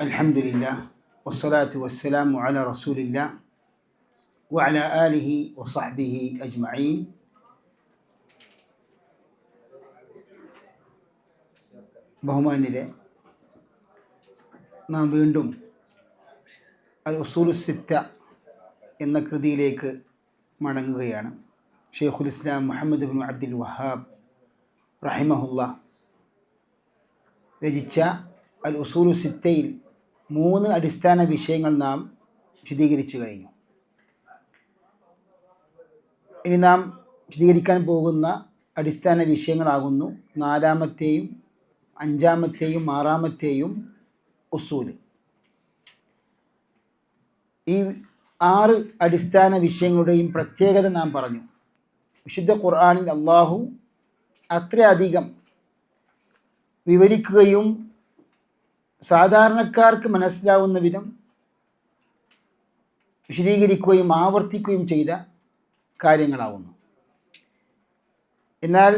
അൽഹംദുലില്ലാ വസ്സലാത്തു വസ്സലാമു അലാ റസൂലില്ലാ വഅലാ ആലിഹി വസഹ്ബിഹി അജ്മഈൻ. ബഹുമാന്യരെ, നാം വീണ്ടും അൽ ഉസൂലു സിത്ത എന്ന കൃതിയിലേക്ക് മടങ്ങുകയാണ്. ഷെയ്ഖുൽ ഇസ്ലാം മുഹമ്മദ് ഇബ്നു അബ്ദുൽ വഹാബ് റഹിമഹുല്ലാ രചിച്ച അൽ ഉസൂലു സിത്തയിൽ 3 അടിസ്ഥാന വിഷയങ്ങൾ നാം വിശദീകരിച്ചു കഴിഞ്ഞു. ഇനി നാം വിശദീകരിക്കാൻ പോകുന്ന അടിസ്ഥാന വിഷയങ്ങളാകുന്നു 4-ാമത്തെയും 5-ാമത്തെയും 6-ാമത്തെയും ഉസൂല്. ഈ 6 അടിസ്ഥാന വിഷയങ്ങളുടെയും പ്രത്യേകത നാം പറഞ്ഞു. വിശുദ്ധ ഖുർആനിൽ അള്ളാഹു അത്രയധികം വിവരിക്കുകയും സാധാരണക്കാർക്ക് മനസ്സിലാവുന്ന വിധം വിശദീകരിക്കുകയും ആവർത്തിക്കുകയും ചെയ്ത കാര്യങ്ങളാവുന്നു. എന്നാൽ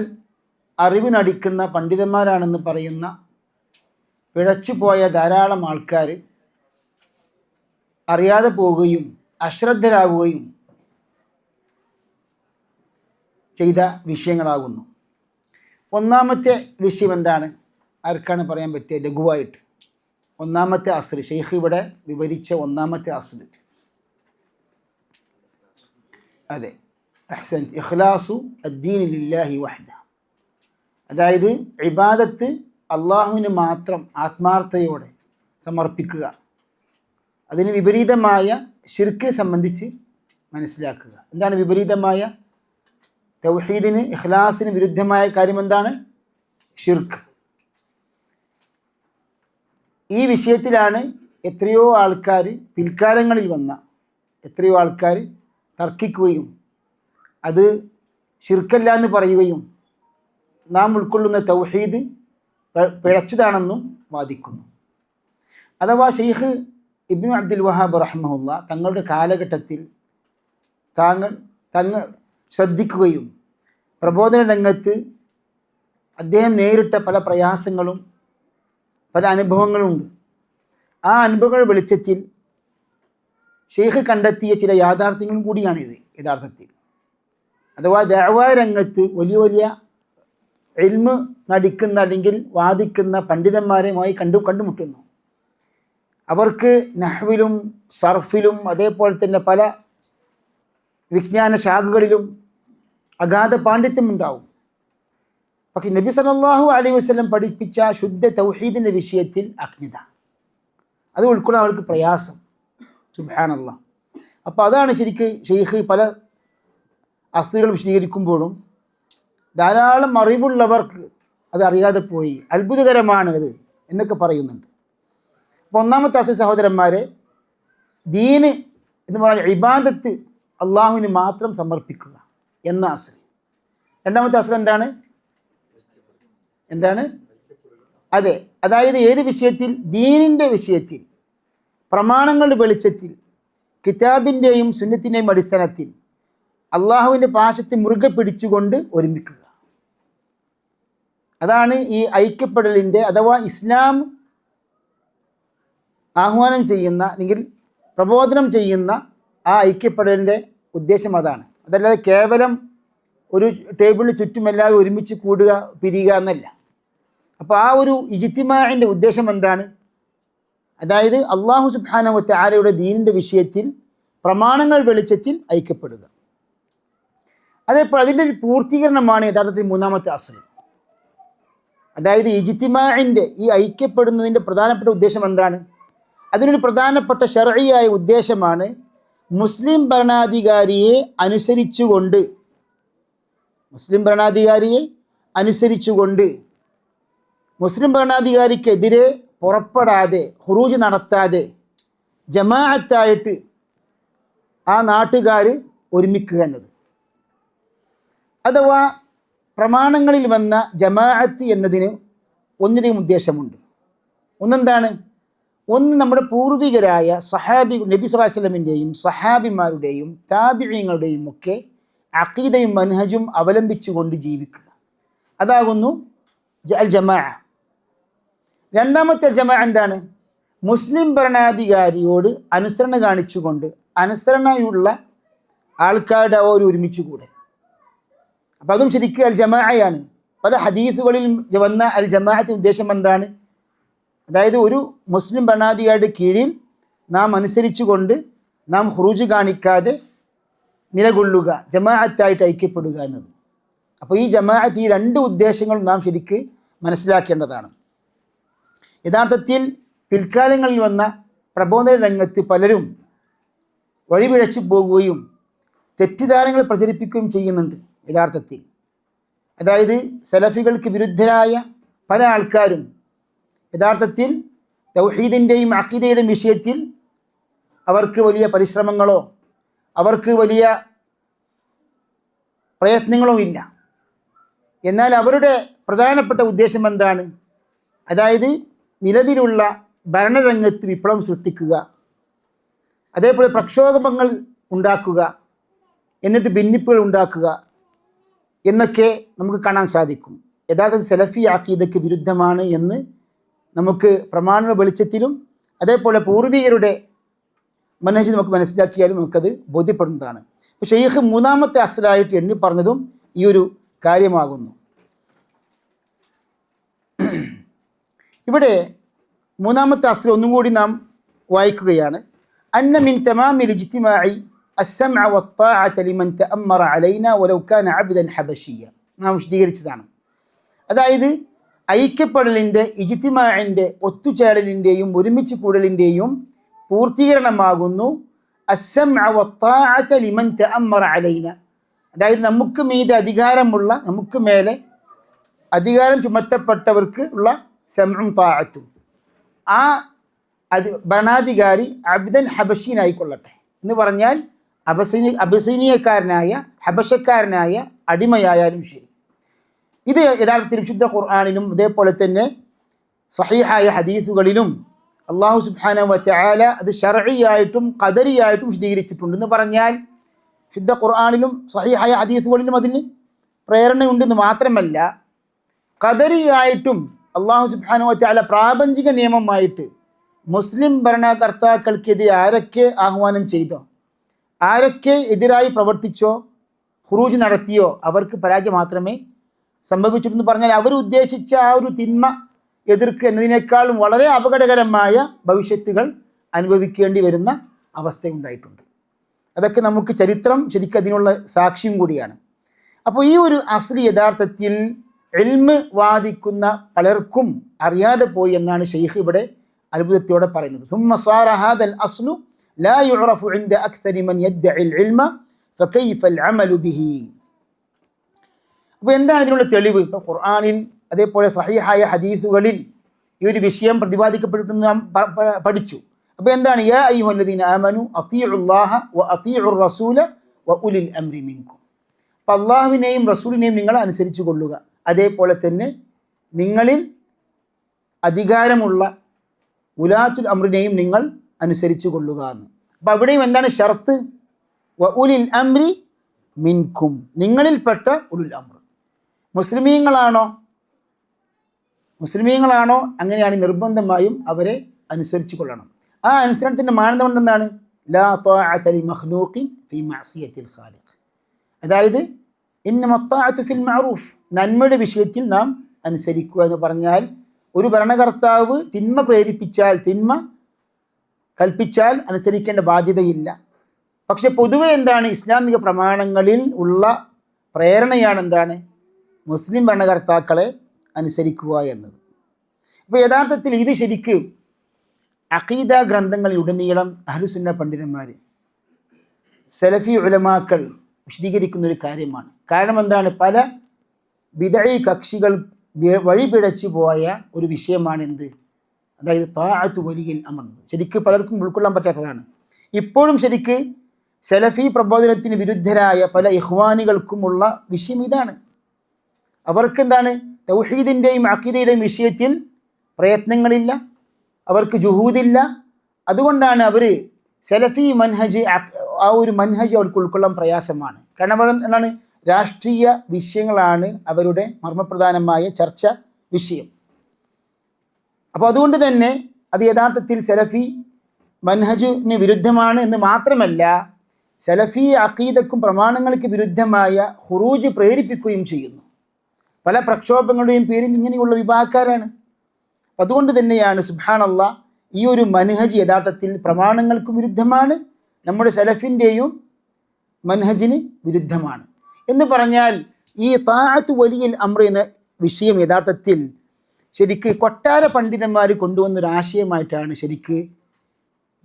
അറിവ് നടിക്കുന്ന പണ്ഡിതന്മാരാണെന്ന് പറയുന്ന പിഴച്ചുപോയ ധാരാളം ആൾക്കാർ അറിയാതെ പോവുകയും അശ്രദ്ധരാകുകയും ചെയ്ത വിഷയങ്ങളാകുന്നു. 1-ാമത്തെ വിഷയം എന്താണ്? ആർക്കാണ് പറയാൻ പറ്റുക ലഘുവായിട്ട്? 1-ാമത്തെ അസ്ൽ, ഷെയ്ഖ് ഇവിടെ വിവരിച്ച 1-ാമത്തെ അസ്ൽ, അതെ, അഹ്സൻ, ഇഖ്ലാസു അദ്ദീനി ലില്ലാഹി വഹ്ദ. അതായത് ഇബാദത്ത് അള്ളാഹുവിന് മാത്രം ആത്മാർത്ഥതയോടെ സമർപ്പിക്കുക. അതിന് വിപരീതമായ ശിർക്കിനെ സംബന്ധിച്ച് മനസ്സിലാക്കുക. എന്താണ് വിപരീതമായ? തൗഹീദിന് ഇഖ്ലാസിന് വിരുദ്ധമായ കാര്യം എന്താണ്? ഷിർക്ക്. ഈ വിഷയത്തിലാണ് എത്രയോ ആൾക്കാർ പിൽക്കാലങ്ങളിൽ വന്ന എത്രയോ ആൾക്കാർ തർക്കിക്കുകയും അത് ഷിർക്കല്ല എന്ന് പറയുകയും നാം ഉൾക്കൊള്ളുന്ന തൗഹീദ് പിഴച്ചതാണെന്നും വാദിക്കുന്നു. അഥവാ ഷെയ്ഖ് ഇബ്നു അബ്ദുൽ വഹാബ് റഹിമഹുല്ലാ തങ്ങളുടെ കാലഘട്ടത്തിൽ തങ്ങൾ ശ്രദ്ധിക്കുകയും പ്രബോധന രംഗത്ത് അദ്ദേഹം നേരിട്ട പല പ്രയാസങ്ങളും പല അനുഭവങ്ങളുമുണ്ട്. ആ അനുഭവങ്ങളുടെ വെളിച്ചത്തിൽ ഷെയ്ഖ് കണ്ടെത്തിയ ചില യാഥാർത്ഥ്യങ്ങളും കൂടിയാണിത് യഥാർത്ഥത്തിൽ. അഥവാ ദഅ്വാ രംഗത്ത് വലിയ വലിയ ഇൽമ് നടിക്കുന്ന അല്ലെങ്കിൽ വാദിക്കുന്ന പണ്ഡിതന്മാരുമായി കണ്ടുമുട്ടുന്നു. അവർക്ക് നഹ്വിലും സർഫിലും അതേപോലെ തന്നെ പല വിജ്ഞാന ശാഖകളിലും അഗാധ പാണ്ഡിത്യമുണ്ടാവും. പക്ഷേ നബി സല്ലല്ലാഹു അലൈഹി വസല്ലം പഠിപ്പിച്ച ശുദ്ധ തൗഹീദിൻ്റെ വിഷയത്തിൽ അജ്ഞത, അത് ഉൾക്കൊള്ളാൻ അവർക്ക് പ്രയാസം. സുബ്ഹാനല്ലാഹ്. അപ്പോൾ അതാണ് ശരിക്ക് ഷെയ്ഖ് പല അസ്ലുകൾ വിശദീകരിക്കുമ്പോഴും ധാരാളം അറിവുള്ളവർക്ക് അത് അറിയാതെ പോയി, അത്ഭുതകരമാണ് അത് എന്നൊക്കെ പറയുന്നുണ്ട്. അപ്പോൾ 1-ാമത്തെ അസ്ൽ സഹോദരന്മാരെ, ദീന് എന്ന് പറഞ്ഞാൽ ഇബാദത്ത് അള്ളാഹുവിന് മാത്രം സമർപ്പിക്കുക എന്ന അസ്ൽ. 2-ാമത്തെ അസ്ൽ എന്താണ്? അതെ, അതായത് ഏത് വിഷയത്തിൽ? ദീനിൻ്റെ വിഷയത്തിൽ പ്രമാണങ്ങളുടെ വെളിച്ചത്തിൽ കിതാബിൻ്റെയും സുന്നത്തിൻ്റെയും അടിസ്ഥാനത്തിൽ അള്ളാഹുവിൻ്റെ പാശത്തെ മുറുകെ പിടിച്ചുകൊണ്ട് ഒരുമിക്കുക. അതാണ് ഈ ഐക്യപ്പെടലിൻ്റെ അഥവാ ഇസ്ലാം ആഹ്വാനം ചെയ്യുന്ന അല്ലെങ്കിൽ പ്രബോധനം ചെയ്യുന്ന ആ ഐക്യപ്പെടലിൻ്റെ ഉദ്ദേശം അതാണ്. അതല്ലാതെ കേവലം ഒരു ടേബിളിന് ചുറ്റും എല്ലാവരും ഒരുമിച്ച് കൂടുക പിരിയുക എന്നല്ല. അപ്പോൾ ആ ഒരു ഇജ്തിമാഇൻ്റെ ഉദ്ദേശം എന്താണ്? അതായത് അള്ളാഹു സുബ്ഹാനഹു വ തആലയുടെ ദീനിൻ്റെ വിഷയത്തിൽ പ്രമാണങ്ങൾ വെളിച്ചത്തിൽ ഐക്യപ്പെടുക. അതേപോലെ അതിൻ്റെ ഒരു പൂർത്തീകരണമാണ് യഥാർത്ഥത്തിൽ 3-ാമത്തെ അസ്ൽ. അതായത് ഇജ്തിമാഇൻ്റെ ഈ ഐക്യപ്പെടുന്നതിൻ്റെ പ്രധാനപ്പെട്ട ഉദ്ദേശം എന്താണ്? അതിനൊരു പ്രധാനപ്പെട്ട ശർഈയായ ഉദ്ദേശമാണ് മുസ്ലിം ഭരണാധികാരിയെ അനുസരിച്ചുകൊണ്ട് മുസ്ലിം ഭരണാധികാരിക്കെതിരെ പുറപ്പെടാതെ ഖുറൂജ് നടത്താതെ ജമാഅത്തായിട്ട് ആ നാട്ടുകാർ ഒരുമിക്കുക എന്നത്. അഥവാ പ്രമാണങ്ങളിൽ വന്ന ജമാഅത്ത് എന്നതിന് ഒന്നിധികം ഉദ്ദേശമുണ്ട്. ഒന്നെന്താണ്? ഒന്ന് നമ്മുടെ പൂർവികരായ നബി സല്ലല്ലാഹു അലൈഹി വസല്ലമിൻ്റെയും സഹാബിമാരുടെയും താബിഈങ്ങളുടെയും ഒക്കെ അഖീദയും മൻഹജും അവലംബിച്ചുകൊണ്ട് ജീവിക്കുക. അതാകുന്നു അൽ ജമാഅ. 2-ാമത്തെ ജമാഅ എന്താണ്? മുസ്ലിം ഭരണാധികാരിയോട് അനുസരണ കാണിച്ചുകൊണ്ട് അനുസരണയുള്ള ആൾക്കാരുടെ അവർ ഒരുമിച്ച് കൂടെ. അപ്പം അതും ശരിക്കും അൽ ജമാഅയാണ്. പല ഹദീസുകളിൽ വന്ന അൽ ജമാഅത്തിന് ഉദ്ദേശം എന്താണ്? അതായത് ഒരു മുസ്ലിം ഭരണാധികാരിയുടെ കീഴിൽ നാം അനുസരിച്ചുകൊണ്ട് നാം ഖുറൂജ് കാണിക്കാതെ നിലകൊള്ളുക, ജമാഅത്തായിട്ട് ഐക്യപ്പെടുക എന്നത്. അപ്പോൾ ഈ ജമാഅത്ത്, ഈ രണ്ട് ഉദ്ദേശങ്ങളും നാം ശരിക്ക് മനസ്സിലാക്കേണ്ടതാണ്. യഥാർത്ഥത്തിൽ പിൽക്കാലങ്ങളിൽ വന്ന പ്രബോധന രംഗത്ത് പലരും വഴിപിഴച്ചു പോകുകയും തെറ്റിദ്ധാരണകൾ പ്രചരിപ്പിക്കുകയും ചെയ്യുന്നുണ്ട് യഥാർത്ഥത്തിൽ. അതായത് സലഫികൾക്ക് വിരുദ്ധരായ പല ആൾക്കാരും യഥാർത്ഥത്തിൽ തൗഹീദിൻ്റെയും അഖീദയുടെയും വിഷയത്തിൽ അവർക്ക് വലിയ പരിശ്രമങ്ങളോ അവർക്ക് വലിയ പ്രയത്നങ്ങളോ ഇല്ല. എന്നാൽ അവരുടെ പ്രധാനപ്പെട്ട ഉദ്ദേശം എന്താണ്? അതായത് നിലവിലുള്ള ഭരണരംഗത്ത് വിപ്ലവം സൃഷ്ടിക്കുക, അതേപോലെ പ്രക്ഷോഭങ്ങൾ ഉണ്ടാക്കുക, എന്നിട്ട് ഭിന്നിപ്പുകൾ ഉണ്ടാക്കുക എന്നൊക്കെ നമുക്ക് കാണാൻ സാധിക്കും. യഥാർത്ഥത്തിൽ സലഫി അഖീദയ്ക്ക് വിരുദ്ധമാണ് എന്ന് നമുക്ക് പ്രമാണ വെളിച്ചത്തിലും അതേപോലെ പൂർവികരുടെ മനഹജ് നമുക്ക് മനസ്സിലാക്കിയാലും നമുക്കത് ബോധ്യപ്പെടുന്നതാണ്. അപ്പോൾ ഷെയ്ഖ് മൂന്നാമത്തെ അസ്ലായിട്ട് എണ്ണി പറഞ്ഞതും ഈ ഒരു കാര്യമാകുന്നു. ഇവിടെ മൂന്നാമത്തെ അസ്ല ഒന്നും കൂടി നാം വായിക്കുകയാണ്. അന്ന മിൻ തമാമിൽ ഇജ്തിമാഇ അസ്സംഅ വത്താഅത ലിമൻ തഅമ്മറ അലൈനാ വലൗ കാന അബ്ദൻ ഹബശിയ. നാം വിശദീകരിച്ചതാണ്. അതായത് ഐക്യപ്പെടലിൻ്റെ, ഇജ്തിമാഇൻ്റെ, ഒത്തുചേരലിൻ്റെയും ഒരുമിച്ച് കൂടലിൻ്റെയും പൂർത്തീകരണമാകുന്നു അസ്സംഅ വത്താഅത ലിമൻ തഅമ്മറ അലൈനാ. അതായത് നമുക്ക് മീതെ അധികാരമുള്ള, നമുക്ക് മേലെ അധികാരം ചുമത്തപ്പെട്ടവർക്ക് ഉള്ള സമഉം താഅത്തും. ആ ഭരണാധികാരി അബ്ദൻ ഹബശീനായിക്കൊള്ളട്ടെ എന്ന് പറഞ്ഞാൽ അബസീനിയക്കാരനായ ഹബശക്കാരനായ അടിമയായാലും ശരി. ഇത് യഥാർത്ഥത്തിൽ വിശുദ്ധ ഖുർആനിലും അതേപോലെ തന്നെ സഹീഹായ ഹദീസുകളിലും അല്ലാഹു സുബ്ഹാനഹു വ തആല അത് ശർഈയായിട്ടും ഖദരിയായിട്ടും വിശദീകരിച്ചിട്ടുണ്ടെന്ന് പറഞ്ഞാൽ വിശുദ്ധ ഖുർആനിലും സഹീഹായ ഹദീസുകളിലും അതിന് പ്രേരണയുണ്ടെന്ന് മാത്രമല്ല, ഖദരിയായിട്ടും അല്ലാഹു സുബ്ഹാനഹു വ തആല പ്രാപഞ്ചിക നിയമമായിട്ട് മുസ്ലിം ഭരണകർത്താക്കൾക്കെതിരെ ആരൊക്കെ ആഹ്വാനം ചെയ്തോ, ആരൊക്കെ എതിരായി പ്രവർത്തിച്ചോ, ഖുറൂജ് നടത്തിയോ അവർക്ക് പരാജയം മാത്രമേ സംഭവിച്ചിട്ടുണ്ടെന്ന് പറഞ്ഞാൽ അവർ ഉദ്ദേശിച്ച ആ ഒരു തിന്മ എതിർക്കുക എന്നതിനേക്കാളും വളരെ അപകടകരമായ ഭവിഷ്യത്തുകൾ അനുഭവിക്കേണ്ടി വരുന്ന അവസ്ഥയുണ്ടായിട്ടുണ്ട്. അതൊക്കെ നമുക്ക് ചരിത്രം ശരിക്കും അതിനുള്ള സാക്ഷ്യം കൂടിയാണ്. അപ്പോൾ ഈ ഒരു അസ്ലി യഥാർത്ഥത്തിൽ ഇൽമ് വാദിക്കുന്ന പലർക്കും അറിയാതെ പോയി എന്നാണ് ഷെയ്ഖ് ഇവിടെ അത്ഭുതത്തോടെ പറയുന്നത്. ثم صار هذا الأصل لا يعرف عند أكثر من يدعي العلم فكيف العمل به. അപ്പോൾ എന്താണ് ഇതിനുള്ള തെളിവ്? ഇപ്പോൾ ഖുർആനിൽ അതേപോലെ സഹീഹായ ഹദീസുകളിൽ ഈ ഒരു വിഷയം പ്രതിപാദിക്കപ്പെട്ടിട്ടെന്ന് നാം പഠിച്ചു. അപ്പോൾ എന്താണ്? യാ അയ്യുഹല്ലദീന ആമനു അത്തീഉല്ലാഹ വ അത്തീഉർ റസൂല വ ഉലിൽ അംരി മിൻകും. അപ്പോൾ അള്ളാഹുവിനെയും റസൂലിനെയും നിങ്ങൾ അനുസരിച്ച് കൊള്ളുക, അതേപോലെ തന്നെ നിങ്ങളിൽ അധികാരമുള്ള ഉലാത്തുൽ അംറിനെയും നിങ്ങൾ അനുസരിച്ച് കൊള്ളുക എന്ന്. അപ്പോൾ അവിടെയും എന്താണ് ഷർത്ത്? വ ഉലിൽ അംരി മിൻകും, നിങ്ങളിൽപ്പെട്ട ഉലുൽ അംർ. മുസ്ലിമീങ്ങളാണോ അങ്ങനെയാണ് നിർബന്ധമായും അവരെ അനുസരിച്ച് കൊള്ളണം. ആ അനുസരണത്തിൻ്റെ മാനദണ്ഡം എന്താണ്? ലാ ത്വാഅത ലി മഖ്ലൂഖിൻ ഫീ മഅസിയത്തിൽ ഖാലിഖ്. അതായത് ഇന്നമ ത്വാഅതു ഫിൽ മഅറൂഫ്, നന്മയുടെ വിഷയത്തിൽ നാം അനുസരിക്കുക എന്ന് പറഞ്ഞാൽ ഒരു ഭരണകർത്താവ് തിന്മ പ്രേരിപ്പിച്ചാൽ, തിന്മ കൽപ്പിച്ചാൽ അനുസരിക്കേണ്ട ബാധ്യതയില്ല. പക്ഷെ പൊതുവെ എന്താണ്? ഇസ്ലാമിക പ്രമാണങ്ങളിൽ ഉള്ള പ്രേരണയാണ് എന്താണ്? മുസ്ലിം ഭരണകർത്താക്കളെ അനുസരിക്കുക എന്നത്. അപ്പോൾ യഥാർത്ഥത്തിൽ ഇത് ശരിക്ക് അഖീദ ഗ്രന്ഥങ്ങളിലുടനീളം അഹ്ലുസുന്ന പണ്ഡിതന്മാർ, സലഫി ഉലമാക്കൾ വിശദീകരിക്കുന്നൊരു കാര്യമാണ്. കാരണം എന്താണ്? പല ബിദഈ കക്ഷികൾ വഴിപിഴച്ചു പോയ ഒരു വിഷയമാണ് എന്ത്? അതായത് താഅത്തു വലിയിൽ അമർ. ശരിക്ക് പലർക്കും ഉൾക്കൊള്ളാൻ പറ്റാത്തതാണ്. ഇപ്പോഴും ശരിക്ക് സലഫി പ്രബോധനത്തിന് വിരുദ്ധരായ പല ഇഖ്വാനികൾക്കുമുള്ള വിഷയം ഇതാണ്. അവർക്ക് എന്താണ്? തൗഹീദിൻ്റെയും അഖീദയുടെയും വിഷയത്തിൽ പ്രയത്നങ്ങളില്ല, അവർക്ക് ജുഹൂദില്ല. അതുകൊണ്ടാണ് അവർ സലഫി മൻഹജ്, ആ ഒരു മൻഹജ് അവർക്ക് ഉൾക്കൊള്ളാൻ പ്രയാസമാണ്. കാരണം അവർ എന്താണ്? രാഷ്ട്രീയ വിഷയങ്ങളാണ് അവരുടെ മർമ്മപ്രധാനമായ ചർച്ച വിഷയം. അപ്പോൾ അതുകൊണ്ട് തന്നെ അത് യഥാർത്ഥത്തിൽ സലഫി മൻഹജിന് വിരുദ്ധമാണ് എന്ന് മാത്രമല്ല, സലഫി അഖീദക്കും പ്രമാണങ്ങൾക്ക് വിരുദ്ധമായ ഖുറൂജ് പ്രേരിപ്പിക്കുകയും ചെയ്യുന്നു. പല പ്രക്ഷോഭങ്ങളുടെയും പേരിൽ ഇങ്ങനെയുള്ള വിഭാഗക്കാരാണ്. അതുകൊണ്ട് തന്നെയാണ് സുബ്ഹാനല്ലാഹ് ഈ ഒരു മൻഹജ് യഥാർത്ഥത്തിൽ പ്രമാണങ്ങൾക്കും വിരുദ്ധമാണ്, നമ്മുടെ സലഫിൻ്റെയും മൻഹജിന് വിരുദ്ധമാണ്. എന്ന് പറഞ്ഞാൽ ഈ താഅത്ത് വലിയൽ അംർ എന്ന വിഷയം യഥാർത്ഥത്തിൽ ശരിക്ക് കൊട്ടാര പണ്ഡിതന്മാർ കൊണ്ടുവന്നൊരാശയമായിട്ടാണ് ശരിക്ക്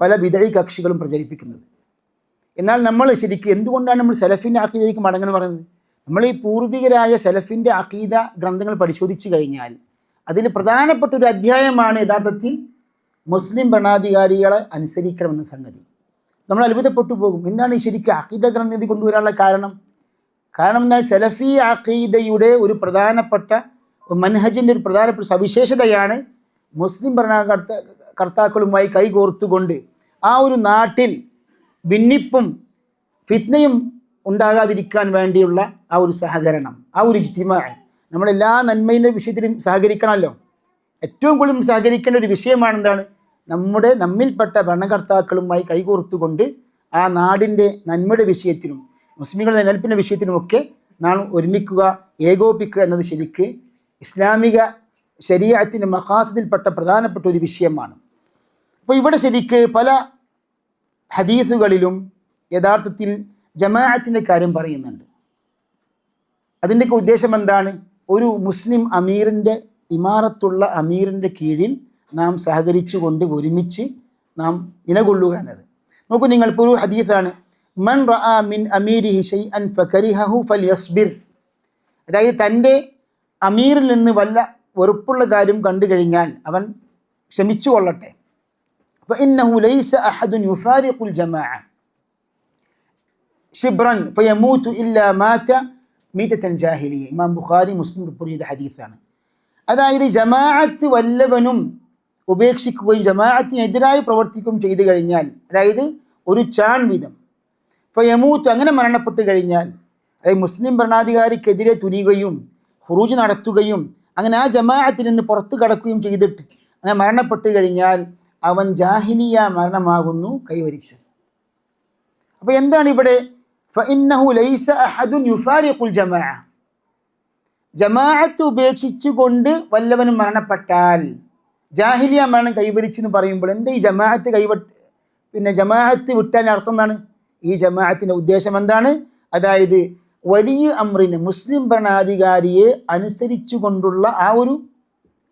പല ബിദഈ കക്ഷികളും പ്രചരിപ്പിക്കുന്നത്. എന്നാൽ നമ്മൾ ശരിക്ക് എന്തുകൊണ്ടാണ് നമ്മൾ സലഫിൻ്റെ അഖീദയിലേക്ക് മടങ്ങുന്നത് പറയുന്നത്? നമ്മൾ ഈ പൂർവികരായ സലഫിൻ്റെ അഖീദ ഗ്രന്ഥങ്ങൾ പരിശോധിച്ച് കഴിഞ്ഞാൽ അതിൽ പ്രധാനപ്പെട്ട ഒരു അധ്യായമാണ് യഥാർത്ഥത്തിൽ മുസ്ലിം ഭരണാധികാരികളെ അനുസരിക്കണമെന്ന സംഗതി. നമ്മൾ അത്ഭുതപ്പെട്ടു പോകും, എന്താണ് ഈ ശരിക്കും അഖീദ ഗ്രന്ഥത്തിൽ കൊണ്ടുവരാനുള്ള കാരണം എന്നാൽ സലഫി അഖീദയുടെ ഒരു പ്രധാനപ്പെട്ട മൻഹജിൻ്റെ ഒരു പ്രധാനപ്പെട്ട സവിശേഷതയാണ് മുസ്ലിം ഭരണകർത്താക്കളുമായി കൈകോർത്തുകൊണ്ട് ആ ഒരു നാട്ടിൽ ഭിന്നിപ്പും ഫിത്നയും ഉണ്ടാകാതിരിക്കാൻ വേണ്ടിയുള്ള ആ ഒരു സഹകരണം, ആ ഒരു ഇജ്തിമാ. നമ്മളെല്ലാ നന്മയുടെ വിഷയത്തിലും സഹകരിക്കണമല്ലോ. ഏറ്റവും കൂടുതൽ സഹകരിക്കേണ്ട ഒരു വിഷയമാണ് എന്താണ്? നമ്മിൽപ്പെട്ട ഭരണകർത്താക്കളുമായി കൈകോർത്തുകൊണ്ട് ആ നാടിൻ്റെ നന്മയുടെ വിഷയത്തിലും മുസ്ലിങ്ങളുടെ നിലനിൽപ്പിൻ്റെ വിഷയത്തിലുമൊക്കെ നാം ഒരുമിക്കുക, ഏകോപിക്കുക എന്നത് ശരിക്ക് ഇസ്ലാമിക ശരീഅത്തിൻ്റെ മഖാസിദിൽപ്പെട്ട പ്രധാനപ്പെട്ട ഒരു വിഷയമാണ്. അപ്പോൾ ഇവിടെ ശരിക്ക് പല ഹദീസുകളിലും യഥാർത്ഥത്തിൽ ജമാഅത്തിൻ്റെ കാര്യം പറയുന്നുണ്ട്. അതിൻ്റെയൊക്കെ ഉദ്ദേശം എന്താണ്? ഒരു മുസ്ലിം അമീറിൻ്റെ ഇമാറത്തുള്ള അമീറിൻ്റെ കീഴിൽ നാം സഹകരിച്ചുകൊണ്ട് ഒരുമിച്ച് നാം നിലകൊള്ളുക എന്നത്. നോക്കൂ, നിങ്ങളിപ്പോൾ ഒരു ഹദീസാണ്, മൻ റഅ മിൻ അമീരിഹി ഷൈഅൻ ഫകരിഹഹു ഫൽയസ്ബിർ. അതായത് തൻ്റെ അമീറിൽ നിന്ന് വല്ല വെറുപ്പുള്ള കാര്യം കണ്ടു കഴിഞ്ഞാൽ അവൻ ക്ഷമിച്ചു കൊള്ളട്ടെ. ഫഇന്നഹു ലൈസ അഹദുൻ യുഫാരിഖുൽ ജമാഅ ഷിബ്റൻ ഫയമൂതു ഇല്ലാ മാത മീതത്തൻ ജാഹിലിയ. ഇമാം ബുഖാരി മുസ്ലിം റിപ്പോർട്ട് ചെയ്ത ഹദീസാണ്. അതായത് ജമാഅത്ത് വല്ലവനും ഉപേക്ഷിക്കുകയും ജമാഅത്തിനെതിരായി പ്രവർത്തിക്കുകയും ചെയ്തു കഴിഞ്ഞാൽ, അതായത് ഒരു ചാൺ വീതം, ഫയമൂത്ത് അങ്ങനെ മരണപ്പെട്ട് കഴിഞ്ഞാൽ, അതായത് മുസ്ലിം ഭരണാധികാരിക്കെതിരെ തുനിയുകയും ഖുറൂജ് നടത്തുകയും അങ്ങനെ ആ ജമാഅത്തിൽ നിന്ന് പുറത്തു കടക്കുകയും ചെയ്തിട്ട് അങ്ങനെ മരണപ്പെട്ട് കഴിഞ്ഞാൽ അവൻ ജാഹിലിയ മരണമാകുന്നു കൈവരിച്ചത്. അപ്പോൾ എന്താണ് ഇവിടെ? ഫഇന്നഹു ലൈസ അഹദുൻ യുഫാരിഖുൽ ജമാഅ. ജമാഅത്ത് ഉപേക്ഷിച്ചുകൊണ്ട് വല്ലവനും മരണപ്പെട്ടാൽ ജാഹിലിയ മരണം കൈവരിച്ചു എന്ന് പറയുമ്പോൾ എന്താ ഈ ജമാഅത്ത് ജമാഅത്ത് വിട്ടാൽ അർത്ഥം എന്താണ്? ഈ ജമാഅത്തിൻ്റെ ഉദ്ദേശം എന്താണ്? അതായത് വലിയ അമ്രിന് മുസ്ലിം ഭരണാധികാരിയെ അനുസരിച്ചു കൊണ്ടുള്ള ആ ഒരു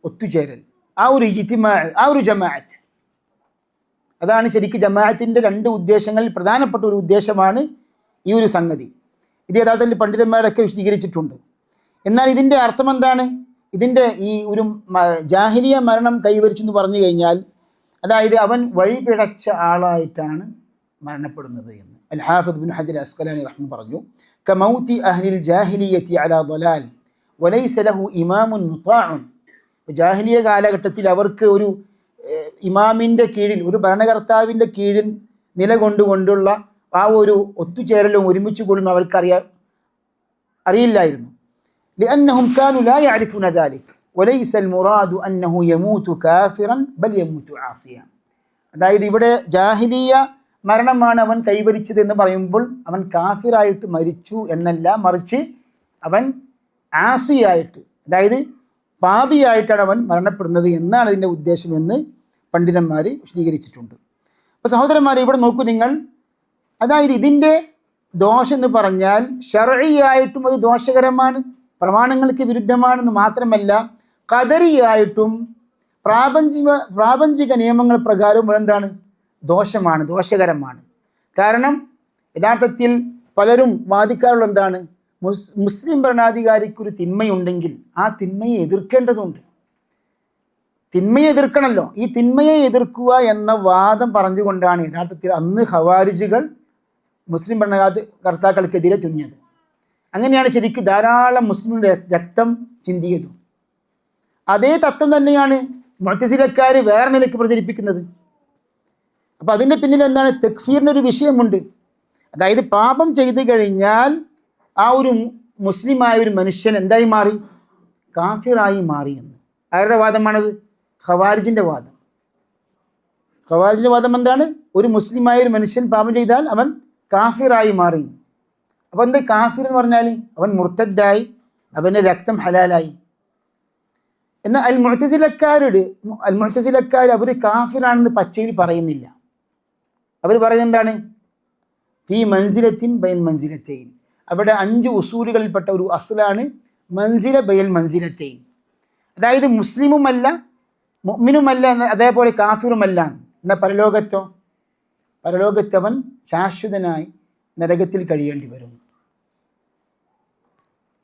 ഒത്തുചേരൽ, ആ ഒരു ഇജ്തിമാ, ആ ഒരു ജമാഅത്ത്. അതാണ് ശരിക്കും ജമാഅത്തിൻ്റെ രണ്ട് ഉദ്ദേശങ്ങളിൽ പ്രധാനപ്പെട്ട ഒരു ഉദ്ദേശമാണ് ഈ ഒരു സംഗതി. ഇത് യഥാർത്ഥത്തിൽ പണ്ഡിതന്മാരൊക്കെ വിശദീകരിച്ചിട്ടുണ്ട്. എന്നാൽ ഇതിൻ്റെ അർത്ഥം എന്താണ്? ഇതിൻ്റെ ഈ ഒരു ജാഹിലിയ മരണം കൈവരിച്ചു എന്ന് പറഞ്ഞു കഴിഞ്ഞാൽ അതായത് അവൻ വഴിപിഴച്ച ആളായിട്ടാണ് മരണപ്പെടുന്നത് എന്ന് അൽ ഹാഫിദ് ബിൻ ഹജർ അസ്ഖലാനി റഹ്മ പറഞ്ഞു. കമൗതി അഹ്ലിൽ ജാഹിലിയത്തി അലാ ദലാൽ വലൈസ ലഹു ഇമാമുൻ മുതാഉൻ. ജാഹിലിയ കാലഘട്ടത്തിൽ അവർക്ക് ഒരു ഇമാമിൻ്റെ കീഴിൽ, ഒരു ഭരണകർത്താവിൻ്റെ കീഴിൽ നിലകൊണ്ടുകൊണ്ടുള്ള ആ ഒരു ഒത്തുചേരലും ഒരുമിച്ച് കൊള്ളുന്ന അവർക്ക് അറിയില്ലായിരുന്നു. لأنهم كانوا لا يعرفون ذلك وليس المراد أنه يموت كافرا بل يموت عاصيا. അതായത് ഇവിടെ ജാഹിലിയ മരണമാണ് അവൻ കൈവരിച്ചത് എന്ന് പറയുമ്പോൾ അവൻ കാഫിറായിട്ട് മരിച്ചു എന്നല്ല, മറിച്ച് അവൻ ആസിയായിട്ട്, അതായത് പാപിയായിട്ടാണ് അവൻ മരണപ്പെടുന്നത് എന്നാണ് ഇതിൻ്റെ ഉദ്ദേശമെന്ന് പണ്ഡിതന്മാർ വിശദീകരിച്ചിട്ടുണ്ട്. അപ്പോൾ സഹോദരന്മാരെ, ഇവിടെ നോക്കൂ നിങ്ങൾ, അതായത് ഇതിൻ്റെ ദോഷം എന്ന് പറഞ്ഞാൽ ശർഈയായിട്ടും അത് ദോഷകരമാണ്, പ്രമാണങ്ങൾക്ക് വിരുദ്ധമാണെന്ന് മാത്രമല്ല ഖദറിയായിട്ടും പ്രാപഞ്ചിക നിയമങ്ങൾ പ്രകാരവും എന്താണ്? ദോഷമാണ്, ദോഷകരമാണ്. കാരണം യഥാർത്ഥത്തിൽ പലരും വാദിക്കാറുള്ള എന്താണ്? മുസ്ലിം ഭരണാധികാരിക്കൊരു തിന്മയുണ്ടെങ്കിൽ ആ തിന്മയെ എതിർക്കേണ്ടതുണ്ട്. തിന്മയെ എതിർക്കണമല്ലോ. ഈ തിന്മയെ എതിർക്കുക എന്ന വാദം പറഞ്ഞുകൊണ്ടാണ് യഥാർത്ഥത്തിൽ അന്ന് ഖവാരിജുകൾ മുസ്ലിം ഭരണകർത്താക്കൾക്കെതിരെ തുനിഞ്ഞത്. അങ്ങനെയാണ് ശരിക്കും ധാരാളം മുസ്ലിങ്ങളുടെ രക്തം ചിന്തിയതും. അതേ തത്വം തന്നെയാണ് മുഅ്തസിലക്കാർ വേറെ നിലയ്ക്ക് പ്രചരിപ്പിക്കുന്നത്. അപ്പോൾ അതിൻ്റെ പിന്നിൽ എന്താണ്? തക്ഫീറിനൊരു വിഷയമുണ്ട്. അതായത് പാപം ചെയ്തു കഴിഞ്ഞാൽ ആ ഒരു മുസ്ലിമായ ഒരു മനുഷ്യൻ എന്തായി മാറി? കാഫിറായി മാറി എന്ന്. ആരുടെ വാദമാണത്? ഖവാരിജിൻ്റെ വാദം. ഖവാരിജിൻ്റെ വാദം എന്താണ്? ഒരു മുസ്ലിമായ ഒരു മനുഷ്യൻ പാപം ചെയ്താൽ അവൻ കാഫിറായി മാറി. അപ്പോൾ എന്താ കാഫിർ എന്ന് പറഞ്ഞാൽ? അവൻ മുർത്തദ്ദായി, അവൻ്റെ രക്തം ഹലാലായി. എന്നാൽ അൽ മുഅ്തസിലക്കാർ അവർ കാഫിറാണെന്ന് പച്ചയിൽ പറയുന്നില്ല. അവർ പറയുന്നത് എന്താണ്? ഫീ മൻസിലത്തിൻ ബൈൻ മൻസിലത്തൈൻ. അവിടെ 5 ഉസൂലുകളിൽപ്പെട്ട ഒരു അസ്ലാണ് മൻസില ബൈൽ മൻസിലത്തൈൻ. അതായത് മുസ്ലിമുമല്ല മുഅ്മിനുമല്ല, അതേപോലെ കാഫിറുമല്ല. എന്നാൽ പരലോകത്തവൻ ശാശ്വതനായി നരകത്തിൽ കഴിയേണ്ടി വരും.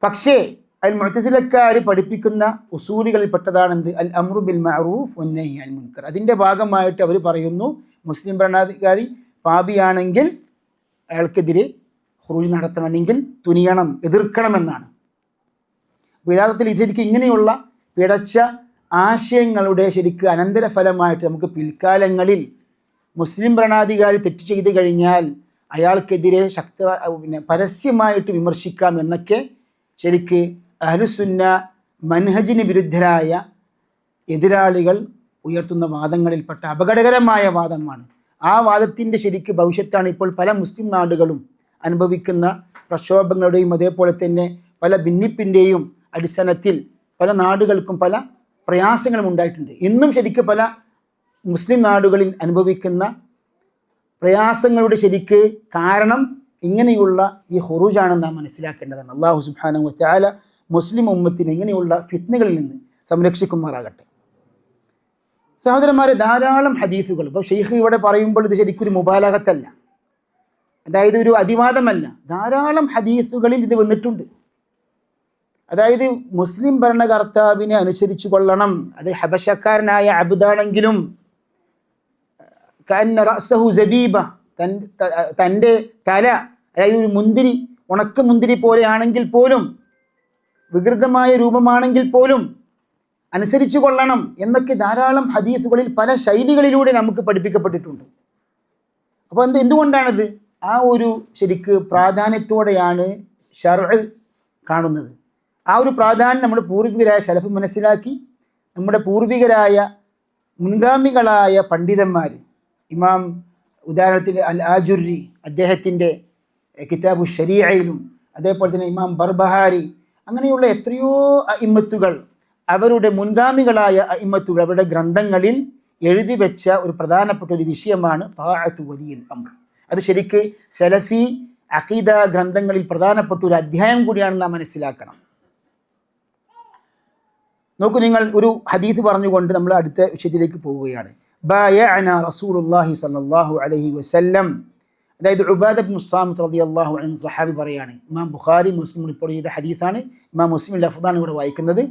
പക്ഷേ അൽ മുഅ്തസിലക്കാർ പഠിപ്പിക്കുന്ന ഉസൂലുകളിൽപ്പെട്ടതാണെന്ത്? അൽ അംറു ബിൽ മഅറൂഫ് വന്നഹി അനിൽ മുൻകർ. അതിൻ്റെ ഭാഗമായിട്ട് അവർ പറയുന്നു, മുസ്ലിം ഭരണാധികാരി പാപിയാണെങ്കിൽ അയാൾക്കെതിരെ ഖുറൂജ് നടത്തണമെങ്കിൽ തുനിയണം, എതിർക്കണമെന്നാണ്. യഥാർത്ഥത്തിൽ ശരിക്കും ഇങ്ങനെയുള്ള പിഴച്ച ആശയങ്ങളുടെ ശരിക്ക് അനന്തരഫലമായിട്ട് നമുക്ക് പിൽക്കാലങ്ങളിൽ മുസ്ലിം ഭരണാധികാരി തെറ്റ് ചെയ്തു കഴിഞ്ഞാൽ അയാൾക്കെതിരെ പരസ്യമായിട്ട് വിമർശിക്കാം എന്നൊക്കെ ശരിക്ക് അഹ്ലുസുന്ന മൻഹജിന് വിരുദ്ധരായ എതിരാളികൾ ഉയർത്തുന്ന വാദങ്ങളിൽപ്പെട്ട അപകടകരമായ വാദമാണ്. ആ വാദത്തിൻ്റെ ശരിക്ക് ഭവിഷ്യത്താണ് ഇപ്പോൾ പല മുസ്ലിം നാടുകളും അനുഭവിക്കുന്ന പ്രക്ഷോഭങ്ങളുടെയും അതേപോലെ തന്നെ പല ഭിന്നിപ്പിൻ്റെയും അടിസ്ഥാനത്തിൽ പല നാടുകൾക്കും പല പ്രയാസങ്ങളും ഉണ്ടായിട്ടുണ്ട്. ഇന്നും ശരിക്ക് പല മുസ്ലിം നാടുകളിൽ അനുഭവിക്കുന്ന പ്രയാസങ്ങളുടെ ശരിക്ക് കാരണം ഇങ്ങനെയുള്ള ഈ ഖുറൂജാണെന്ന് നാം മനസ്സിലാക്കേണ്ടതാണ്. അല്ലാഹു സുബ്ഹാനഹു വ തആല മുസ്ലിം ഉമ്മത്തിനെ ഇങ്ങനെയുള്ള ഫിത്നകളിൽ നിന്ന് സംരക്ഷിക്കുമാറാകട്ടെ. സഹോദരന്മാരെ, ധാരാളം ഹദീസുകൾ ഇപ്പോൾ ഷെയ്ഖ് ഇവിടെ പറയുമ്പോൾ ഇത് ശരിക്കൊരു മുബാലഗത്തല്ല, അതായത് ഒരു അതിവാദമല്ല. ധാരാളം ഹദീസുകളിൽ ഇത് വന്നിട്ടുണ്ട്. അതായത് മുസ്ലിം ഭരണകർത്താവിനെ അനുസരിച്ചു കൊള്ളണം. അത് ഹബശക്കാരനായ അബ്ദാണെങ്കിലും കഅന്ന റഅസഹു സബീബ, തൻ്റെ തല അതായത് ഒരു മുന്തിരി, ഉണക്ക മുന്തിരി പോലെയാണെങ്കിൽ പോലും, വികൃതമായ രൂപമാണെങ്കിൽ പോലും അനുസരിച്ചു കൊള്ളണം എന്നൊക്കെ ധാരാളം ഹദീസുകളിൽ പല ശൈലികളിലൂടെ നമുക്ക് പഠിപ്പിക്കപ്പെട്ടിട്ടുണ്ട്. അപ്പോൾ എന്തുകൊണ്ടാണിത്? ആ ഒരു ശരിക്ക് പ്രാധാന്യത്തോടെയാണ് ശർഅ് കാണുന്നത്. ആ ഒരു പ്രാധാന്യം നമ്മുടെ പൂർവികരായ സലഫ് മനസ്സിലാക്കി. നമ്മുടെ പൂർവികരായ മുൻഗാമികളായ പണ്ഡിതന്മാർ, ഇമാം ഉദാഹരണത്തിന് അൽ ആജുരി അദ്ദേഹത്തിൻ്റെ കിതാബു ശരീഅയിലും അതേപോലെ തന്നെ ഇമാം ബർബഹാരി, അങ്ങനെയുള്ള എത്രയോ അഇമ്മത്തുകൾ, അവരുടെ മുൻഗാമികളായ അഇമ്മത്തുകൾ അവരുടെ ഗ്രന്ഥങ്ങളിൽ എഴുതി വെച്ച ഒരു പ്രധാനപ്പെട്ട ഒരു വിഷയമാണ് താഅത്തു വലിയിൽ അംർ. അത് ശരിക്ക് സലഫി അഖീദ ഗ്രന്ഥങ്ങളിൽ പ്രധാനപ്പെട്ട ഒരു അധ്യായം കൂടിയാണെന്ന് നാം മനസ്സിലാക്കണം. നോക്കൂ, നിങ്ങൾ ഒരു ഹദീസ് പറഞ്ഞുകൊണ്ട് നമ്മൾ അടുത്ത വിഷയത്തിലേക്ക് പോവുകയാണ്. ബായഅനാ റസൂലുള്ളാഹി സ്വല്ലല്ലാഹു അലൈഹി വസല്ലം. അതായത് ഉബാദ ഇബ്നു സാമിത്ത് റളിയല്ലാഹു അൻഹു സഹാബി പറയാണ്. ഇമാം ബുഖാരി മുസ്ലിം റിപ്പോർട്ട് ചെയ്ത ഹദീസാണ്. ഇമാം മുസ്ലിം ലഫ്ദാണ് ഇവിടെ വായിക്കുന്നത്.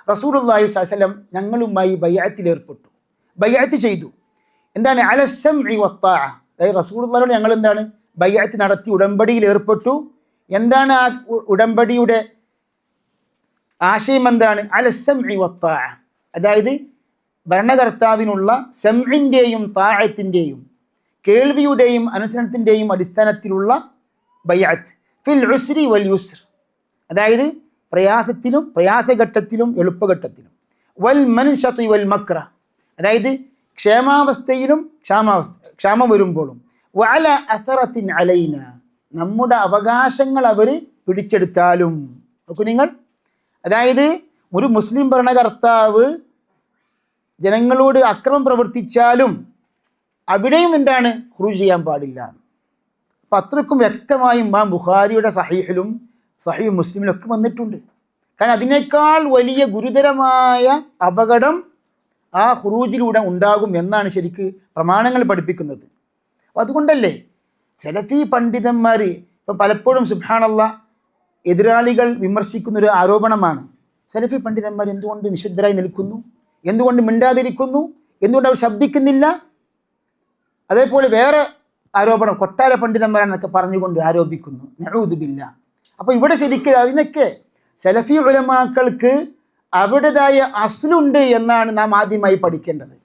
റസൂലുള്ളാഹി സ്വല്ലല്ലാഹു അലൈഹി വസല്ലം ഞങ്ങളുമായി ബൈഅത്തിൽ ഏർപ്പെട്ടു, ബൈഅത്ത് ചെയ്തു. എന്താണ്? അല സമഇ വത്താഅ. അതായത് റസൂലുള്ളാഹിയോട് ഞങ്ങൾ എന്താണ് ബൈഅത്ത് നടത്തി, ഉടമ്പടിയിൽ ഏർപ്പെട്ടു. എന്താണ് ആ ഉടമ്പടിയുടെ ആശയം? എന്താണ്? അല സമഇ വത്താഅ. അതായത് ഭരണകർത്താവിനുള്ള സമഇൻ്റെയും താഅത്തിൻ്റെയും, കേൾവിയുടെയും അനുസരണത്തിൻ്റെയും അടിസ്ഥാനത്തിലുള്ള ബൈഅത്ത്. ഫിൽ ഉസ്രി വൽ യുസ്ർ, അതായത് പ്രയാസത്തിലും പ്രയാസഘട്ടത്തിലും എളുപ്പഘട്ടത്തിലും. വൽ മൻഷത്തി വൽ മക്ര, അതായത് ക്ഷേമാവസ്ഥയിലും ക്ഷാമം വരുമ്പോഴും. വഅല അസറത്തിൻ അലൈന, നമ്മുടെ അവകാശങ്ങൾ അവർ പിടിച്ചെടുത്താലും. നോക്കൂ നിങ്ങൾ, അതായത് ഒരു മുസ്ലിം ഭരണകർത്താവ് ജനങ്ങളോട് അക്രമം പ്രവർത്തിച്ചാലും അവിടെയും എന്താണ്? ഖുറൂജ് ചെയ്യാൻ പാടില്ല. അപ്പം അത്രക്കും വ്യക്തമായും ഇമാം ബുഖാരിയുടെ സഹീഹിലും സഹീഹ് മുസ്ലിമിലൊക്കെ വന്നിട്ടുണ്ട്. കാരണം അതിനേക്കാൾ വലിയ ഗുരുതരമായ അപകടം ആ ഖുറൂജിലൂടെ ഉണ്ടാകും എന്നാണ് ശരിക്ക് പ്രമാണങ്ങൾ പഠിപ്പിക്കുന്നത്. അപ്പം അതുകൊണ്ടല്ലേ സലഫി പണ്ഡിതന്മാർ ഇപ്പം പലപ്പോഴും സുബ്ഹാനല്ലാഹ് എതിരാളികൾ വിമർശിക്കുന്നൊരു ആരോപണമാണ്, സലഫി പണ്ഡിതന്മാർ എന്തുകൊണ്ട് നിഷിദ്ധരായി നിൽക്കുന്നു, എന്തുകൊണ്ട് മിണ്ടാതിരിക്കുന്നു, എന്തുകൊണ്ട് അവർ ശബ്ദിക്കുന്നില്ല. അതേപോലെ വേറെ ആരോപണം, കൊട്ടാര പണ്ഡിതന്മാരാണെന്നൊക്കെ പറഞ്ഞുകൊണ്ട് ആരോപിക്കുന്നു. നഊദു ബില്ലാഹ്. അപ്പോൾ ഇവിടെ ശരിക്കും അതിനൊക്കെ സലഫി ഉലമാക്കൾക്ക് അവരുടേതായ അസ്ലുണ്ട് എന്നാണ് നാം ആദ്യമായി പഠിക്കേണ്ടത്.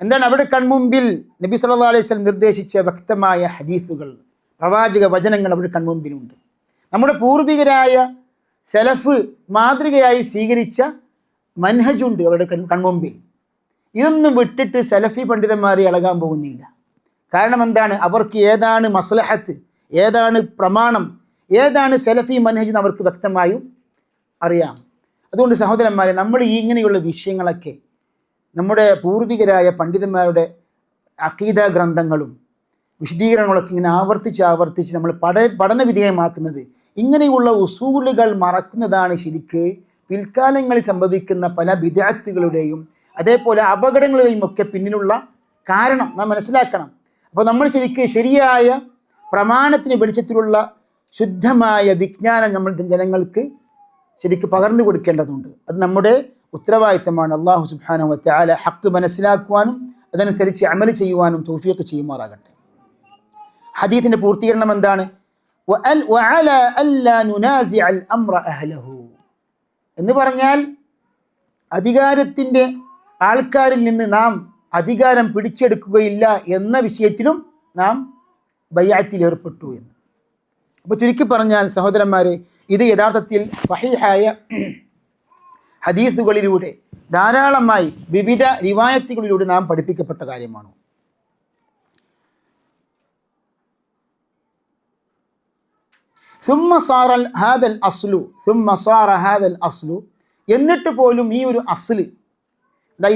എന്താണ്? അവരുടെ കൺമുമ്പിൽ നബി സല്ലല്ലാഹു അലൈഹി വസല്ലം നിർദ്ദേശിച്ച വ്യക്തമായ ഹദീസുകൾ, പ്രവാചക വചനങ്ങൾ അവരുടെ കൺമുമ്പിലുണ്ട്. നമ്മുടെ പൂർവികരായ സലഫ് മാതൃകയായി സ്വീകരിച്ച മൻഹജുണ്ട് അവരുടെ കൺമുമ്പിൽ. ഇതൊന്നും വിട്ടിട്ട് സലഫി പണ്ഡിതന്മാർ ഇളകാൻ പോകുന്നില്ല. കാരണം എന്താണ്? അവർക്ക് ഏതാണ് മസ്ലഹത്ത്, ഏതാണ് പ്രമാണം, ഏതാണ് സലഫി മനഹജ് എന്ന് അവർക്ക് വ്യക്തമായും അറിയാം. അതുകൊണ്ട് സഹോദരന്മാരെ, നമ്മൾ ഇങ്ങനെയുള്ള വിഷയങ്ങളൊക്കെ നമ്മുടെ പൂർവികരായ പണ്ഡിതന്മാരുടെ അഖീദ ഗ്രന്ഥങ്ങളും വിശദീകരണങ്ങളൊക്കെ ഇങ്ങനെ ആവർത്തിച്ച് നമ്മൾ പഠന വിധേയമാക്കുന്നത്, ഇങ്ങനെയുള്ള ഉസൂലുകൾ മറക്കുന്നതാണ് ശരിക്ക് പിൽക്കാലങ്ങളിൽ സംഭവിക്കുന്ന പല ബിദ്അത്തുകളുടെയും അതേപോലെ അപകടങ്ങളുടെയും ഒക്കെ പിന്നിലുള്ള കാരണം നാം മനസ്സിലാക്കണം. അപ്പോൾ നമ്മൾ ശരിക്ക് ശരിയായ പ്രമാണത്തിന് വെളിച്ചത്തിലുള്ള ശുദ്ധമായ വിജ്ഞാനം നമ്മൾ ജനങ്ങൾക്ക് ശരിക്ക് പകർന്നു കൊടുക്കേണ്ടതുണ്ട്. അത് നമ്മുടെ ഉത്തരവാദിത്തമാണ്. അല്ലാഹു സുബ്ഹാനഹു വ തആല ഹഖ് മനസ്സിലാക്കുവാനും അതനുസരിച്ച് അമൽ ചെയ്യുവാനും തൗഫീഖ് ചെയ്യുമാറാകട്ടെ. ഹദീസിൻ്റെ പൂർത്തീകരണം എന്താണ്? വഅലാ അല്ലാ നുനാസിഅൽ അംറ അഹ്ലഹു എന്ന് പറഞ്ഞാൽ, അധികാരത്തിൻ്റെ ആൾക്കാരിൽ നിന്ന് നാം അധികാരം പിടിച്ചെടുക്കുകയില്ല എന്ന വിഷയത്തിലും നാം ബൈഅത്തിൽ ഏർപ്പെട്ടു എന്ന്. അപ്പോൾ ചുരുക്കി പറഞ്ഞാൽ സഹോദരന്മാരെ, ഇത് യഥാർത്ഥത്തിൽ സഹീഹായ ഹദീസുകളിലൂടെ ധാരാളമായി വിവിധ റിവായത്തുകളിലൂടെ നാം പഠിപ്പിക്കപ്പെട്ട കാര്യമാണ്. ثم صار هذا الأصل എന്നിട്ട് പോലും ഈ ഒരു അസ്ല്,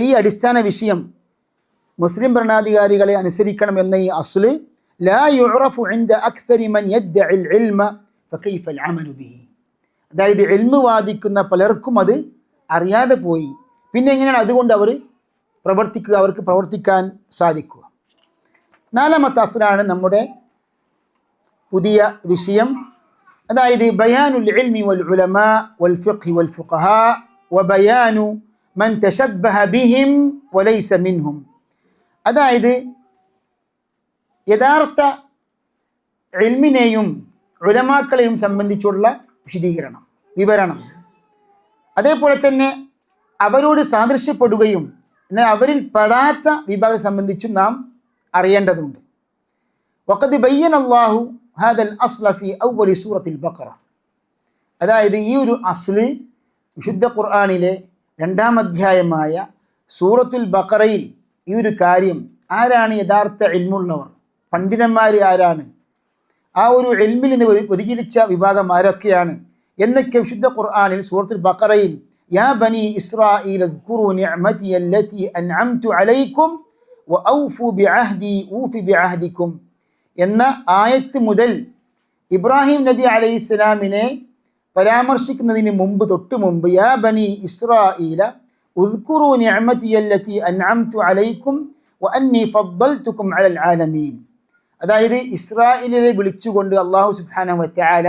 ഈ അടിസ്ഥാന വിഷയം, മുസ്ലിം ഭരണാധികാരികളെ അനുസരിക്കണം എന്ന ഈ അസ്ല് ലാ യുഅറഫു ഇൻദ അക്സരി മൻ യദ്ദഇ ഇൽമ ഫകൈഫ അൽഅമലു ബിഹി, അതായത് ഇൽമു വാദിക്കുന്ന പലർക്കും അത് അറിയാതെ പോയി. പിന്നെ എങ്ങനെയാണ് അതുകൊണ്ട് അവർക്ക് പ്രവർത്തിക്കാൻ സാധിക്കുക? നാലാമത്തെ അസ്ലാണ് നമ്മുടെ പുതിയ വിഷയം, അതായത് ബയാനുൽ ഇൽമി വൽ ഉലമാ വൽ ഫിഖ് വൽ ഫുഖഹാ വബയാനു മൻ തശബ്ബഹ ബിഹിം വലൈസ മിൻഹും, അതായത് യഥാർത്ഥ ഇൽമിനെയും ഉലമാക്കളെയും സംബന്ധിച്ചുള്ള വിവരണം, അതേപോലെ തന്നെ അവരോട് സാദൃശ്യപ്പെടുകയും എന്നാൽ അവരിൽ പെടാത്ത വിഭാഗം സംബന്ധിച്ചും നാം അറിയേണ്ടതുണ്ട്. വഖദ് ബയ്യന അല്ലാഹു ഹാദൽ അസ്ല ഫി അവ്വലി സൂറത്തിൽ ബഖറ, അതായത് ഈ ഒരു അസ്ല് വിശുദ്ധ ഖുർആനിലെ 2-ാം അധ്യായമായ സൂറത്തുൽ ബഖറയിൽ ഈ ഒരു കാര്യം, ആരാണ് യഥാർത്ഥ ഇൽമുള്ളവർ, പണ്ഡിതന്മാർ ആരാണ്, ആ ഒരു ഇൽമിൽ നിന്ന് വ്യതിചലിച്ച വിഭാഗം ആരൊക്കെയാണ് എന്നൊക്കെ വിശുദ്ധ ഖുർആനിൽ സൂറത്തുൽ ബഖറയിൽ യാ ബനി ഇസ്രാഈൽ ഉദ്കുറൂ നിഅമതി അല്ലതി അൻഅംതു അലൈക്കും വഔഫു ബിഅഹ്ദി ഊഫി ബിഅഹ്ദിക്കും എന്ന ആയത്ത് മുതൽ ഇബ്രാഹിം നബി അലൈഹിസ്സലാമിനെ പരാമർശിക്കുന്നതിന് തൊട്ട് മുമ്പ് യാ ബനി ഇസ്രാഈല ഉദ്കുറൂ നിഅമതി അല്ലതി അൻഅംതു അലൈക്കും വഅന്നി ഫദ്ദൽതുക്കും അലൽ ആലമീൻ, അതായത് ഇസ്രായേലിനെ വിളിച്ചുകൊണ്ട് അല്ലാഹു സുബ്ഹാനഹു വ തആല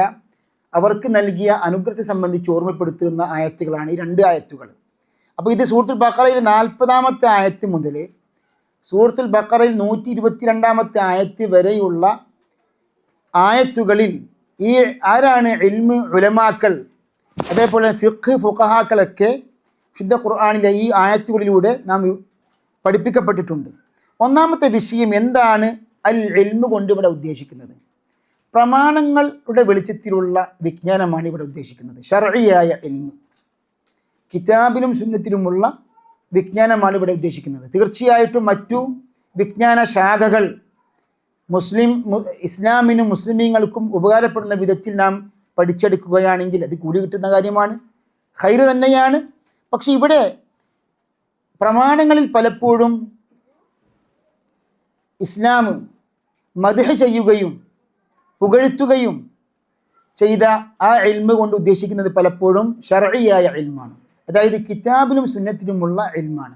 അവർക്ക് നൽകിയ അനുഗ്രഹത്തെ സംബന്ധിച്ച് ഓർമ്മപ്പെടുത്തുന്ന ആയത്തുകളാണ് ഈ 2 ആയത്തുകൾ. അപ്പോൾ ഇത് സൂറത്തുൽ ബഖറയിൽ 40-ാമത്തെ ആയത്ത് മുതൽ സൂറത്തുൽ ബഖറയിൽ 122-ാമത്തെ ആയത്ത് വരെയുള്ള ആയത്തുകളിൽ ഈ ആരാണ് ഇൽമ് ഉലമാക്കൾ, അതേപോലെ ഫിഖ് ഫുഖഹാക്കളൊക്കെ വിശുദ്ധ ഖുർആനിലെ ഈ ആയത്തുകളിലൂടെ നാം പഠിപ്പിക്കപ്പെട്ടിട്ടുണ്ട്. ഒന്നാമത്തെ വിഷയം എന്താണ് അൽ ഇൽമ് കൊണ്ട് ഇവിടെ ഉദ്ദേശിക്കുന്നത്? പ്രമാണങ്ങളുടെ വെളിച്ചത്തിലുള്ള വിജ്ഞാനമാണ് ഇവിടെ ഉദ്ദേശിക്കുന്നത്. ശർഈയായ ഇൽമ്, കിതാബിലും സുന്നത്തിലുമുള്ള വിജ്ഞാനമാണ് ഇവിടെ ഉദ്ദേശിക്കുന്നത്. തീർച്ചയായിട്ടും മറ്റു വിജ്ഞാന ശാഖകൾ ഇസ്ലാമിനും മുസ്ലിമീങ്ങൾക്കും ഉപകാരപ്പെടുന്ന വിധത്തിൽ നാം പഠിച്ചെടുക്കുകയാണെങ്കിൽ അത് കൂടി കിട്ടുന്ന കാര്യമാണ്, ഖൈറ് തന്നെയാണ്. പക്ഷെ ഇവിടെ പ്രമാണങ്ങളിൽ പലപ്പോഴും ഇസ്ലാം മദ്ഹ് ചെയ്യുകയും പുകഴ്ത്തുകയും ചെയ്ത ആ ഇൽമ് കൊണ്ട് ഉദ്ദേശിക്കുന്നത് പലപ്പോഴും ശർഈയായ ഇൽമാണ്, അതായത് കിതാബിലും സുന്നത്തിലുമുള്ള ഇൽമാണ്,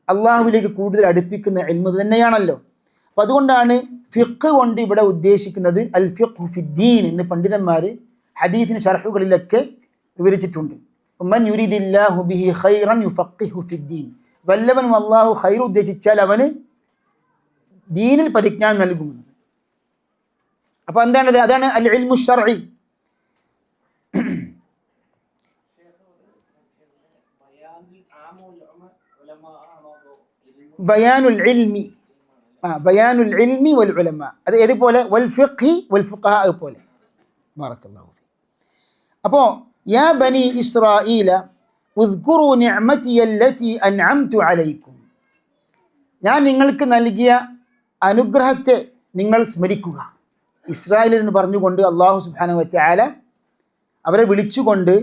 അള്ളാഹുവിലേക്ക് കൂടുതൽ അടുപ്പിക്കുന്ന ഇൽമ് തന്നെയാണല്ലോ. അപ്പം അതുകൊണ്ടാണ് ഫിഖ് കൊണ്ട് ഇവിടെ ഉദ്ദേശിക്കുന്നത് അൽ ഫിഖ്ഹു ഫിദ്ദീൻ എന്ന് പണ്ഡിതന്മാർ ഹദീസിന് ശർഹുകളിലൊക്കെ വിവരിച്ചിട്ടുണ്ട്. മൻ യുരിദില്ലാഹു ബിഹി ഖൈറൻ യുഫഖിഹു ഫിദ്ദീൻ, വല്ലവനും അള്ളാഹു ഖൈർ ഉദ്ദേശിച്ചാൽ അവന് ദീനിൽ പരിജ്ഞാനം നൽകുന്നത്. അപ്പോൾ എന്താണത്? അതാണ് അൽ ഇൽമു ശർഈ. ബയാനുൽ ഇൽമി വൽ ഉലമ, അത് ഏതുപോലെ? വൽ ഫിഖ്ഹി വൽ ഫുഖഹാ പോലെ. ബറക്കല്ലാഹു ഫീ. അപ്പോൾ യാ ബനി ഇസ്രാഈല ഉദ്കുറൂ നിഅമതി അല്ലതി അൻഅംതു അലൈക്കും, ഞാൻ നിങ്ങൾക്ക് നൽകിയ അനുഗ്രഹത്തെ നിങ്ങൾ സ്മരിക്കുക. ഇസ്രായേൽ എന്ന് പറഞ്ഞുകൊണ്ട് അല്ലാഹു സുബ്ഹാനഹു വ തആല അവരെ വിളിച്ചുകൊണ്ട്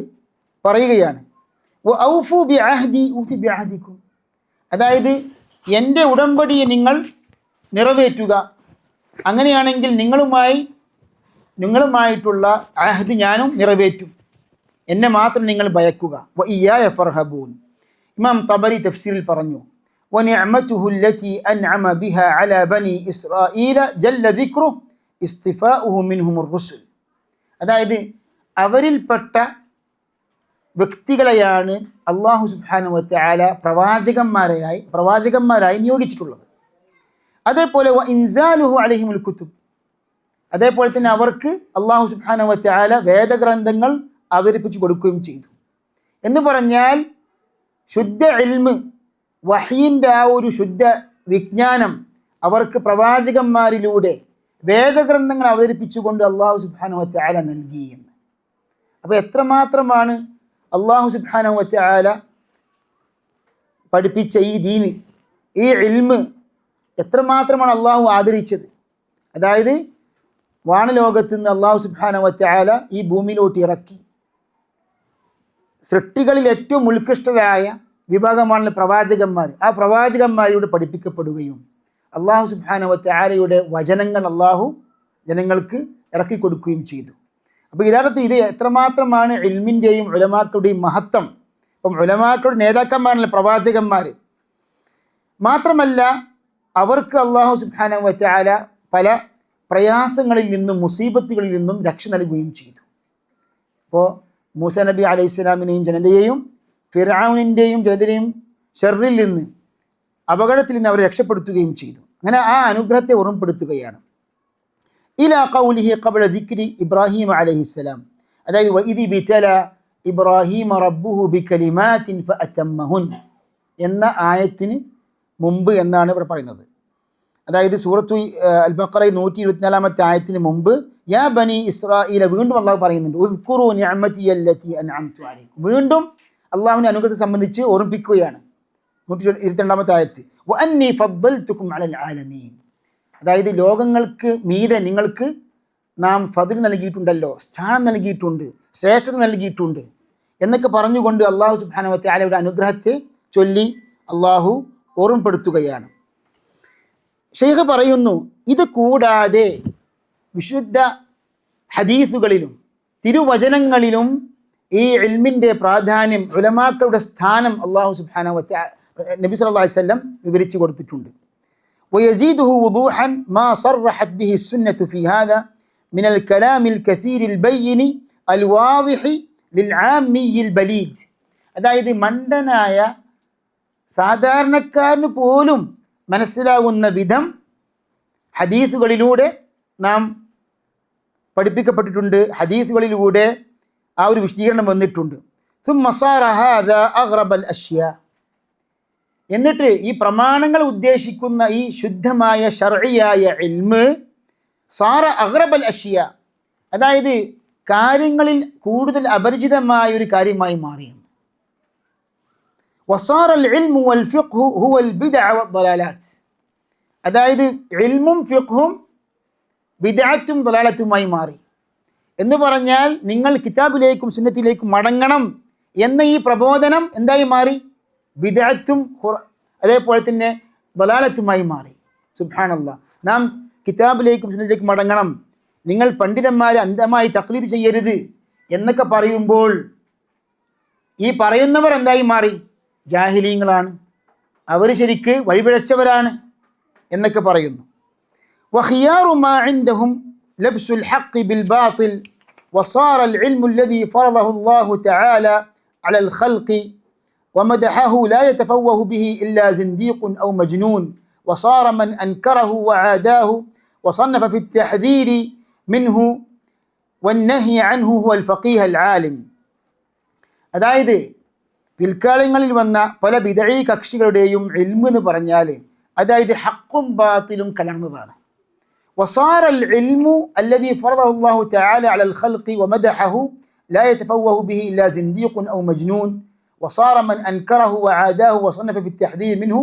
പറയുകയാണ്, ഔഫു ബി അഹ്ദി ഊഫി ബി അഹ്ദിക്കും. അതായത് എൻ്റെ ഉടമ്പടിയെ നിങ്ങൾ നിറവേറ്റുക. അങ്ങനെയാണെങ്കിൽ നിങ്ങളുമായിട്ടുള്ള അഹ്ദ് ഞാനും നിറവേറ്റും. എന്നെ മാത്രം നിങ്ങൾ ഭയക്കുക. വ ഇയ്യായ ഫർഹബൂൻ. ഇമാം തബരി തഫ്സീറിൽ പറഞ്ഞു, വനിഅമതുഹു അല്ലതി അൻഅമ ബിഹാ അലാ ബനി ഇസ്രായീല ജല്ല ദിക്റുഹു ഇസ്തിഫാഉഹു മിൻഹുമുർ റുസുൽ. അതായത് അവരിൽപ്പെട്ട വ്യക്തികളെയാണ് അല്ലാഹു സുബ്ഹാനഹു വ തആല പ്രവാചകന്മാരായി നിയോഗിച്ചിട്ടുള്ളത്. അതേപോലെ വ ഇൻസാലുഹു അലൈഹിമുൽ കുതുബ്. അതേപോലെ തന്നെ അവർക്ക് അല്ലാഹു സുബ്ഹാനഹു വ തആല വേദഗ്രന്ഥങ്ങൾ അവതരിപ്പിച്ചു കൊടുക്കുകയും ചെയ്തു. എന്ന് പറഞ്ഞാൽ ശുദ്ധ ഇൽമ്, വഹീൻ്റെ ആ ഒരു ശുദ്ധ വിജ്ഞാനം അവർക്ക് പ്രവാചകന്മാരിലൂടെ വേദഗ്രന്ഥങ്ങൾ അവതരിപ്പിച്ചുകൊണ്ട് അല്ലാഹു സുബ്ഹാനഹു വ തആല നൽകി എന്ന്. അപ്പോൾ എത്രമാത്രമാണ് അല്ലാഹു സുബ്ഹാനഹു വ തആല പഠിപ്പിച്ച ഈ ദീന്, ഈ ഇൽമ് എത്രമാത്രമാണ് അല്ലാഹു ആദരിച്ചത്. അതായത് വാനലോകത്ത് നിന്ന് അല്ലാഹു സുബ്ഹാനഹു വ തആല ഈ ഭൂമിയിലോട്ട് ഇറക്കി. സൃഷ്ടികളിൽ ഏറ്റവും ഉത്കൃഷ്ടരായ വിഭാഗമാണ് പ്രവാചകന്മാർ. ആ പ്രവാചകന്മാരിലൂടെ പഠിപ്പിക്കപ്പെടുകയും അല്ലാഹു സുബ്ഹാനഹു വ തആലയുടെ വചനങ്ങൾ അല്ലാഹു ജനങ്ങൾക്ക് ഇറക്കി കൊടുക്കുകയും ചെയ്തു. അപ്പോൾ യഥാർത്ഥത്തിൽ ഇത് എത്രമാത്രമാണ് ഇൽമിൻ്റെയും ഉലമാക്കളുടെയും മഹത്വം. അപ്പം ഉലമാക്കളുടെ നേതാക്കന്മാരല്ല പ്രവാചകന്മാർ. മാത്രമല്ല അവർക്ക് അല്ലാഹു സുബ്ഹാനഹു വ തആല പല പ്രയാസങ്ങളിൽ നിന്നും മുസീബത്തുകളിൽ നിന്നും രക്ഷ നൽകുകയും ചെയ്തു. അപ്പോൾ മൂസാ നബി അലൈഹിസ്സലാമിനെയും ജനതയെയും ഫിർഔനിൻ്റെയും ജനതയെയും ഷർറിൽ നിന്ന്, അപകടത്തിൽ നിന്ന് അവരെ രക്ഷപ്പെടുത്തുകയും ചെയ്തു. അങ്ങനെ ആ അനുഗ്രഹത്തെ ഓർമ്മപ്പെടുത്തുകയാണ്. ഇലാ ഖൗലിഹി ഖബ്ല ദിക്രി ഇബ്രാഹിം അലൈഹിസ്സലാം. അതായത് വഇദി ബിതല ഇബ്രാഹിം റബ്ബുഹു ബികലിമാത്തിൻ ഫഅതമ്മഹുൻ എന്ന ആയത്തിന് മുമ്പ് എന്നാണ് ഇവിടെ പറയുന്നത്. അതായത് സൂറത്തു അൽ ബഖറ 124 ആയത്തിന് മുമ്പ് യാ ബനി ഇസ്രായീല വീണ്ടും അള്ളാഹു പറയുന്നുണ്ട്, ഉദ്കുറു നിഅമതി അല്ലതി അൻഅംതു അലൈക്കും. വീണ്ടും അള്ളാഹുവിൻ്റെ അനുഗ്രഹത്തെ സംബന്ധിച്ച് ഓർമ്മിപ്പിക്കുകയാണ്. 122 ആയത്ത് വ അന്നി ഫദ്ദൽതുകും അലൽ ആലമീൻ. അതായത് ലോകങ്ങൾക്ക് മീതെ നിങ്ങൾക്ക് നാം ഫദ്ൽ നൽകിയിട്ടുണ്ടല്ലോ, സ്ഥാനം നൽകിയിട്ടുണ്ട്, ശ്രേഷ്ഠത നൽകിയിട്ടുണ്ട് എന്നൊക്കെ പറഞ്ഞുകൊണ്ട് അള്ളാഹു സുബ്ഹാനഹു വ തആലയുടെ അനുഗ്രഹത്തെ ചൊല്ലി അള്ളാഹു ഓർമ്മപ്പെടുത്തുകയാണ്. ഷെയ്ഖ് പറയുന്നു, ഇത് കൂടാതെ വിശുദ്ധ ഹദീസുകളിലും തിരുവചനങ്ങളിലും ഈ ഇൽമിൻ്റെ പ്രാധാന്യം, ഉലമാക്കളുടെ സ്ഥാനം അല്ലാഹു സുബ്ഹാനഹു വ തആല നബി സല്ലല്ലാഹു അലൈഹി വസല്ലം വിവരിച്ചു കൊടുത്തിട്ടുണ്ട്. ويزيده وضوحا ما صرحت به السنة في هذا من الكلام الكثير البين الواضح للعامي البليد. അതായത് മണ്ടനായ സാധാരണക്കാരന് പോലും മനസ്സിലാകുന്ന വിധം ഹദീസുകളിലൂടെ നാം പഠിപ്പിക്കപ്പെട്ടിട്ടുണ്ട്. ഹദീസുകളിലൂടെ ആ ഒരു വിശദീകരണം വന്നിട്ടുണ്ട്. ثم صار هذا أغرب الأشياء. എന്നിട്ട് ഈ പ്രമാണങ്ങൾ ഉദ്ദേശിക്കുന്ന ഈ ശുദ്ധമായ ശർഇയായ ഇൽമ് സാറ അഗ്റബൽ അഷ്യ, അതായത് കാര്യങ്ങളിൽ കൂടുതൽ അപരിചിതമായ ഒരു കാര്യമായി മാറിയെന്ന്. വസാറ അൽ ഇൽമു വൽ ഫിഖ്ഹു ഹുവൽ ബിദ്അ വദ്ദലാലാത്ത്. അതായത് ഇൽമും ഫിഖ്ഹും ബിദ്അത്തും ദലാലത്തുമായി മാറി എന്ന് പറഞ്ഞാൽ നിങ്ങൾ കിതാബിലേക്കും സുന്നത്തിലേക്കും മടങ്ങണം എന്ന ഈ പ്രബോധനം എന്തായി മാറി? ബിദ്അത്തും അതേപോലെ തന്നെ ദലാലത്തുമായി മാറി. സുബ്ഹാനല്ലാഹ്. നാം കിതാബിലേക്കും സുന്നത്തിലേക്കും മടങ്ങണം, നിങ്ങൾ പണ്ഡിതന്മാരെ അന്ധമായി തഖ്ലീദ് ചെയ്യരുത് എന്നൊക്കെ പറയുമ്പോൾ ഈ പറയുന്നവർ എന്തായി മാറി? ജാഹിലീങ്ങളാണ്, അവർ ശരിക്ക് വഴിപിഴച്ചവരാണ് എന്നൊക്കെ പറയുന്നു. വഖിയാറു മാ ഇൻദഹും ലബ്സുൽ ഹഖ് ബിൽ ബാത്തിൽ വസാറ അൽ ഇൽമു അല്ലദീ ഫറദഹു അല്ലാഹു തആല അലൽ ഖൽഖി ومدحه لا يتفوه به إلا زنديق أو مجنون وصار من أنكره وعاداه وصنف في التحذير منه والنهي عنه هو الفقيه العالم. അതായത് പിൽക്കാലങ്ങളിൽ വന്ന പല ബിദഈ കക്ഷികളുടെയും ഇൽമ് എന്ന് പറഞ്ഞാൽ അതായത് ഹഖും ബാത്തിലും കലർന്നതാണ്. وصار العلم الذي فرضه الله تعالى على الخلق ومدحه لا يتفوه به إلا زنديق أو مجنون وصار من أنكره وعاداه وصنف في التحذير منه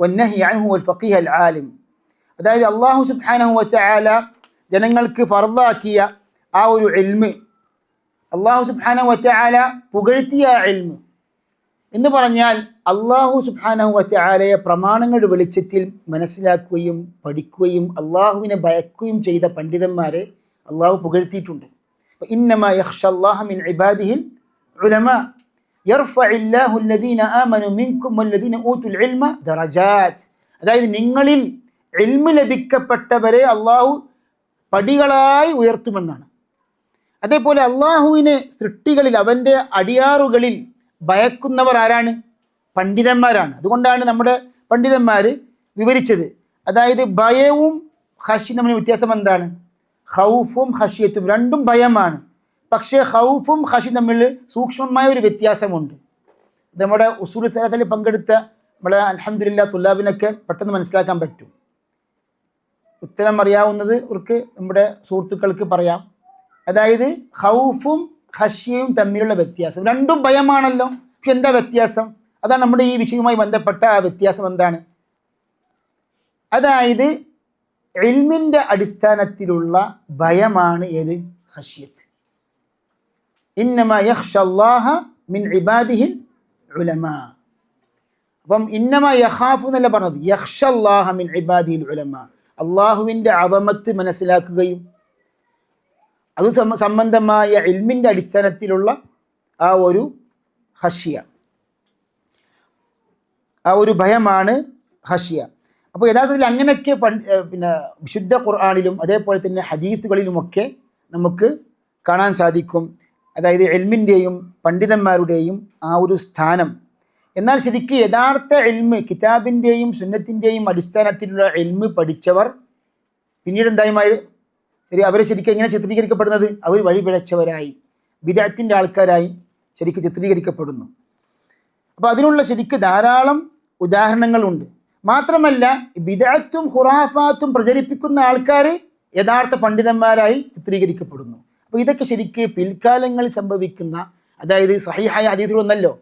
വന്നഹി അൻഹു വൽ ഫഖീഹ് അൽ ആലിം. അതായത് അല്ലാഹു സുബ്ഹാനഹു വ തആല ജനങ്ങൾക്ക് ഫർദാക്കിയ ആ ഒരു ഇൽമ്, അല്ലാഹു സുബ്ഹാനഹു വ തആല പുകഴ്ത്തിയ ഇൽമ് എന്ന് പറഞ്ഞാൽ അല്ലാഹു സുബ്ഹാനഹു വ തആലയെ പ്രമാണങ്ങളുടെ വെളിച്ചത്തിൽ മനസ്സിലാക്കുകയും പഠിക്കുകയും അല്ലാഹുവിനെ ഭയക്കുകയും ചെയ്ത പണ്ഡിതന്മാരെ അല്ലാഹു പുകഴ്ത്തിയിട്ടുണ്ട്. ഇന്നമാ യഖ്ഷല്ലാഹ മിൻ ഇബാദിഹിൽ ഉലമാ യർഫഇല്ലാഹു അല്ലദീന ആമനു മിൻകും വല്ലദീന ഊതുൽ ഇൽമ ദറജാത്ത്. അതായത് നിങ്ങളിൽ ഇൽമ് ലഭിക്കപ്പെട്ടവരെ അല്ലാഹു പടികളായി ഉയർത്തുമെന്നാണ്. അതേപോലെ അള്ളാഹുവിനെ സൃഷ്ടികളിൽ അവൻ്റെ അടിയാറുകളിൽ ഭയക്കുന്നവർ ആരാണ്? പണ്ഡിതന്മാരാണ്. അതുകൊണ്ടാണ് നമ്മുടെ പണ്ഡിതന്മാർ വിവരിച്ചത്. അതായത് ഭയവും ഖശ്യയും തമ്മിൽ വ്യത്യാസം എന്താണ്? ഖൗഫും ഖശ്യത്തും രണ്ടും ഭയമാണ്. പക്ഷേ ഖൗഫും ഖശ്യയും തമ്മിൽ സൂക്ഷ്മമായ ഒരു വ്യത്യാസമുണ്ട്. നമ്മുടെ ഉസൂൽ സലാത്തിൽ പങ്കെടുത്ത നമ്മളെ അൽഹംദുലില്ലാ തുല്ലാബിനൊക്കെ പെട്ടെന്ന് മനസ്സിലാക്കാൻ പറ്റും. ഉത്തരം അറിയാവുന്നത് അവർക്ക് നമ്മുടെ സുഹൃത്തുക്കൾക്ക് പറയാം. അതായത് ഖൗഫും ഖശ്യയും തമ്മിലുള്ള വ്യത്യാസം. രണ്ടും ഭയമാണല്ലോ, പക്ഷെ എന്താ വ്യത്യാസം? അതാണ് നമ്മുടെ ഈ വിഷയവുമായി ബന്ധപ്പെട്ട ആ വ്യത്യാസം എന്താണ്? അതായത് ഇൽമിൻ്റെ അടിസ്ഥാനത്തിലുള്ള ഭയമാണ് ഏത്? ഖശ്യത്ത്. ഇന്നമാ യഖ്ഷല്ലാഹ മിൻ ഇബാദിഹിൽ ഉലമാ. അപ്പം ഇന്നമാ യഖാഫു എന്നല്ല പറഞ്ഞത്, യഖ്ഷല്ലാഹ മിൻ ഇബാദിഹിൽ ഉലമാ. അള്ളാഹുവിൻ്റെ അദമത്ത് മനസ്സിലാക്കുകയും അത് സംബന്ധമായ ഇൽമിൻ്റെ അടിസ്ഥാനത്തിലുള്ള ആ ഒരു ഖശ്യ, ആ ഒരു ഭയമാണ് ഖശ്യ. അപ്പോൾ യഥാർത്ഥത്തിൽ അങ്ങനെയൊക്കെ പിന്നെ വിശുദ്ധ ഖുർആനിലും അതേപോലെ തന്നെ ഹദീസുകളിലുമൊക്കെ നമുക്ക് കാണാൻ സാധിക്കും. അതായത് ഇൽമിൻ്റെയും പണ്ഡിതന്മാരുടെയും ആ ഒരു സ്ഥാനം. എന്നാൽ ശരിക്കും യഥാർത്ഥ ഇൽമ് കിതാബിൻ്റെയും സുന്നത്തിൻ്റെയും അടിസ്ഥാനത്തിലുള്ള ഇൽമ് പഠിച്ചവർ പിന്നീട് എന്തായി അവരെ ശരിക്കും എങ്ങനെ ചിത്രീകരിക്കപ്പെടുന്നത്? അവർ വഴിപിഴച്ചവരായി, ബിദഅത്തിൻ്റെ ആൾക്കാരായി ശരിക്കും ചിത്രീകരിക്കപ്പെടുന്നു. അപ്പോൾ അതിനുള്ള ശരിക്കും ധാരാളം ഉദാഹരണങ്ങളുണ്ട്. മാത്രമല്ല ബിദഅത്തും ഖുറാഫാത്തും പ്രചരിപ്പിക്കുന്ന ആൾക്കാർ യഥാർത്ഥ പണ്ഡിതന്മാരായി ചിത്രീകരിക്കപ്പെടുന്നു. അപ്പോൾ ഇതൊക്കെ ശരിക്ക് പിൽക്കാലങ്ങളിൽ സംഭവിക്കുന്ന, അതായത് സഹീഹായ ഹദീസുകളൊന്നല്ലോ,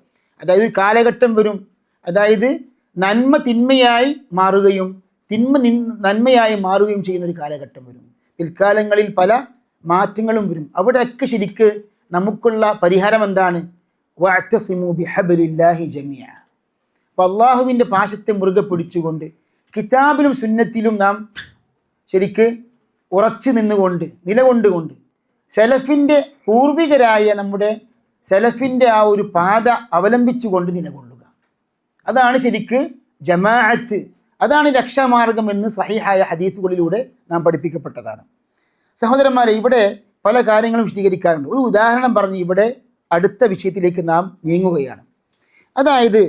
അതായത് ഒരു കാലഘട്ടം വരും, അതായത് നന്മ തിന്മയായി മാറുകയും തിന്മ നന്മയായി മാറുകയും ചെയ്യുന്നൊരു കാലഘട്ടം വരും. പിൽക്കാലങ്ങളിൽ പല മാറ്റങ്ങളും വരും. അവിടെയൊക്കെ ശരിക്ക് നമുക്കുള്ള പരിഹാരം എന്താണ്? വഅ്തസിമു ബിഹബ്ലില്ലാഹി ജമീഅ. അപ്പോൾ അള്ളാഹുവിൻ്റെ പാശത്തെ മുറുകെ പിടിച്ചുകൊണ്ട് കിതാബിലും സുന്നത്തിലും നാം ശരിക്ക് ഉറച്ചു നിന്നുകൊണ്ട് നിലകൊണ്ടുകൊണ്ട് സലഫിൻ്റെ പൂർവികരായ നമ്മുടെ സലഫിൻ്റെ ആ ഒരു പാത അവലംബിച്ചുകൊണ്ട് നിലകൊള്ളുക. അതാണ് ശരിക്ക് ജമാഅത്ത്, അതാണ് രക്ഷാമാർഗമെന്ന് സഹീഹായ ഹദീസുകളിലൂടെ നാം പഠിപ്പിക്കപ്പെട്ടതാണ്. സഹോദരന്മാരെ, ഇവിടെ പല കാര്യങ്ങളും വിശദീകരിക്കാറുണ്ട്. ഒരു ഉദാഹരണം പറഞ്ഞ് ഇവിടെ അടുത്ത വിഷയത്തിലേക്ക് നാം നീങ്ങുകയാണ്. അതായത്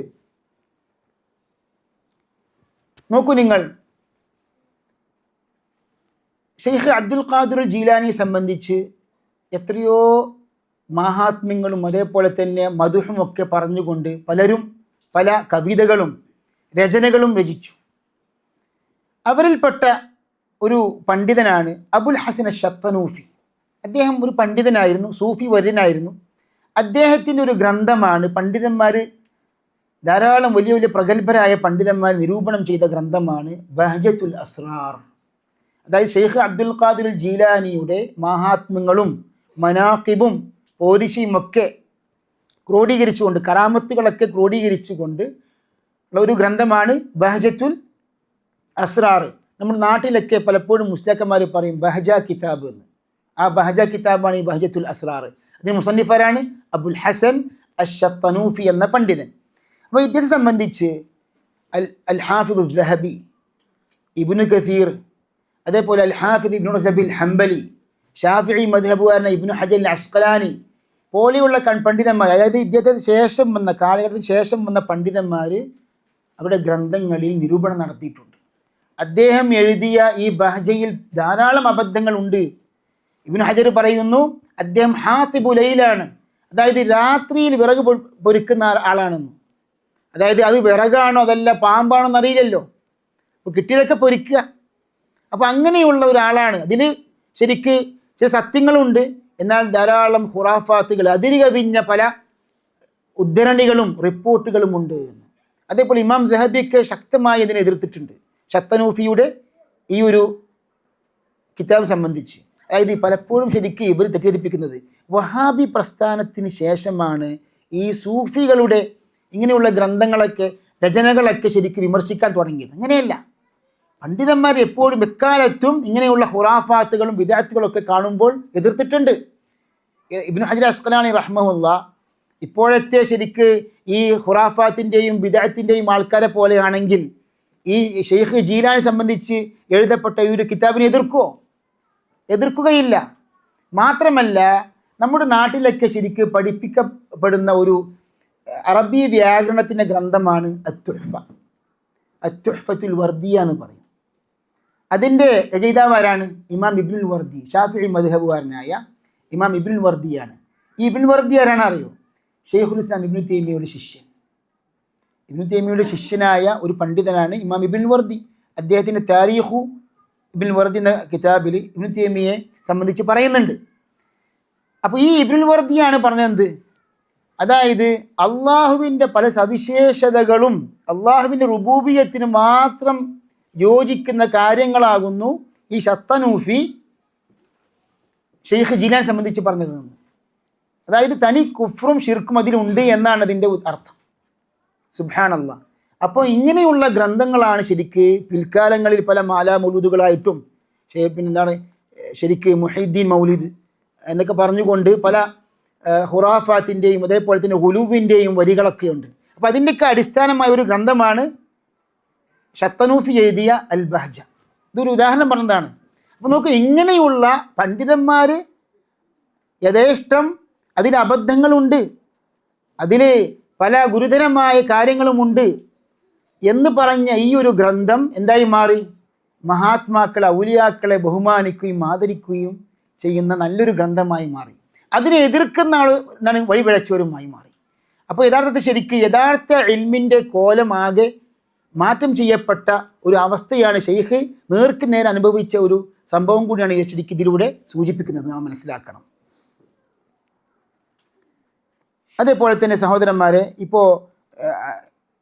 നോക്കൂ, നിങ്ങൾ ഷെയ്ഖ് അബ്ദുൽ ഖാദിർ ജീലാനിയെ സംബന്ധിച്ച് എത്രയോ മഹാത്മ്യങ്ങളും അതേപോലെ തന്നെ മദ്ഹുമൊക്കെ പറഞ്ഞുകൊണ്ട് പലരും പല കവിതകളും രചനകളും രചിച്ചു. അവരിൽപ്പെട്ട ഒരു പണ്ഡിതനാണ് അബുൽ ഹസൻ അശ്ശത്തനൂഫി. അദ്ദേഹം ഒരു പണ്ഡിതനായിരുന്നു, സൂഫി വര്യനായിരുന്നു. അദ്ദേഹത്തിൻ്റെ ഒരു ഗ്രന്ഥമാണ്, പണ്ഡിതന്മാർ ധാരാളം വലിയ വലിയ പ്രഗത്ഭരായ പണ്ഡിതന്മാർ നിരൂപണം ചെയ്ത ഗ്രന്ഥമാണ് ബഹ്ജത്തുൽ അസ്റാർ. അതായത് ഷെയ്ഖ് അബ്ദുൽ ഖാദിർ ജീലാനിയുടെ മഹാത്മ്യങ്ങളും മനാഖിബും പോരിശയും ഒക്കെ ക്രോഡീകരിച്ചുകൊണ്ട്, കറാമത്തുകളൊക്കെ ക്രോഡീകരിച്ചുകൊണ്ട് ഉള്ള ഒരു ഗ്രന്ഥമാണ് ബഹ്ജത്തുൽ അസ്റാർ. നമ്മുടെ നാട്ടിലൊക്കെ പലപ്പോഴും മുസ്ലിയാക്കന്മാർ പറയും ബഹജ കിതാബ് എന്ന്. ആ ബഹജ കിതാബാണ് ഈ ബഹ്ജത്തുൽ അസ്റാർ. അതിന് മുസന്നിഫരാണ് അബുൽ ഹസൻ അശ്ശത്തനൂഫി എന്ന പണ്ഡിതൻ. അപ്പോൾ ഇദ്ദേഹത്തെ സംബന്ധിച്ച് അൽ ഹാഫിദ് ദഹബി, ഇബ്നു കസീർ, അതേപോലെ അൽ ഹാഫിദ് ഇബ്നു റജബിൽ ഹംബലി, ഷാഫിഈ മദ്ഹബുകാരനായ ഇബ്നു ഹജർ അസ്ഖലാനി പോലെയുള്ള പണ്ഡിതന്മാർ, അതായത് ഇദ്ദേഹത്തിന് ശേഷം വന്ന കാലഘട്ടത്തിന് ശേഷം വന്ന പണ്ഡിതന്മാർ അവരുടെ ഗ്രന്ഥങ്ങളിൽ നിരൂപണം നടത്തിയിട്ടുണ്ട്. അദ്ദേഹം എഴുതിയ ഈ ബഹജയിൽ ധാരാളം അബദ്ധങ്ങളുണ്ട്. ഇബ്നു ഹജർ പറയുന്നു അദ്ദേഹം ഹാത്തിബു ലൈലാണ്, അതായത് രാത്രിയിൽ വിറക് പൊരുക്കുന്ന ആളാണെന്ന്. അതായത് അത് വിറകാണോ അതല്ല പാമ്പാണോ എന്നറിയില്ലല്ലോ, അപ്പോൾ കിട്ടിയതൊക്കെ പൊരിക്കുക. അപ്പോൾ അങ്ങനെയുള്ള ഒരാളാണ്. അതിൽ ശരിക്ക് ചില സത്യങ്ങളുണ്ട്, എന്നാൽ ധാരാളം ഖുറാഫാത്തുകൾ, അതിര് കവിഞ്ഞ പല ഉദ്ധരണികളും റിപ്പോർട്ടുകളും ഉണ്ട് എന്ന്. അതേപോലെ ഇമാം ദഹബിയൊക്കെ ശക്തമായി ഇതിനെ എതിർത്തിട്ടുണ്ട്. ഷത്തനൂഫിയുടെ ഈ ഒരു കിതാബ് സംബന്ധിച്ച്. അതായത് പലപ്പോഴും ശരിക്കും ഇവർ തെറ്റിദ്ധരിപ്പിക്കുന്നത് വഹാബി പ്രസ്ഥാനത്തിന് ശേഷമാണ് ഈ സൂഫികളുടെ ഇങ്ങനെയുള്ള ഗ്രന്ഥങ്ങളൊക്കെ രചനകളൊക്കെ ശരിക്കും വിമർശിക്കാൻ തുടങ്ങിയത്. അങ്ങനെയല്ല. പണ്ഡിതന്മാർ എപ്പോഴും എക്കാലത്തും ഇങ്ങനെയുള്ള ഖുറാഫാത്തുകളും ബിദഅത്തുകളൊക്കെ കാണുമ്പോൾ എതിർത്തിട്ടുണ്ട്. ഇബ്നു ഹജർ അസ്ഖലാനി റഹ്മഹുല്ലാ ഇപ്പോഴത്തെ ശരിക്ക് ഈ ഖുറാഫാത്തിൻ്റെയും ബിദഅത്തിൻ്റെയും ആൾക്കാരെ പോലെയാണെങ്കിൽ ഈ ഷെയ്ഖ് ജീലാനെ സംബന്ധിച്ച് എഴുതപ്പെട്ട ഈ ഒരു കിതാബിനെ എതിർക്കുകയില്ല. മാത്രമല്ല നമ്മുടെ നാട്ടിലൊക്കെ ശരിക്ക് പഠിപ്പിക്കപ്പെടുന്ന ഒരു അറബി വ്യാകരണത്തിൻ്റെ ഗ്രന്ഥമാണ് അത്തുഹ്ഫത്തുൽ വർദിയ എന്ന് പറയും. അതിൻ്റെ രചയിതാവ് ആരാണ്? ഇമാം ഇബ്നുൽ വർദി, ഷാഫിഈ മദ്ഹബുകാരനായ ഇമാം ഇബ്നുൽ വർദിയാണ്. ഈ ഇബ്നുൽ വർദി ആരാണ് അറിയോ? ഷെയ്ഖുൽ ഇസ്ലാം ഇബ്നു തൈമിയ്യയുടെ ശിഷ്യൻ. ഇബ്നു തൈമിയ്യയുടെ ശിഷ്യനായ ഒരു പണ്ഡിതനാണ് ഇമാം ഇബ്നുൽ വർദി. അദ്ദേഹത്തിൻ്റെ താരീഖു ഇബ്നുൽ വർദി എന്ന കിതാബിൽ ഇബ്നു തൈമിയ്യയെ സംബന്ധിച്ച് പറയുന്നുണ്ട്. അപ്പോൾ ഈ ഇബ്നുൽ വർദിയാണ് പറഞ്ഞത്, അതായത് അള്ളാഹുവിൻ്റെ പല സവിശേഷതകളും അള്ളാഹുവിൻ്റെ റുബൂബിയത്തിന് മാത്രം യോജിക്കുന്ന കാര്യങ്ങളാകുന്നു ഈ ഷത്തനൂഫി ഷെയ്ഖ് ജീലാൻ സംബന്ധിച്ച് പറഞ്ഞത്. അതായത് തനി കുഫ്റും ഷിർക്കും അതിലുണ്ട് എന്നാണ് അതിൻ്റെ അർത്ഥം. സുബ്ഹാനല്ലാഹ്. അപ്പോൾ ഇങ്ങനെയുള്ള ഗ്രന്ഥങ്ങളാണ് ശരിക്ക് പിൽക്കാലങ്ങളിൽ പല മാലാ മൗലൂദുകളായിട്ടും പിന്നെന്താണ് ശരിക്ക് മുഹീദ്ദീൻ മൗലിദ് എന്നൊക്കെ പറഞ്ഞുകൊണ്ട് പല ഖുറാഫാത്തിൻ്റെയും അതേപോലെ തന്നെ ഹുലൂവിൻ്റെയും വരികളൊക്കെ ഉണ്ട്. അപ്പോൾ അതിൻ്റെയൊക്കെ അടിസ്ഥാനമായ ഒരു ഗ്രന്ഥമാണ് ഷത്തനൂഫി എഴുതിയ അൽ ബഹ്ജ. ഇതൊരു ഉദാഹരണം പറഞ്ഞതാണ്. അപ്പോൾ നോക്ക്, ഇങ്ങനെയുള്ള പണ്ഡിതന്മാർ യഥേഷ്ടം അതിൽ അബദ്ധങ്ങളുണ്ട്, അതിൽ പല ഗുരുതരമായ കാര്യങ്ങളുമുണ്ട് എന്ന് പറഞ്ഞ ഈ ഒരു ഗ്രന്ഥം എന്തായി മാറി? മഹാത്മാക്കളെ ഔലിയാക്കളെ ബഹുമാനിക്കുകയും ആദരിക്കുകയും ചെയ്യുന്ന നല്ലൊരു ഗ്രന്ഥമായി മാറി. അതിനെ എതിർക്കുന്ന ആൾ എന്താണ് വഴിപിഴച്ചവരുമായി മാറി. അപ്പോൾ യഥാർത്ഥത്തിൽ ശരിക്ക് യഥാർത്ഥ ഇൽമിൻ്റെ കോലമാകെ മാറ്റം ചെയ്യപ്പെട്ട ഒരു അവസ്ഥയാണ് ഷെയ്ഖ് നേർക്ക് നേരെ അനുഭവിച്ച ഒരു സംഭവം കൂടിയാണ് ശരിക്കും ഇതിലൂടെ സൂചിപ്പിക്കുന്നത്, നാം മനസ്സിലാക്കണം. അതേപോലെ തന്നെ സഹോദരന്മാരെ, ഇപ്പോൾ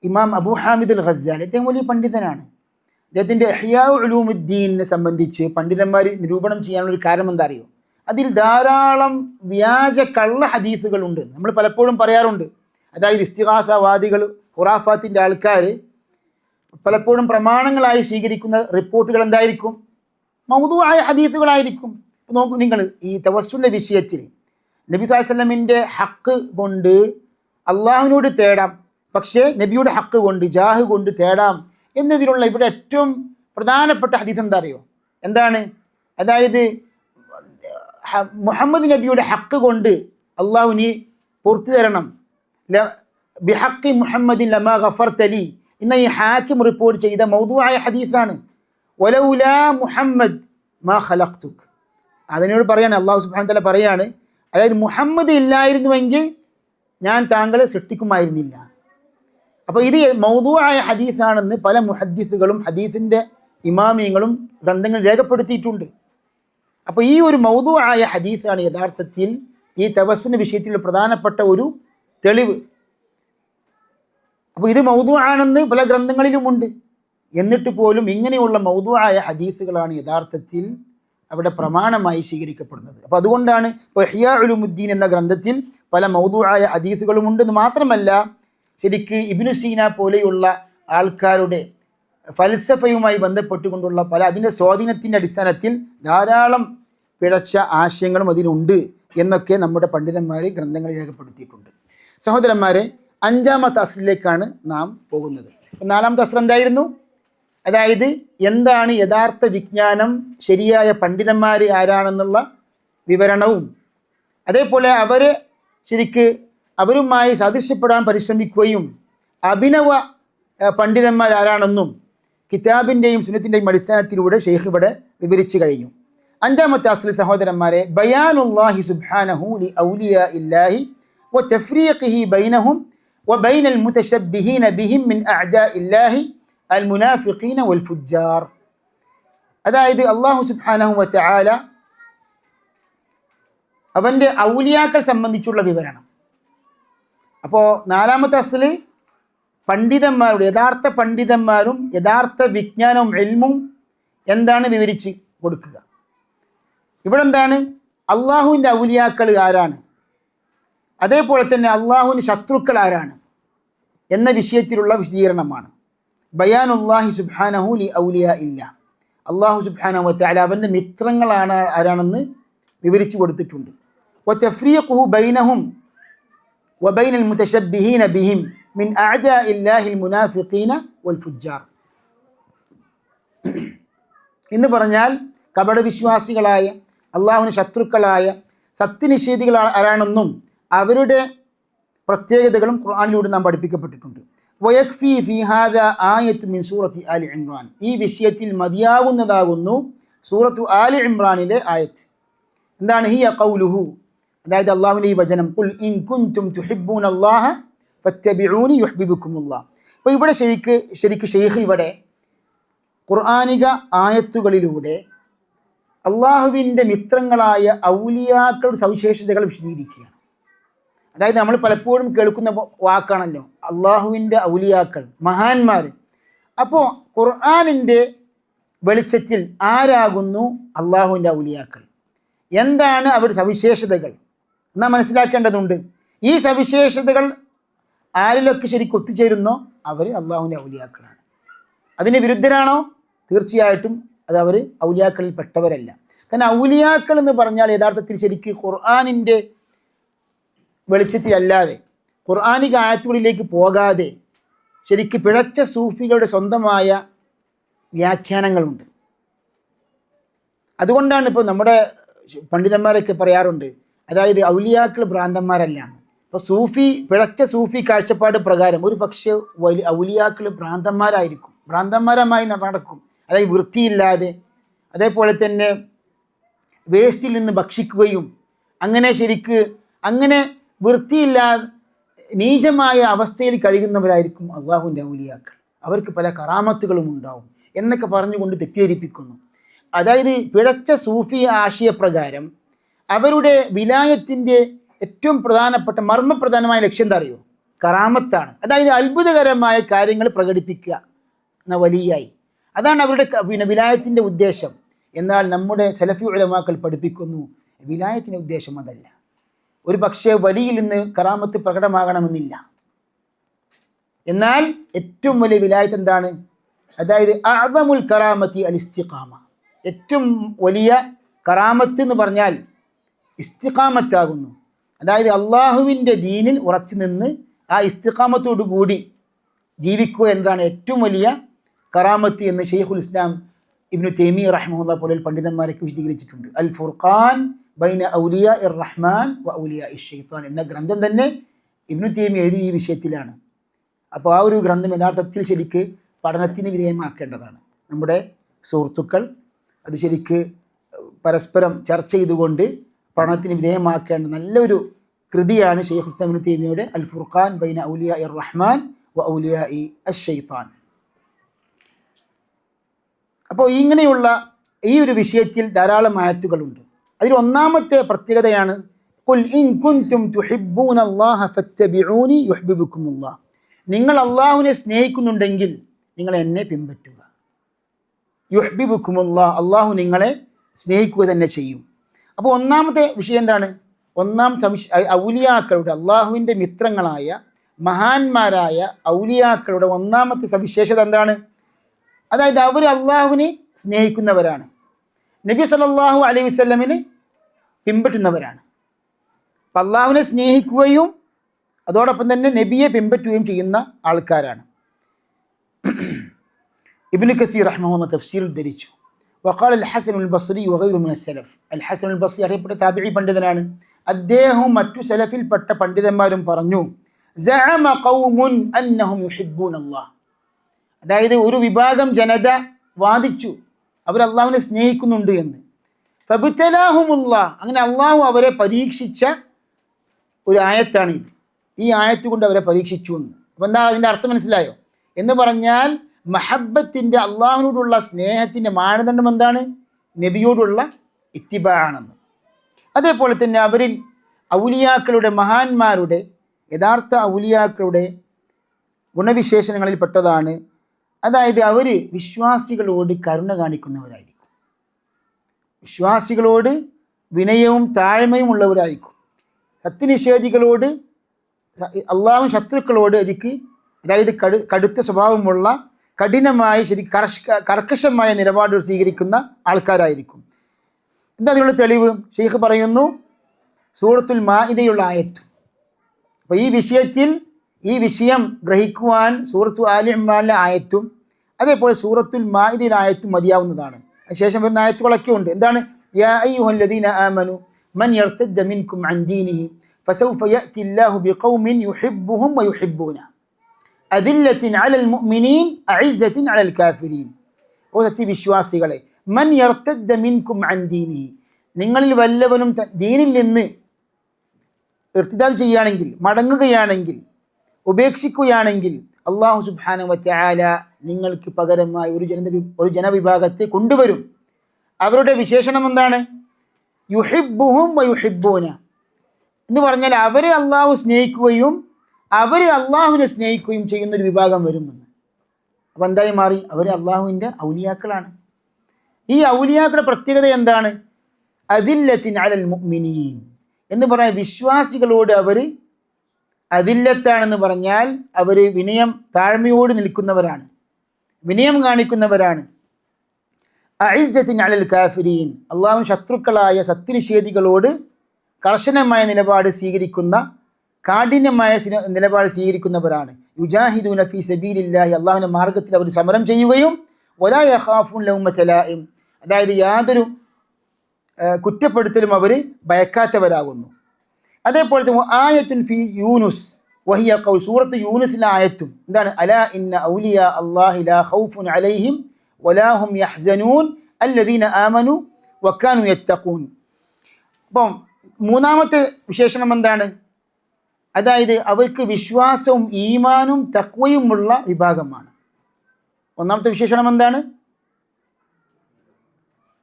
ഇമാം അബൂ ഹാമിദ് അൽ ഖസ്സാലി ഏറ്റവും വലിയ പണ്ഡിതനാണ്. അദ്ദേഹത്തിൻ്റെ ഇഹ്യാ ഉലൂമുദ്ദീനെ സംബന്ധിച്ച് പണ്ഡിതന്മാർ നിരൂപണം ചെയ്യാനുള്ളൊരു കാരണം എന്താ അറിയോ? അതിൽ ധാരാളം വ്യാജ കള്ള ഹദീസുകളുണ്ട്. നമ്മൾ പലപ്പോഴും പറയാറുണ്ട്, അതായത് ഇസ്തിഗാസവാദികൾ ഖുറാഫാത്തിൻ്റെ ആൾക്കാർ പലപ്പോഴും പ്രമാണങ്ങളായി സ്വീകരിക്കുന്ന റിപ്പോർട്ടുകൾ എന്തായിരിക്കും? മൗദൂആയ ഹദീസുകളായിരിക്കും. നോക്കൂ നിങ്ങൾ, ഈ തവസ്സുലിൻ്റെ വിഷയത്തിൽ നബി സ്വല്ലല്ലാഹു അലൈഹി വസല്ലമിൻ്റെ ഹക്ക് കൊണ്ട് അള്ളാഹുവിനോട് തേടാം, പക്ഷേ നബിയുടെ ഹക്ക് കൊണ്ട് ജാഹ് കൊണ്ട് തേടാം എന്നതിലുള്ള ഇവിടെ ഏറ്റവും പ്രധാനപ്പെട്ട ഹദീസ് എന്താ അറിയോ? എന്താണ്? അതായത് മുഹമ്മദ് നബിയുടെ ഹക്ക് കൊണ്ട് അള്ളാഹു നീ പൂർത്തി തരണം, ബിഹക്കി മുഹമ്മദിൻ ലമാ ഗഫർതലി എന്ന ഈ ഹാക്കിം റിപ്പോർട്ട് ചെയ്ത മൗദൂആയ ഹദീസാണ്. വലൗലാ മുഹമ്മദ് മാ ഖലഖ്തുക്. അതിനോട് പറയാണ് അള്ളാഹു സുബ്ഹാനഹു വ തആല പറയാണ്, അതായത് മുഹമ്മദ് ഇല്ലായിരുന്നുവെങ്കിൽ ഞാൻ താങ്കളെ സൃഷ്ടിക്കുമായിരുന്നില്ല. അപ്പോൾ ഇത് മൗദൂആയ ഹദീസാണെന്ന് പല മുഹദ്ദിസുകളും ഹദീസിൻ്റെ ഇമാമിയങ്ങളും ഗ്രന്ഥങ്ങൾ രേഖപ്പെടുത്തിയിട്ടുണ്ട്. അപ്പോൾ ഈ ഒരു മൗദൂആയ ഹദീസാണ് യഥാർത്ഥത്തിൽ ഈ തവസ്സുലിൻ്റെ വിഷയത്തിലുള്ള പ്രധാനപ്പെട്ട ഒരു തെളിവ്. അപ്പോൾ ഇത് മൗദൂആണെന്ന് പല ഗ്രന്ഥങ്ങളിലുമുണ്ട്. എന്നിട്ട് പോലും ഇങ്ങനെയുള്ള മൗദൂആയ ഹദീസുകളാണ് യഥാർത്ഥത്തിൽ അവിടെ പ്രമാണമായി സ്വീകരിക്കപ്പെടുന്നത്. അപ്പോൾ അതുകൊണ്ടാണ് ഇപ്പോൾ ഇഹ്യാ ഉലൂമുദ്ദീൻ എന്ന ഗ്രന്ഥത്തിൽ പല മൗദൂആയ ഹദീസുകളുമുണ്ടെന്ന് മാത്രമല്ല, ശരിക്ക് ഇബ്നു സീന പോലെയുള്ള ആൾക്കാരുടെ ഫൽസഫയുമായി ബന്ധപ്പെട്ടുകൊണ്ടുള്ള പല അതിൻ്റെ സ്വാധീനത്തിൻ്റെ അടിസ്ഥാനത്തിൽ ധാരാളം പിഴച്ച ആശയങ്ങളും അതിലുണ്ട് എന്നൊക്കെ നമ്മുടെ പണ്ഡിതന്മാർ ഗ്രന്ഥങ്ങളിൽ രേഖപ്പെടുത്തിയിട്ടുണ്ട്. സഹോദരന്മാരെ, അഞ്ചാമത്തെ അസ്റിലേക്കാണ് നാം പോകുന്നത്. നാലാമത്തെ അസ്ർ എന്തായിരുന്നു? അതായത് എന്താണ് യഥാർത്ഥ വിജ്ഞാനം, ശരിയായ പണ്ഡിതന്മാർ ആരാണെന്നുള്ള വിവരണവും അതേപോലെ അവരെ ശരിക്ക് അവരുമായി സാദൃശ്യപ്പെടാൻ പരിശ്രമിക്കുകയും അഭിനവ പണ്ഡിതന്മാർ ആരാണെന്നും കിതാബിൻ്റെയും സുന്നത്തിൻ്റെയും അടിസ്ഥാനത്തിലൂടെ ഷെയ്ഖ് ഇവിടെ വിവരിച്ചു കഴിഞ്ഞു. അഞ്ചാമത്തെ അസ്ൽ സഹോദരന്മാരെ, ബയാനുല്ലാഹി സുബ്ഹാനഹു ലി ഔലിയാ ഇല്ലാഹി വ തഫ്രീഖിഹി ബൈനഹും വ ബൈനൽ മുതശബ്ബിഹീന ബിഹിം മിൻ അഅദാ ഇല്ലാഹി അൽ മുനാഫിഖീന വൽ ഫുജ്ജാർ. അതായത് അല്ലാഹു സുബ്ഹാനഹു വ തആല അവൻ്റെ ഔലിയാക്കൾ സംബന്ധിച്ചുള്ള വിവരണം. അപ്പോൾ നാലാമത്തെ അസ്ല് പണ്ഡിതന്മാരുടെ യഥാർത്ഥ പണ്ഡിതന്മാരും യഥാർത്ഥ വിജ്ഞാനവും ഇൽമും എന്താണ് വിവരിച്ച് കൊടുക്കുക. ഇവിടെ എന്താണ് അള്ളാഹുവിൻ്റെ ഔലിയാക്കൾ ആരാണ്, അതേപോലെ തന്നെ അള്ളാഹുവിൻ്റെ ശത്രുക്കൾ ആരാണ് എന്ന വിഷയത്തിലുള്ള വിശദീകരണമാണ്. ബയാനുല്ലാഹി സുബ്ഹാനഹു ലി ഔലിയാ ഇല്ല, അള്ളാഹു സുബ്ഹാനഹു വ തആല അവൻ്റെ മിത്രങ്ങളാണ് ആരാണെന്ന് വിവരിച്ചു കൊടുത്തിട്ടുണ്ട്. വ തഫ്രീഖുഹു ബൈനഹും വ ബൈനൽ മുതശബ്ബിഹീന ബിഹിം മിൻ അഅദാഇല്ലാഹിൽ മുനാഫിഖീന വൽ ഫുജ്ജാർ എന്ന് പറഞ്ഞാൽ കപടവിശ്വാസികളായ അള്ളാഹുവിന് ശത്രുക്കളായ സത്യനിഷേധികൾ ആരാണെന്നും അവരുടെ പ്രത്യേകതകളും ഖുർആനിലൂടെ നാം പഠിപ്പിക്കപ്പെട്ടിട്ടുണ്ട്. വയക്ഫി ഫി ഹാദാ ആയത്തു മിൻ സൂറത്തി ആലി ഇമ്രാൻ, ഈ വിഷയത്തിൽ മതിയാകുന്നതാകുന്നു സൂറത്തു ആലി ഇമ്രാനിലെ ആയത്ത്. എന്താണ്? ഹിയ ഖൗലുഹു, അതായത് അള്ളാഹുവിൻ്റെ ഈ വചനം, ഖുൽ ഇൻ കുൻതും തുഹിബ്ബൂനല്ലാഹ ഫത്തബിഊനി യുഹ്ബിബുക്കുമുല്ലാഹ്. അപ്പോൾ ഇവിടെ ശരിക്ക് ഷെയ്ഖ് ഇവിടെ ഖുർആനിക ആയത്തുകളിലൂടെ അള്ളാഹുവിൻ്റെ മിത്രങ്ങളായ ഔലിയാക്കളുടെ സവിശേഷതകൾ വിശദീകരിക്കുകയാണ്. അതായത് നമ്മൾ പലപ്പോഴും കേൾക്കുന്ന വാക്കാണല്ലോ അള്ളാഹുവിൻ്റെ ഔലിയാക്കൾ, മഹാന്മാർ. അപ്പോൾ ഖുർആനിൻ്റെ വെളിച്ചത്തിൽ ആരാകുന്നു അള്ളാഹുവിൻ്റെ ഔലിയാക്കൾ, എന്താണ് അവരുടെ സവിശേഷതകൾ എന്നാൽ മനസ്സിലാക്കേണ്ടതുണ്ട്. ഈ സവിശേഷതകൾ ആരിലൊക്കെ ശരിക്കും ഒത്തുചേരുന്നോ അവർ അള്ളാഹുവിൻ്റെ ഔലിയാക്കളാണ്. അതിന് വിരുദ്ധരാണോ? തീർച്ചയായിട്ടും അത് അവർ ഔലിയാക്കളിൽ പെട്ടവരല്ല. കാരണം ഔലിയാക്കൾ എന്ന് പറഞ്ഞാൽ യഥാർത്ഥത്തിൽ ശരിക്ക് ഖുർആനിൻ്റെ വെളിച്ചത്തിലല്ലാതെ ഖുർആനിക ആയത്തുകളിലേക്ക് പോകാതെ ശരിക്ക് പിഴച്ച സൂഫികളുടെ സ്വന്തമായ വ്യാഖ്യാനങ്ങളുണ്ട്. അതുകൊണ്ടാണ് ഇപ്പോൾ നമ്മുടെ പണ്ഡിതന്മാരൊക്കെ പറയാറുണ്ട്, അതായത് ഔലിയാക്കൾ ഭ്രാന്തന്മാരല്ല. ഇപ്പോൾ പിഴച്ച സൂഫി കാഴ്ചപ്പാട് പ്രകാരം ഒരു പക്ഷേ ഔലിയാക്കൾ ഭ്രാന്തന്മാരായിരിക്കും, ഭ്രാന്തന്മാരമായി നടക്കും. അതായത് വൃത്തിയില്ലാതെ, അതേപോലെ തന്നെ വേസ്റ്റിൽ നിന്ന് ഭക്ഷിക്കുകയും അങ്ങനെ വൃത്തിയില്ലാതെ നീചമായ അവസ്ഥയിൽ കഴിയുന്നവരായിരിക്കും അള്ളാഹുവിൻ്റെ ഔലിയാക്കൾ. അവർക്ക് പല കറാമത്തുകളും ഉണ്ടാവും എന്നൊക്കെ പറഞ്ഞുകൊണ്ട് തെറ്റിദ്ധരിപ്പിക്കുന്നു. അതായത് പിഴച്ച സൂഫി ആശയപ്രകാരം അവരുടെ വിലായത്തിൻ്റെ ഏറ്റവും പ്രധാനപ്പെട്ട മർമ്മപ്രധാനമായ ലക്ഷ്യം എന്താ അറിയോ? കറാമത്താണ്. അതായത് അത്ഭുതകരമായ കാര്യങ്ങൾ പ്രകടിപ്പിക്കുക എന്ന വലിയായി, അതാണ് അവരുടെ വിലായത്തിൻ്റെ ഉദ്ദേശം. എന്നാൽ നമ്മുടെ സലഫി ഉലമാക്കൾ പഠിപ്പിക്കുന്നു വിലായത്തിൻ്റെ ഉദ്ദേശം അതല്ല. ഒരു പക്ഷേ വലിയിൽ നിന്ന് കറാമത്ത് പ്രകടമാകണമെന്നില്ല. എന്നാൽ ഏറ്റവും വലിയ വിലായത്ത് എന്താണ്? അതായത് അഅ്ദമുൽ കറാമത്തി അൽ ഇസ്തിഖാമ, ഏറ്റവും വലിയ കറാമത്ത് എന്ന് പറഞ്ഞാൽ ഇസ്തിഖാമത്താകുന്നു. അതായത് അള്ളാഹുവിൻ്റെ ദീനിൽ ഉറച്ചു നിന്ന് ആ ഇസ്തിഖാമത്തോടു കൂടി ജീവിക്കുക എന്നതാണ് ഏറ്റവും വലിയ കറാമത്ത് എന്ന് ഷെയ്ഖുൽ ഇസ്ലാം ഇബ്നു തൈമിയ്യ റഹിമഹുല്ലാഹ് പോലുള്ള പണ്ഡിതന്മാരൊക്കെ വിശദീകരിച്ചിട്ടുണ്ട്. അൽ ഫുർഖാൻ ബൈന ഔലിയാ ഇർ റഹ്മാൻ വ ഔലിയാ ഇഷ് ശൈത്താൻ എന്ന ഗ്രന്ഥം തന്നെ ഇബ്നു തൈമിയ്യ എഴുതിയ ഈ വിഷയത്തിലാണ്. അപ്പോൾ ആ ഒരു ഗ്രന്ഥം യഥാർത്ഥത്തിൽ ശരിക്ക് പഠനത്തിന് വിധേയമാക്കേണ്ടതാണ്. നമ്മുടെ സുഹൃത്തുക്കൾ അത് ശരിക്ക് പരസ്പരം ചർച്ച ചെയ്തുകൊണ്ട് പഠനത്തിന് വിധേയമാക്കേണ്ട നല്ലൊരു കൃതിയാണ് ഷെയ്ഖുൽ ഇസ്ലാം ഇബ്നു തൈമിയ്യയുടെ അൽ ഫുർഖാൻ ബൈന ഔലിയാ ഇർ റഹ്മാൻ വ ഔലിയാ ഇഷ് ശൈത്താൻ. അപ്പോൾ ഇങ്ങനെയുള്ള ഈ ഒരു വിഷയത്തിൽ ധാരാളം ആയത്തുകളുണ്ട്. അതിൽ ഒന്നാമത്തെ പ്രത്യേകതയാണ് ഖുൽ ഇൻ കുൻതും തുഹിബ്ബൂനല്ലാഹ ഫത്തബിഊനി യുഹ്ബിബുക്കുമുല്ലാഹ്, നിങ്ങൾ അള്ളാഹുവിനെ സ്നേഹിക്കുന്നുണ്ടെങ്കിൽ നിങ്ങൾ എന്നെ പിൻപറ്റുക. യുഹ്ബിബുക്കുമുല്ലാഹ്, അള്ളാഹു നിങ്ങളെ സ്നേഹിക്കുക തന്നെ ചെയ്യും. അപ്പോൾ ഒന്നാമത്തെ വിഷയം എന്താണ്? ഔലിയാക്കളുടെ അള്ളാഹുവിൻ്റെ മിത്രങ്ങളായ മഹാന്മാരായ ഔലിയാക്കളുടെ ഒന്നാമത്തെ സവിശേഷത എന്താണ്? അതായത് അവർ അള്ളാഹുവിനെ സ്നേഹിക്കുന്നവരാണ്, നബി സല്ലല്ലാഹു അലൈഹി വസല്ലമിനെ പിൻപറ്റുന്നവരാണ്. അപ്പം അള്ളാഹുവിനെ സ്നേഹിക്കുകയും അതോടൊപ്പം തന്നെ നബിയെ പിൻപറ്റുകയും ചെയ്യുന്ന ആൾക്കാരാണ്. ഇബ്നു കസീർ റഹിമഹുല്ലാഹ് തഫ്സീറിൽ ധരിച്ചു, വഖാല അൽ ഹസൻ അൽ ബസ്രി വഗൈറു മിന സലഫ്. അൽ ഹസൻ അൽ ബസ്രി അറിയപ്പെട്ട താബിഈ പണ്ഡിതനാണ്. അദ്ദേഹവും മറ്റു സലഫിൽപ്പെട്ട പണ്ഡിതന്മാരും പറഞ്ഞു, സഅമ ഖൗമുൻ അന്നഹും യുഹിബ്ബൂനല്ലാഹ്, അതായത് ഒരു വിഭാഗം ജനത വാദിച്ചു അവർ അള്ളാഹുവിനെ സ്നേഹിക്കുന്നുണ്ട് എന്ന്. ഫബ്തലാഹുമുല്ലാഹ്, അങ്ങനെ അള്ളാഹു അവരെ പരീക്ഷിച്ച ഒരു ആയത്താണിത്. ഈ ആയത്ത് കൊണ്ട് അവരെ പരീക്ഷിച്ചു എന്ന്. അപ്പോൾ എന്താണ് അതിൻ്റെ അർത്ഥം? മനസ്സിലായോ? എന്ന് പറഞ്ഞാൽ മഹബ്ബത്തിൻ്റെ അള്ളാഹുവിനോടുള്ള സ്നേഹത്തിൻ്റെ മാനദണ്ഡം എന്താണ്? നബിയോടുള്ള ഇത്തിബാ ആണെന്ന്. അതേപോലെ തന്നെ അവരിൽ ഔലിയാക്കളുടെ മഹാന്മാരുടെ യഥാർത്ഥ ഔലിയാക്കളുടെ ഗുണവിശേഷണങ്ങളിൽ പെട്ടതാണ്. അതായത് അവർ വിശ്വാസികളോട് കരുണ കാണിക്കുന്നവരായിരിക്കും, വിശ്വാസികളോട് വിനയവും താഴ്മയും ഉള്ളവരായിരിക്കും. സത്യനിഷേധികളോട്, അള്ളാഹു ശത്രുക്കളോട് അതായത് കടുത്ത സ്വഭാവമുള്ള, കഠിനമായ, കർക്കശമായ നിലപാട് സ്വീകരിക്കുന്ന ആൾക്കാരായിരിക്കും. എന്താ അതിനുള്ള തെളിവ്? ഷെയ്ഖ് പറയുന്നു, സൂറത്തുൽ മാഇദയുള്ള ആയത്ത്. അപ്പോൾ ഈ വിഷയം ഗ്രഹിക്കുവാൻ സൂറത്തു ആലി ഇമ്രാനിലെ ആയത്തും അതേപോലെ സൂറത്തുൽ മാഇദയിലെ ആയത്തും മതിയാവുന്നതാണ്. അതിനുശേഷം വരുന്ന ആയത്തുകളൊക്കെ ഉണ്ട്. എന്താണ്? യാ അയ്യുഹല്ലദീന ആമനു മൻ യർതദ്ദ മിൻകും അൻ ദീനിഹി ഫസൗഫ യഅതി അല്ലാഹു ബിഖൗമിൻ യുഹിബ്ബുഹും വയുഹിബ്ബൂന അദില്ലത്തിൻ അലൽ മുഅ്മിനീൻ അഇസ്സത്തിൻ അലൽ കാഫിരീൻ. ഓ സത്യവിശ്വാസികളെ, മൻ യർതദ്ദ മിൻകും അൻ ദീനിഹി, നിങ്ങളിൽ വല്ലവനും ദീനിൽ നിന്ന് ഇർത്തിദാദ് ചെയ്യുകയാണെങ്കിൽ, മടങ്ങുകയാണെങ്കിൽ, ഉപേക്ഷിക്കുകയാണെങ്കിൽ, അല്ലാഹു സുബ്ഹാനഹു വതആല നിങ്ങൾക്ക് പകരമായി ഒരു ജനവിഭാഗത്തെ കൊണ്ടുവരും. അവരുടെ വിശേഷണം എന്താണ്? യുഹിബ്ബുഹും വയുഹിബ്ബൂന എന്ന് പറഞ്ഞാൽ അവരെ അള്ളാഹു സ്നേഹിക്കുകയും അവർ അള്ളാഹുവിനെ സ്നേഹിക്കുകയും ചെയ്യുന്നൊരു വിഭാഗം വരുമെന്ന്. അപ്പം എന്തായി മാറി? അവർ അള്ളാഹുവിൻ്റെ ഔലിയാക്കളാണ്. ഈ ഔലിയാക്കളുടെ പ്രത്യേകത എന്താണ്? അദില്ലത്തിൻ അലൽ മുഅ്മിനീൻ എന്ന് പറഞ്ഞാൽ വിശ്വാസികളോട് അവർ അദില്ലത്താണെന്ന് പറഞ്ഞാൽ അവർ വിനയം, താഴ്മയോട് നിൽക്കുന്നവരാണ്, വിനയം കാണിക്കുന്നവരാണ്. അഇസ്സത്തിൻ അലൽ കാഫിരീൻ, അള്ളാഹു ശത്രുക്കളായ സത്യനിഷേധികളോട് കർശനമായ നിലപാട് സ്വീകരിക്കുന്ന, കാഠിന്യമായ നിലപാട് സ്വീകരിക്കുന്നവരാണ്. യുജാഹിദൂന ഫീ സബീലില്ലാഹി, അള്ളാഹുവിൻ്റെ മാർഗത്തിൽ അവർ സമരം ചെയ്യുകയും വലാ യഖാഫൂന ലൗമത ലായിം, അതായത് യാതൊരു കുറ്റപ്പെടുത്തലും അവർ ഭയക്കാത്തവരാകുന്നു. അതേപോലെ തന്നെ ആയത്തുൻ ഫീ യൂനുസ് വഹിയ ഖൗൽ, സൂറത്ത് യൂനുസിലെ ആയത്തും എന്താണ്? അലാ ഇന്ന ഔലിയാ അല്ലാഹി ലാ ഖൗഫുൻ അലൈഹിം വലാ ഹും യഹ്സനൂൻ അല്ലദീന ആമനു വകാനു യത്തഖൂൻ. അപ്പം മൂന്നാമത്തെ വിശേഷണം എന്താണ്? അതായത് അവർക്ക് വിശ്വാസവും ഈമാനും തഖ്വയുമുള്ള വിഭാഗമാണ്. ഒന്നാമത്തെ വിശേഷണം എന്താണ്?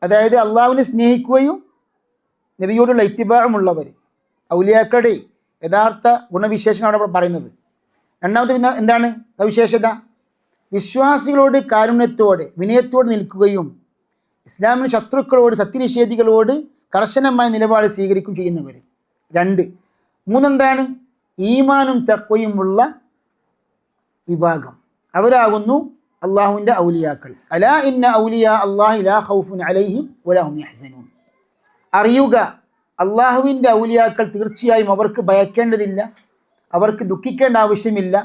അതായത് അള്ളാഹുവിനെ സ്നേഹിക്കുകയും നബിയോടുള്ള ഇത്തിബാഉമുള്ളവർ, ഔലിയാക്കളുടെ യഥാർത്ഥ ഗുണവിശേഷണമാണ് അവിടെ പറയുന്നത്. രണ്ടാമത്തെ എന്താണ് സവിശേഷത? വിശ്വാസികളോട് കാരുണ്യത്തോടെ, വിനയത്തോടെ നിൽക്കുകയും ഇസ്ലാമിന് ശത്രുക്കളോട്, സത്യനിഷേധികളോട് കർശനമായ നിലപാട് സ്വീകരിക്കുകയും ചെയ്യുന്നവർ. മൂന്നെന്താണ്? ഈമാനും തഖ്വയുമുള്ള വിഭാഗം, അവരാകുന്നു അള്ളാഹുവിൻ്റെ ഔലിയാക്കൾ. അലാ ഇന്ന ഔലിയാ അല്ലാഹി ലാ ഖൗഫുൻ അലൈഹിം വലാ ഹും യഹ്സനൂൻ. അറിയുക, അള്ളാഹുവിൻ്റെ ഔലിയാക്കൾ തീർച്ചയായും അവർക്ക് ഭയക്കേണ്ടതില്ല, അവർക്ക് ദുഃഖിക്കേണ്ട ആവശ്യമില്ല.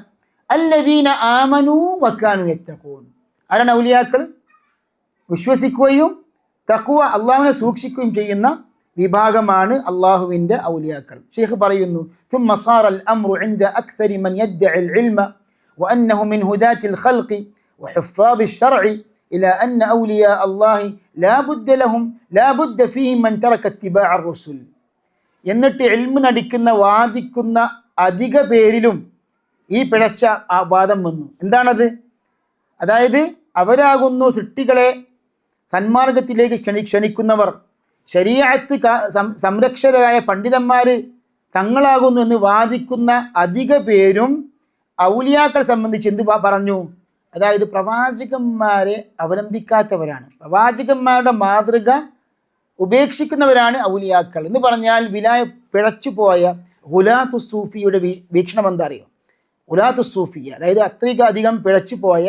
അല്ലദീന ആമനൂ വകാനൂ യത്തഖൂൻ. ആരാണ് ഔലിയാക്കൾ? വിശ്വസിക്കുകയും തഖ്വ, അള്ളാഹുവിനെ സൂക്ഷിക്കുകയും ചെയ്യുന്ന വിഭാഗമാണ് അള്ളാഹുവിൻ്റെ ഔലിയാക്കൾ. ഷെയ്ഖ് പറയുന്നു, ثم صار الأمر عند أكثر من يدعي العلم وأنه من هداة الخلق وحفاظ الشرع إلى أن أولياء الله لا بد فيهم من ترك اتباع الرسل. എന്നിട്ട് ഇൽമ് നടിക്കുന്ന, വാദിക്കുന്ന അധിക പേരിലും ഈ പിഴച്ച വാദം വന്നു. എന്താണത്? അതായത് അവരാകുന്നു സൃഷ്ടികളെ സന്മാർഗത്തിലേക്ക് ക്ഷണിക്കുന്നവർ, ശരീഅത്ത് സംരക്ഷകരായ പണ്ഡിതന്മാർ തങ്ങളാകുന്നു എന്ന് വാദിക്കുന്ന അധിക പേരും ഔലിയാക്കളെ സംബന്ധിച്ച് എന്ത് പറഞ്ഞു? അതായത് പ്രവാചകന്മാരെ അവലംബിക്കാത്തവരാണ്, പ്രവാചകന്മാരുടെ മാതൃക ഉപേക്ഷിക്കുന്നവരാണ് ഔലിയാക്കൾ എന്ന് പറഞ്ഞാൽ പിഴച്ചുപോയ ഗുലാത്തു സൂഫിയുടെ വീക്ഷണം എന്താ അറിയോ? ഗുലാത്തു സൂഫിയ, അതായത് അധികം പിഴച്ചുപോയ,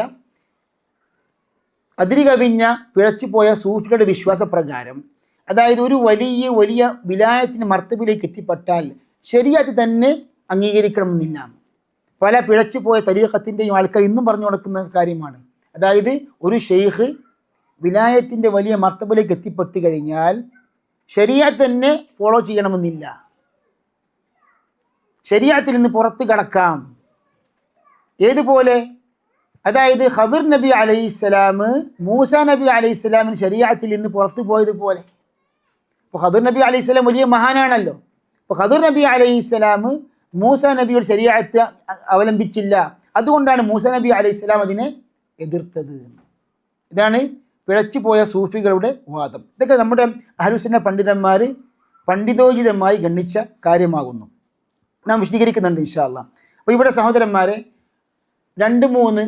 അതിരുകവിഞ്ഞ പിഴച്ചുപോയ സൂഫികളുടെ വിശ്വാസപ്രകാരം, അതായത് ഒരു വലിയ വിലായത്തിന് മർത്തബിലേക്ക് എത്തിപ്പെട്ടാൽ ശരീഅത്ത് തന്നെ അംഗീകരിക്കണമെന്നില്ല. പല പിഴച്ചുപോയ തരീഖത്തിൻ്റെയും ആൾക്കാർ ഇന്നും പറഞ്ഞു നടക്കുന്ന കാര്യമാണ്. അതായത് ഒരു ഷെയ്ഖ് വിലായത്തിൻ്റെ വലിയ മർത്തബിലേക്ക് എത്തിപ്പെട്ട് കഴിഞ്ഞാൽ ശരീഅത്ത് തന്നെ ഫോളോ ചെയ്യണമെന്നില്ല, ശരീഅത്തിൽ നിന്ന് പുറത്ത് കടക്കാം. ഏതുപോലെ? അതായത് ഖദിർ നബി അലൈഹിസ്സലാം മൂസ നബി അലൈഹിസ്സലാമിന് ശരീഅത്തിൽ നിന്ന് പുറത്തു പോയതുപോലെ. അപ്പോൾ ഖദിർ നബി അലൈഹിസ്സലാം വലിയ മഹാനാണല്ലോ. അപ്പോൾ ഖദിർ നബി അലൈഹിസ്സലാം മൂസ നബിയുടെ ശരീഅത്ത് അവലംബിച്ചില്ല, അതുകൊണ്ടാണ് മൂസ നബി അലൈഹിസ്സലാം അതിനെ എതിർത്തത്. ഇതാണ് പിഴച്ചുപോയ സൂഫികളുടെ വാദം. ഇതൊക്കെ നമ്മുടെ അഹ്ലുസുന്ന പണ്ഡിതന്മാർ പണ്ഡിതോചിതമായി ഗണ്ണിച്ച കാര്യമാകുന്നു. നാം വിശദീകരിക്കുന്നുണ്ട് ഇൻഷാ അല്ലാഹ്. അപ്പോൾ ഇവിടെ സഹോദരന്മാരെ, 2-3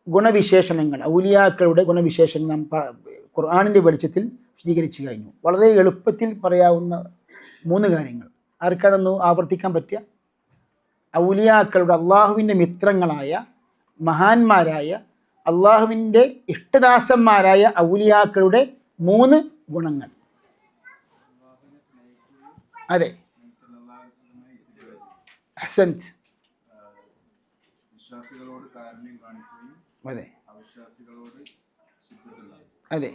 ഗുണവിശേഷണങ്ങൾ, ഔലിയാക്കളുടെ ഗുണവിശേഷണം നാം ഖുർആനിൻ്റെ വെളിച്ചത്തിൽ വിശദീകരിച്ചു കഴിഞ്ഞു. വളരെ എളുപ്പത്തിൽ പറയാവുന്ന 3 കാര്യങ്ങൾ. ആർക്കാണെന്ന് ആവർത്തിക്കാൻ പറ്റുക? ഔലിയാക്കളുടെ, അള്ളാഹുവിൻ്റെ മിത്രങ്ങളായ മഹാന്മാരായ അള്ളാഹുവിൻ്റെ ഇഷ്ടദാസന്മാരായ ഔലിയാക്കളുടെ 3 ഗുണങ്ങൾ. അതെ, അഹ്സൻത്. അതെ അതെ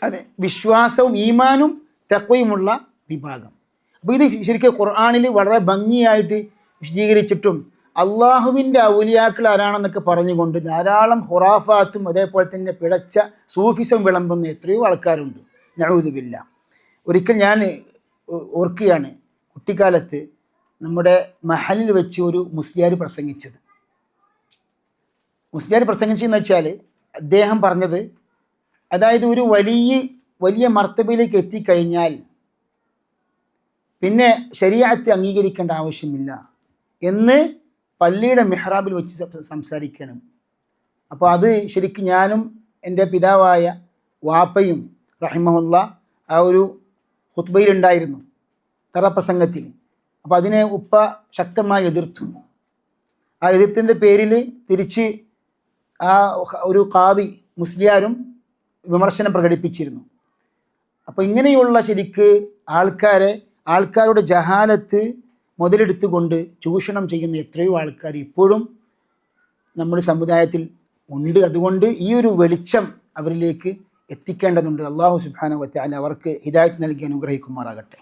അതെ, വിശ്വാസവും ഈമാനും തഖ്വയുമുള്ള വിഭാഗം. അപ്പോൾ ഇത് ശരിക്കും ഖുർആനിൽ വളരെ ഭംഗിയായിട്ട് വിശദീകരിച്ചിട്ടും അള്ളാഹുവിൻ്റെ ഔലിയാക്കൾ ആരാണെന്നൊക്കെ പറഞ്ഞുകൊണ്ട് ധാരാളം ഖുറാഫാത്തും അതേപോലെ തന്നെ പിഴച്ച സൂഫിസം വിളമ്പുന്ന എത്രയോ ആൾക്കാരുണ്ട്. നഊദു ബില്ലാഹ്. ഒരിക്കൽ ഞാൻ ഓർക്കുകയാണ്, കുട്ടിക്കാലത്ത് നമ്മുടെ മഹലിൽ വെച്ച് ഒരു മുസ്ലിയാർ പ്രസംഗിച്ചത്. മുസ്ലിയാർ പ്രസംഗിച്ചതെന്ന് വെച്ചാൽ അദ്ദേഹം പറഞ്ഞത്, അതായത് ഒരു വലിയ മർത്തബയിലേക്ക് എത്തിക്കഴിഞ്ഞാൽ പിന്നെ ശരീഅത്ത് അംഗീകരിക്കേണ്ട ആവശ്യമില്ല എന്ന് പള്ളിയുടെ മിഹ്റാബിൽ വെച്ച് സംസാരിക്കണം. അപ്പോൾ അത് ശരിക്കും ഞാനും എൻ്റെ പിതാവായ വാപ്പയും റഹിമഹുല്ല ആ ഒരു ഖുത്ബയിലുണ്ടായിരുന്നു, തറപ്രസംഗത്തിൽ. അപ്പോൾ അതിനെ ഉപ്പ ശക്തമായി എതിർത്തു. ആ എതിർത്തിൻ്റെ പേരിൽ തിരിച്ച് ആ ഒരു ഖാദി മുസ്ലിയാരും വിമർശനം പ്രകടിപ്പിച്ചിരുന്നു. അപ്പോൾ ഇങ്ങനെയുള്ള ശരിക്ക് ആൾക്കാരുടെ ജഹാലത്ത് മുതലെടുത്തുകൊണ്ട് ചൂഷണം ചെയ്യുന്ന എത്രയോ ആൾക്കാർ ഇപ്പോഴും നമ്മുടെ സമുദായത്തിൽ ഉണ്ട്. അതുകൊണ്ട് ഈ ഒരു വെളിച്ചം അവരിലേക്ക് എത്തിക്കേണ്ടതുണ്ട്. അല്ലാഹു സുബ്ഹാനഹു വ തആല അവർക്ക് ഹിദായത്ത് നൽകി അനുഗ്രഹിക്കുമാറാകട്ടെ.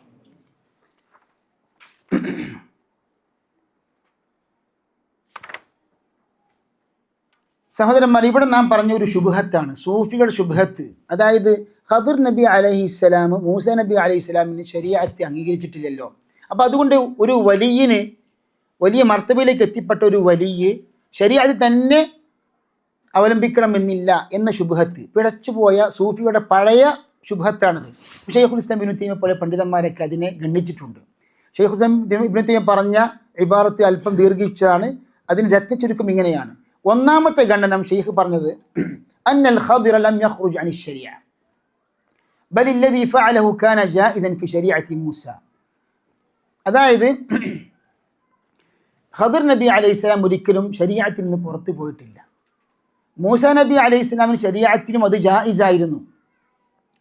സഹോദരന്മാർ, ഇവിടെ നാം പറഞ്ഞ ഒരു ശുബ്ഹത്താണ്, സൂഫികൾ ശുബ്ഹത്ത്. അതായത് ഖദർ നബി അലൈഹിസ്സലാം മൂസ നബി അലൈഹിസ്സലാമിന് ശരീഅത്ത് അംഗീകരിച്ചിട്ടില്ലല്ലോ. അപ്പോൾ അതുകൊണ്ട് ഒരു വലിയ മർത്തബയിലേക്ക് എത്തിപ്പെട്ട ഒരു വലിയ ശരീഅത്ത് തന്നെ അവലംബിക്കണമെന്നില്ല എന്ന ശുബ്ഹത്ത് പിഴച്ചുപോയ സൂഫിയുടെ പഴയ ശുബ്ഹത്താണത്. ശൈഖുൽ ഇസ്ലാം ഇബ്നു തൈമിയ്യ പോലെ പണ്ഡിതന്മാരൊക്കെ അതിനെ ഗണ്ണിച്ചിട്ടുണ്ട്. ശൈഖുൽ ഇസ്ലാം ഇബ്നു തൈമിയ്യ പറഞ്ഞ ഇബാറത്ത് അല്പം ദീർഘിച്ചാണ്. അതിന് രത്നചുരുക്കം ഇങ്ങനെയാണ്. ഒന്നാമത്തെ ഖണ്ഡനം ഷെയ്ഖ് പറഞ്ഞത്, അന്നൽ ഖദിറ ലം യഖ്റുജ് അനി ശരീഅ ബൽ അല്ലദീ ഫഅലഹു കാന ജായിസൻ ഫി ശരീഅത്തി മൂസ. അതായത് ഖദർ നബി അലൈഹിസ്സലാം ഒരിക്കലും ശരീഅത്തിൽ നിന്ന് പുറത്തു പോയിട്ടില്ല. മൂസ നബി അലൈഹിസ്സലാമിന് ശരീഅത്തിലും അത് ജായിസായിരുന്നു.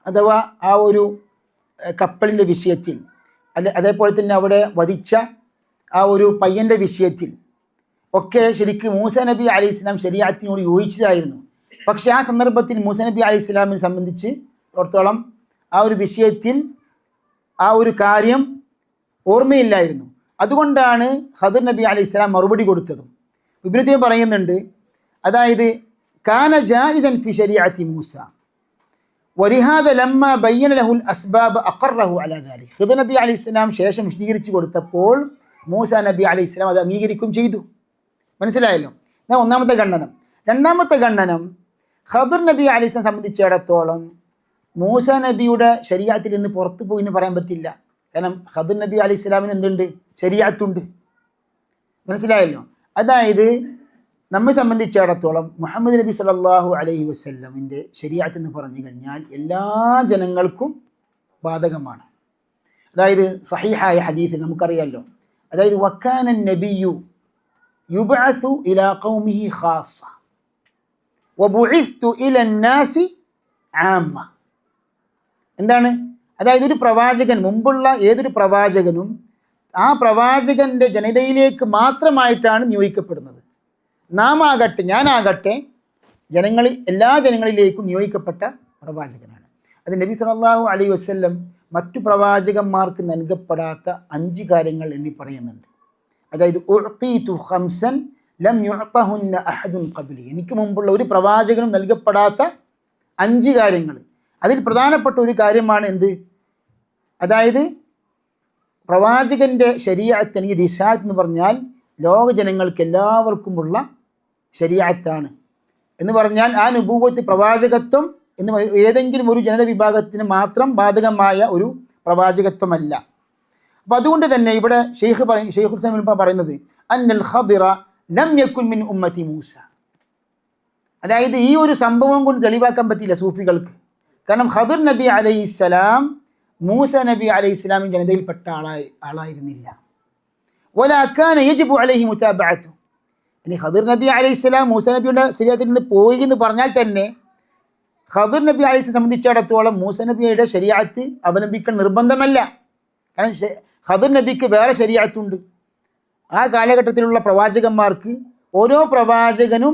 അഥവാ ആ ഒരു കപ്പലിൻ്റെ വിഷയത്തിൽ, അതേപോലെ തന്നെ അവിടെ വധിച്ച ആ ഒരു പയ്യൻ്റെ വിഷയത്തിൽ ഒക്കെ ശരിക്കും മൂസ നബി അലൈഹിസ്സലാം ശരീഅത്തിനോട് യോജിച്ചതായിരുന്നു. പക്ഷേ ആ സന്ദർഭത്തിൽ മൂസ നബി അലൈഹിസ്സലാമിനെ സംബന്ധിച്ച് ഓർത്തോളം ആ ഒരു വിഷയത്തിൽ ആ ഒരു കാര്യം ഓർമ്മയില്ലായിരുന്നു. അതുകൊണ്ടാണ് ഖദർ നബി അലൈഹിസ്സലാം മറുപടി കൊടുത്തതും. ഇബ്നു തൈമിയ്യ പറയുന്നുണ്ട്, അതായത് കാന ജായിസൻ ഫി ശരീഅത്തി മൂസ വലിഹാദ ലമ്മ ബയ്യന ലഹുൽ അസ്ബാബ് അഖറഹു അലാ ദാലിക്. ഖദർ നബി അലൈഹിസ്സലാം ശേഷം വിശദീകരിച്ചു കൊടുത്തപ്പോൾ മൂസ നബി അലൈഹിസ്സലാം അത് അംഗീകരിക്കുകയും ചെയ്തു. മനസ്സിലായല്ലോ? എന്നാൽ ഒന്നാമത്തെ ഖണ്ഡനം. രണ്ടാമത്തെ ഖണ്ഡനം, ഖദർ നബി അലൈഹിസ്സലാം സംബന്ധിച്ചിടത്തോളം മൂസ നബിയുടെ ശരീഅത്തിൽ നിന്ന് പുറത്തു പോയി എന്ന് പറയാൻ പറ്റില്ല. കാരണം ഖദർ നബി അലൈഹിസ്സലാമിന് എന്തുണ്ട്? ശരീഅത്തുണ്ട്. മനസ്സിലായല്ലോ? അതായത് നമ്മെ സംബന്ധിച്ചിടത്തോളം മുഹമ്മദ് നബി സല്ലല്ലാഹു അലൈഹി വസല്ലമിൻ്റെ ശരീഅത്ത് എന്ന് പറഞ്ഞു കഴിഞ്ഞാൽ എല്ലാ ജനങ്ങൾക്കും ബാധകമാണ്. അതായത് സഹീഹായ ഹദീസ് നമുക്കറിയാമല്ലോ. അതായത് വക്കാന നബിയു യുബ്അസു ഇലാ ഖൗമിഹി ഖാസ്സ വബുഇസ്തു ഇലൻ നാസി ആമ്മ. എന്താണ്? അതായത് ഒരു പ്രവാചകൻ, മുമ്പുള്ള ഏതൊരു പ്രവാചകനും ആ പ്രവാചകൻ്റെ ജനതയിലേക്ക് മാത്രമായിട്ടാണ് നിയോഗിക്കപ്പെടുന്നത്. ഞാനാകട്ടെ എല്ലാ ജനങ്ങളിലേക്കും നിയോഗിക്കപ്പെട്ട പ്രവാചകനാണ്. അത് നബി സല്ലല്ലാഹു അലൈഹി വസല്ലം മറ്റു പ്രവാചകന്മാർക്ക് നൽകപ്പെടാത്ത 5 കാര്യങ്ങൾ എണ്ണി പറയുന്നുണ്ട്. അതായത് ഉഅ്തീതു ഖംസൻ ലം യുഅ്തഹുന്ന അഹദുൻ ഖബ്ലി. എനിക്ക് മുമ്പുള്ള ഒരു പ്രവാചകനും നൽകപ്പെടാത്ത 5 കാര്യങ്ങൾ. അതിൽ പ്രധാനപ്പെട്ട ഒരു കാര്യമാണ് എന്ത്? അതായത് പ്രവാചകൻ്റെ ശരീഅത്ത് അല്ലെങ്കിൽ റിസാലത്ത് എന്ന് പറഞ്ഞാൽ ലോക ജനങ്ങൾക്ക് എല്ലാവർക്കുമുള്ള ശരീഅത്താണ് എന്ന് പറഞ്ഞാൽ ആ നുബൂവത്ത്, പ്രവാചകത്വം എന്ന് ഏതെങ്കിലും ഒരു ജനത വിഭാഗത്തിന് മാത്രം ബാധകമായ ഒരു പ്രവാചകത്വമല്ല. അപ്പോൾ അതുകൊണ്ട് തന്നെ ഇവിടെ ഷെയ്ഖുൽ ഇസ്ലാം പറയുന്നത് അന്നൽ ഖദിറ ലം യകുൻ മിൻ ഉമ്മത്തി മൂസ. അതായത് ഈ ഒരു സംഭവം കൊണ്ട് തെളിവാക്കാൻ പറ്റില്ല സൂഫികൾക്ക്. കാരണം ഖദിർ നബി അലൈഹിസ്സലാം മൂസ നബി അലൈഹിസ്സലാമിൻ്റെ ജനതയിൽപ്പെട്ട ആളായിരുന്നില്ല. വലാ കാന യജിബു അലൈഹി മുതാബഅതു. ഇനി ഖദിർ നബി അലൈഹിസ്സലാം മൂസ നബിയുടെ ശരീഅത്തിൽ നിന്ന് പോയി എന്ന് പറഞ്ഞാൽ തന്നെ ഖദിർ നബി അലൈഹിസ്സലാം സംബന്ധിച്ചിടത്തോളം മൂസ നബിയുടെ ശരീഅത്ത് അവലംബിക്കാൻ നിർബന്ധമല്ല. കാരണം ഖദിർ നബിക്ക് വേറെ ശരീഅത്തുണ്ട്. ആ കാലഘട്ടത്തിലുള്ള പ്രവാചകന്മാർക്ക് ഓരോ പ്രവാചകനും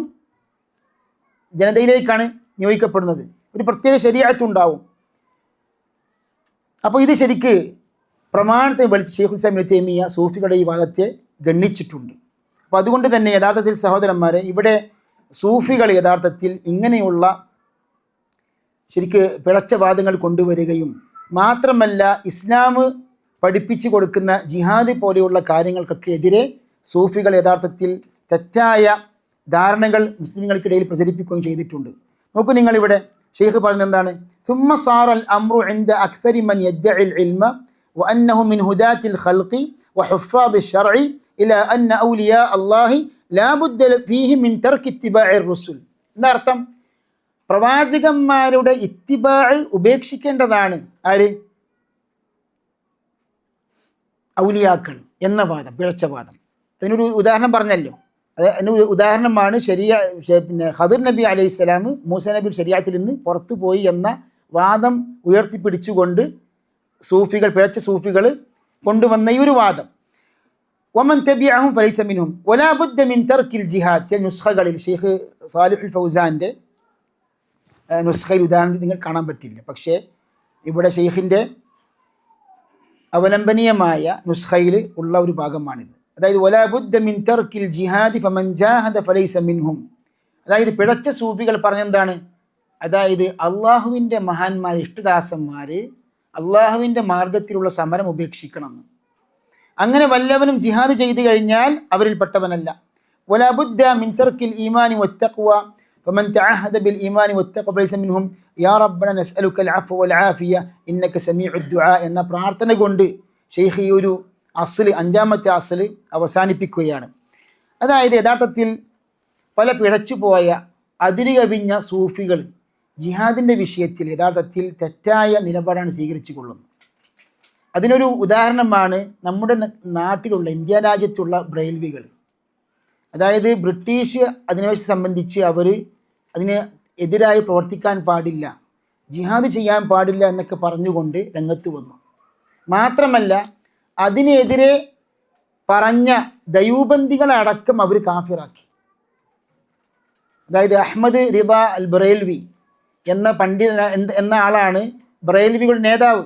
ജനതയിലേക്കാണ് നിയോഗിക്കപ്പെടുന്നത്, ഒരു പ്രത്യേക ശരീഅത്തുണ്ടാവും. അപ്പോൾ ഇത് ശരിക്ക് പ്രമാണത്തെ വലിച്ച് ഷെയ്ഖുൽ ഇസ്ലാം ഇബ്നു തൈമിയ്യ സൂഫികളുടെ ഈ വാദത്തെ ഗണ്ണിച്ചിട്ടുണ്ട്. അപ്പോൾ അതുകൊണ്ട് തന്നെ യഥാർത്ഥത്തിൽ സഹോദരന്മാരെ, ഇവിടെ സൂഫികൾ യഥാർത്ഥത്തിൽ ഇങ്ങനെയുള്ള ശരിക്ക് പിഴച്ച വാദങ്ങൾ കൊണ്ടുവരികയും മാത്രമല്ല ഇസ്ലാം പഠിപ്പിച്ചു കൊടുക്കുന്ന ജിഹാദ് പോലെയുള്ള കാര്യങ്ങൾക്കൊക്കെ എതിരെ സൂഫികൾ യഥാർത്ഥത്തിൽ തെറ്റായ ധാരണകൾ മുസ്ലിങ്ങൾക്കിടയിൽ പ്രചരിപ്പിക്കുകയും ചെയ്തിട്ടുണ്ട്. നോക്കൂ, നിങ്ങളിവിടെ ഷെയ്ഖ് പറയുന്നത് എന്താണ്? ثم صار الأمر عند أكثر من يدعي العلم وأنه من هداة الخلق وحفاظ الشرع إلى أن أولياء الله لا بد فيه من ترك اتباع الرسل. എന്നർത്ഥം പ്രവാചകന്മാരുടെ ഇത്തിബാഅ് ഉപേക്ഷിക്കേണ്ടതാണ് ആര്? ഔലിയാക്കൾ എന്ന വാദം, പിഴച്ച വാദം. അതിനൊരു ഉദാഹരണം പറഞ്ഞല്ലോ. അതിന് ഉദാഹരണമാണ് പിന്നെ ഖദിർ നബി അലൈഹിസ്സലാം മൂസ നബിയുടെ ശരീഅത്തിൽ നിന്ന് പുറത്തു പോയി എന്ന വാദം ഉയർത്തിപ്പിടിച്ചുകൊണ്ട് സൂഫികൾ, പിഴച്ച സൂഫികൾ കൊണ്ടുവന്ന ഈ ഒരു വാദം. വമൻ തബിഅഹും ഫലൈസ മിൻഹും വലാ ബുദ്ദ മിൻ തർക്കിൽ ജിഹാദ്. ചില നുസ്ഖകളിൽ ഷെയ്ഖ് സാലിഹുൽ ഫൗസാൻ്റെ നുസ്ഖയിൽ ഉദാഹരണത്തിൽ നിങ്ങൾ കാണാൻ പറ്റില്ല, പക്ഷേ ഇവിടെ ഷെയ്ഖിൻ്റെ അവലംബനീയമായ നുസ്ഖയിൽ ഉള്ള ഒരു ഭാഗമാണിത്. അതായത് വലാ ബുദ്ദ മിൻ തർക്കിൽ ജിഹാദി ഫമൻ ജാഹദ ഫലൈസ മിൻഹും. അതായത് പിഴച്ച സൂഫികൾ പറഞ്ഞെന്താണ്? അതായത് അള്ളാഹുവിൻ്റെ മഹാന്മാർ, ഇഷ്ടദാസന്മാർ അള്ളാഹുവിൻ്റെ മാർഗത്തിലുള്ള സമരം ഉപേക്ഷിക്കണമെന്ന്. അങ്ങനെ വല്ലവനും ജിഹാദ് ചെയ്തു കഴിഞ്ഞാൽ അവരിൽപ്പെട്ടവനല്ല. വലാ ബുദ്ദ മിൻ തർക്കിൽ ഈമാനി വത്തഖ്വ ഫമൻ തഅഹദ ബിൽ ഈമാനി വത്തഖ്വ ഫലൈസ മിൻഹും യാ റബ്ബന നസ്അലുക്കൽ അഫ്വ വൽ ആഫിയ ഇന്നക സമീഉദ് ദുആ എന്ന പ്രാർത്ഥന കൊണ്ട് ഷെയ്ഖ് ഈ ഒരു അസ്ല്, അഞ്ചാമത്തെ അസ്ല് അവസാനിപ്പിക്കുകയാണ്. അതായത് യഥാർത്ഥത്തിൽ പല പിഴച്ചുപോയ അതിര് കവിഞ്ഞ സൂഫികൾ ജിഹാദിൻ്റെ വിഷയത്തിൽ യഥാർത്ഥത്തിൽ തെറ്റായ നിലപാടാണ് സ്വീകരിച്ചു കൊള്ളുന്നത്. അതിനൊരു ഉദാഹരണമാണ് നമ്മുടെ നാട്ടിലുള്ള, ഇന്ത്യ രാജ്യത്തുള്ള ബ്രെയിൽവികൾ. അതായത് ബ്രിട്ടീഷ് അധിനിവേശം സംബന്ധിച്ച് അവർ അതിന് എതിരായി പ്രവർത്തിക്കാൻ പാടില്ല, ജിഹാദ് ചെയ്യാൻ പാടില്ല എന്നൊക്കെ പറഞ്ഞുകൊണ്ട് രംഗത്ത് വന്നു. മാത്രമല്ല അതിനെതിരെ പറഞ്ഞ ദയൂബന്ദികളടക്കം അവർ കാഫിറാക്കി. അതായത് അഹ്മദ് റിദ അൽ ബ്രെയിൽവി എന്ന എന്ന ആളാണ് ബ്രെയിൽവികളുടെ നേതാവ്.